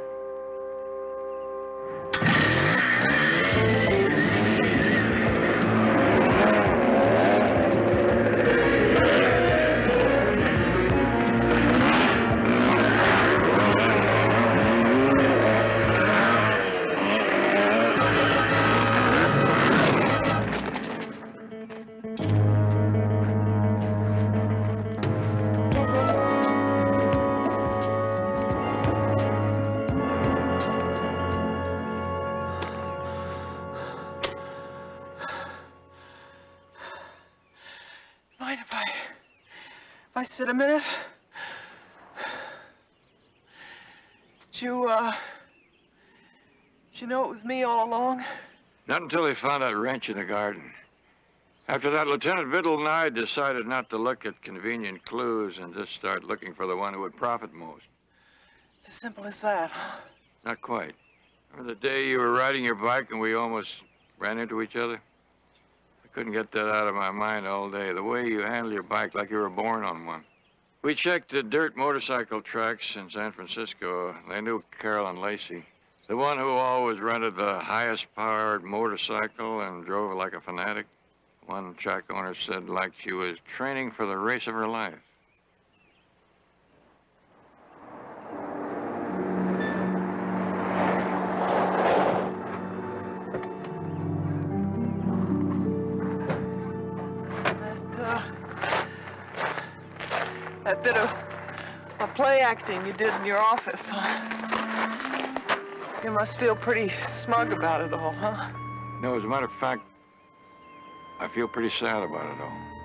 Mind if I sit a minute? Did you know it was me all along? Not until they found that wrench in the garden. After that, Lieutenant Biddle and I decided not to look at convenient clues and just start looking for the one who would profit most. It's as simple as that, huh? Not quite. Remember the day you were riding your bike and we almost ran into each other? I couldn't get that out of my mind all day. The way you handle your bike like you were born on one. We checked the dirt motorcycle tracks in San Francisco. They knew Carolyn Lacey. The one who always rented the highest powered motorcycle and drove it like a fanatic. One track owner said like she was training for the race of her life. That bit of play acting you did in your office, huh? You must feel pretty smug about it all, huh? No, as a matter of fact, I feel pretty sad about it all.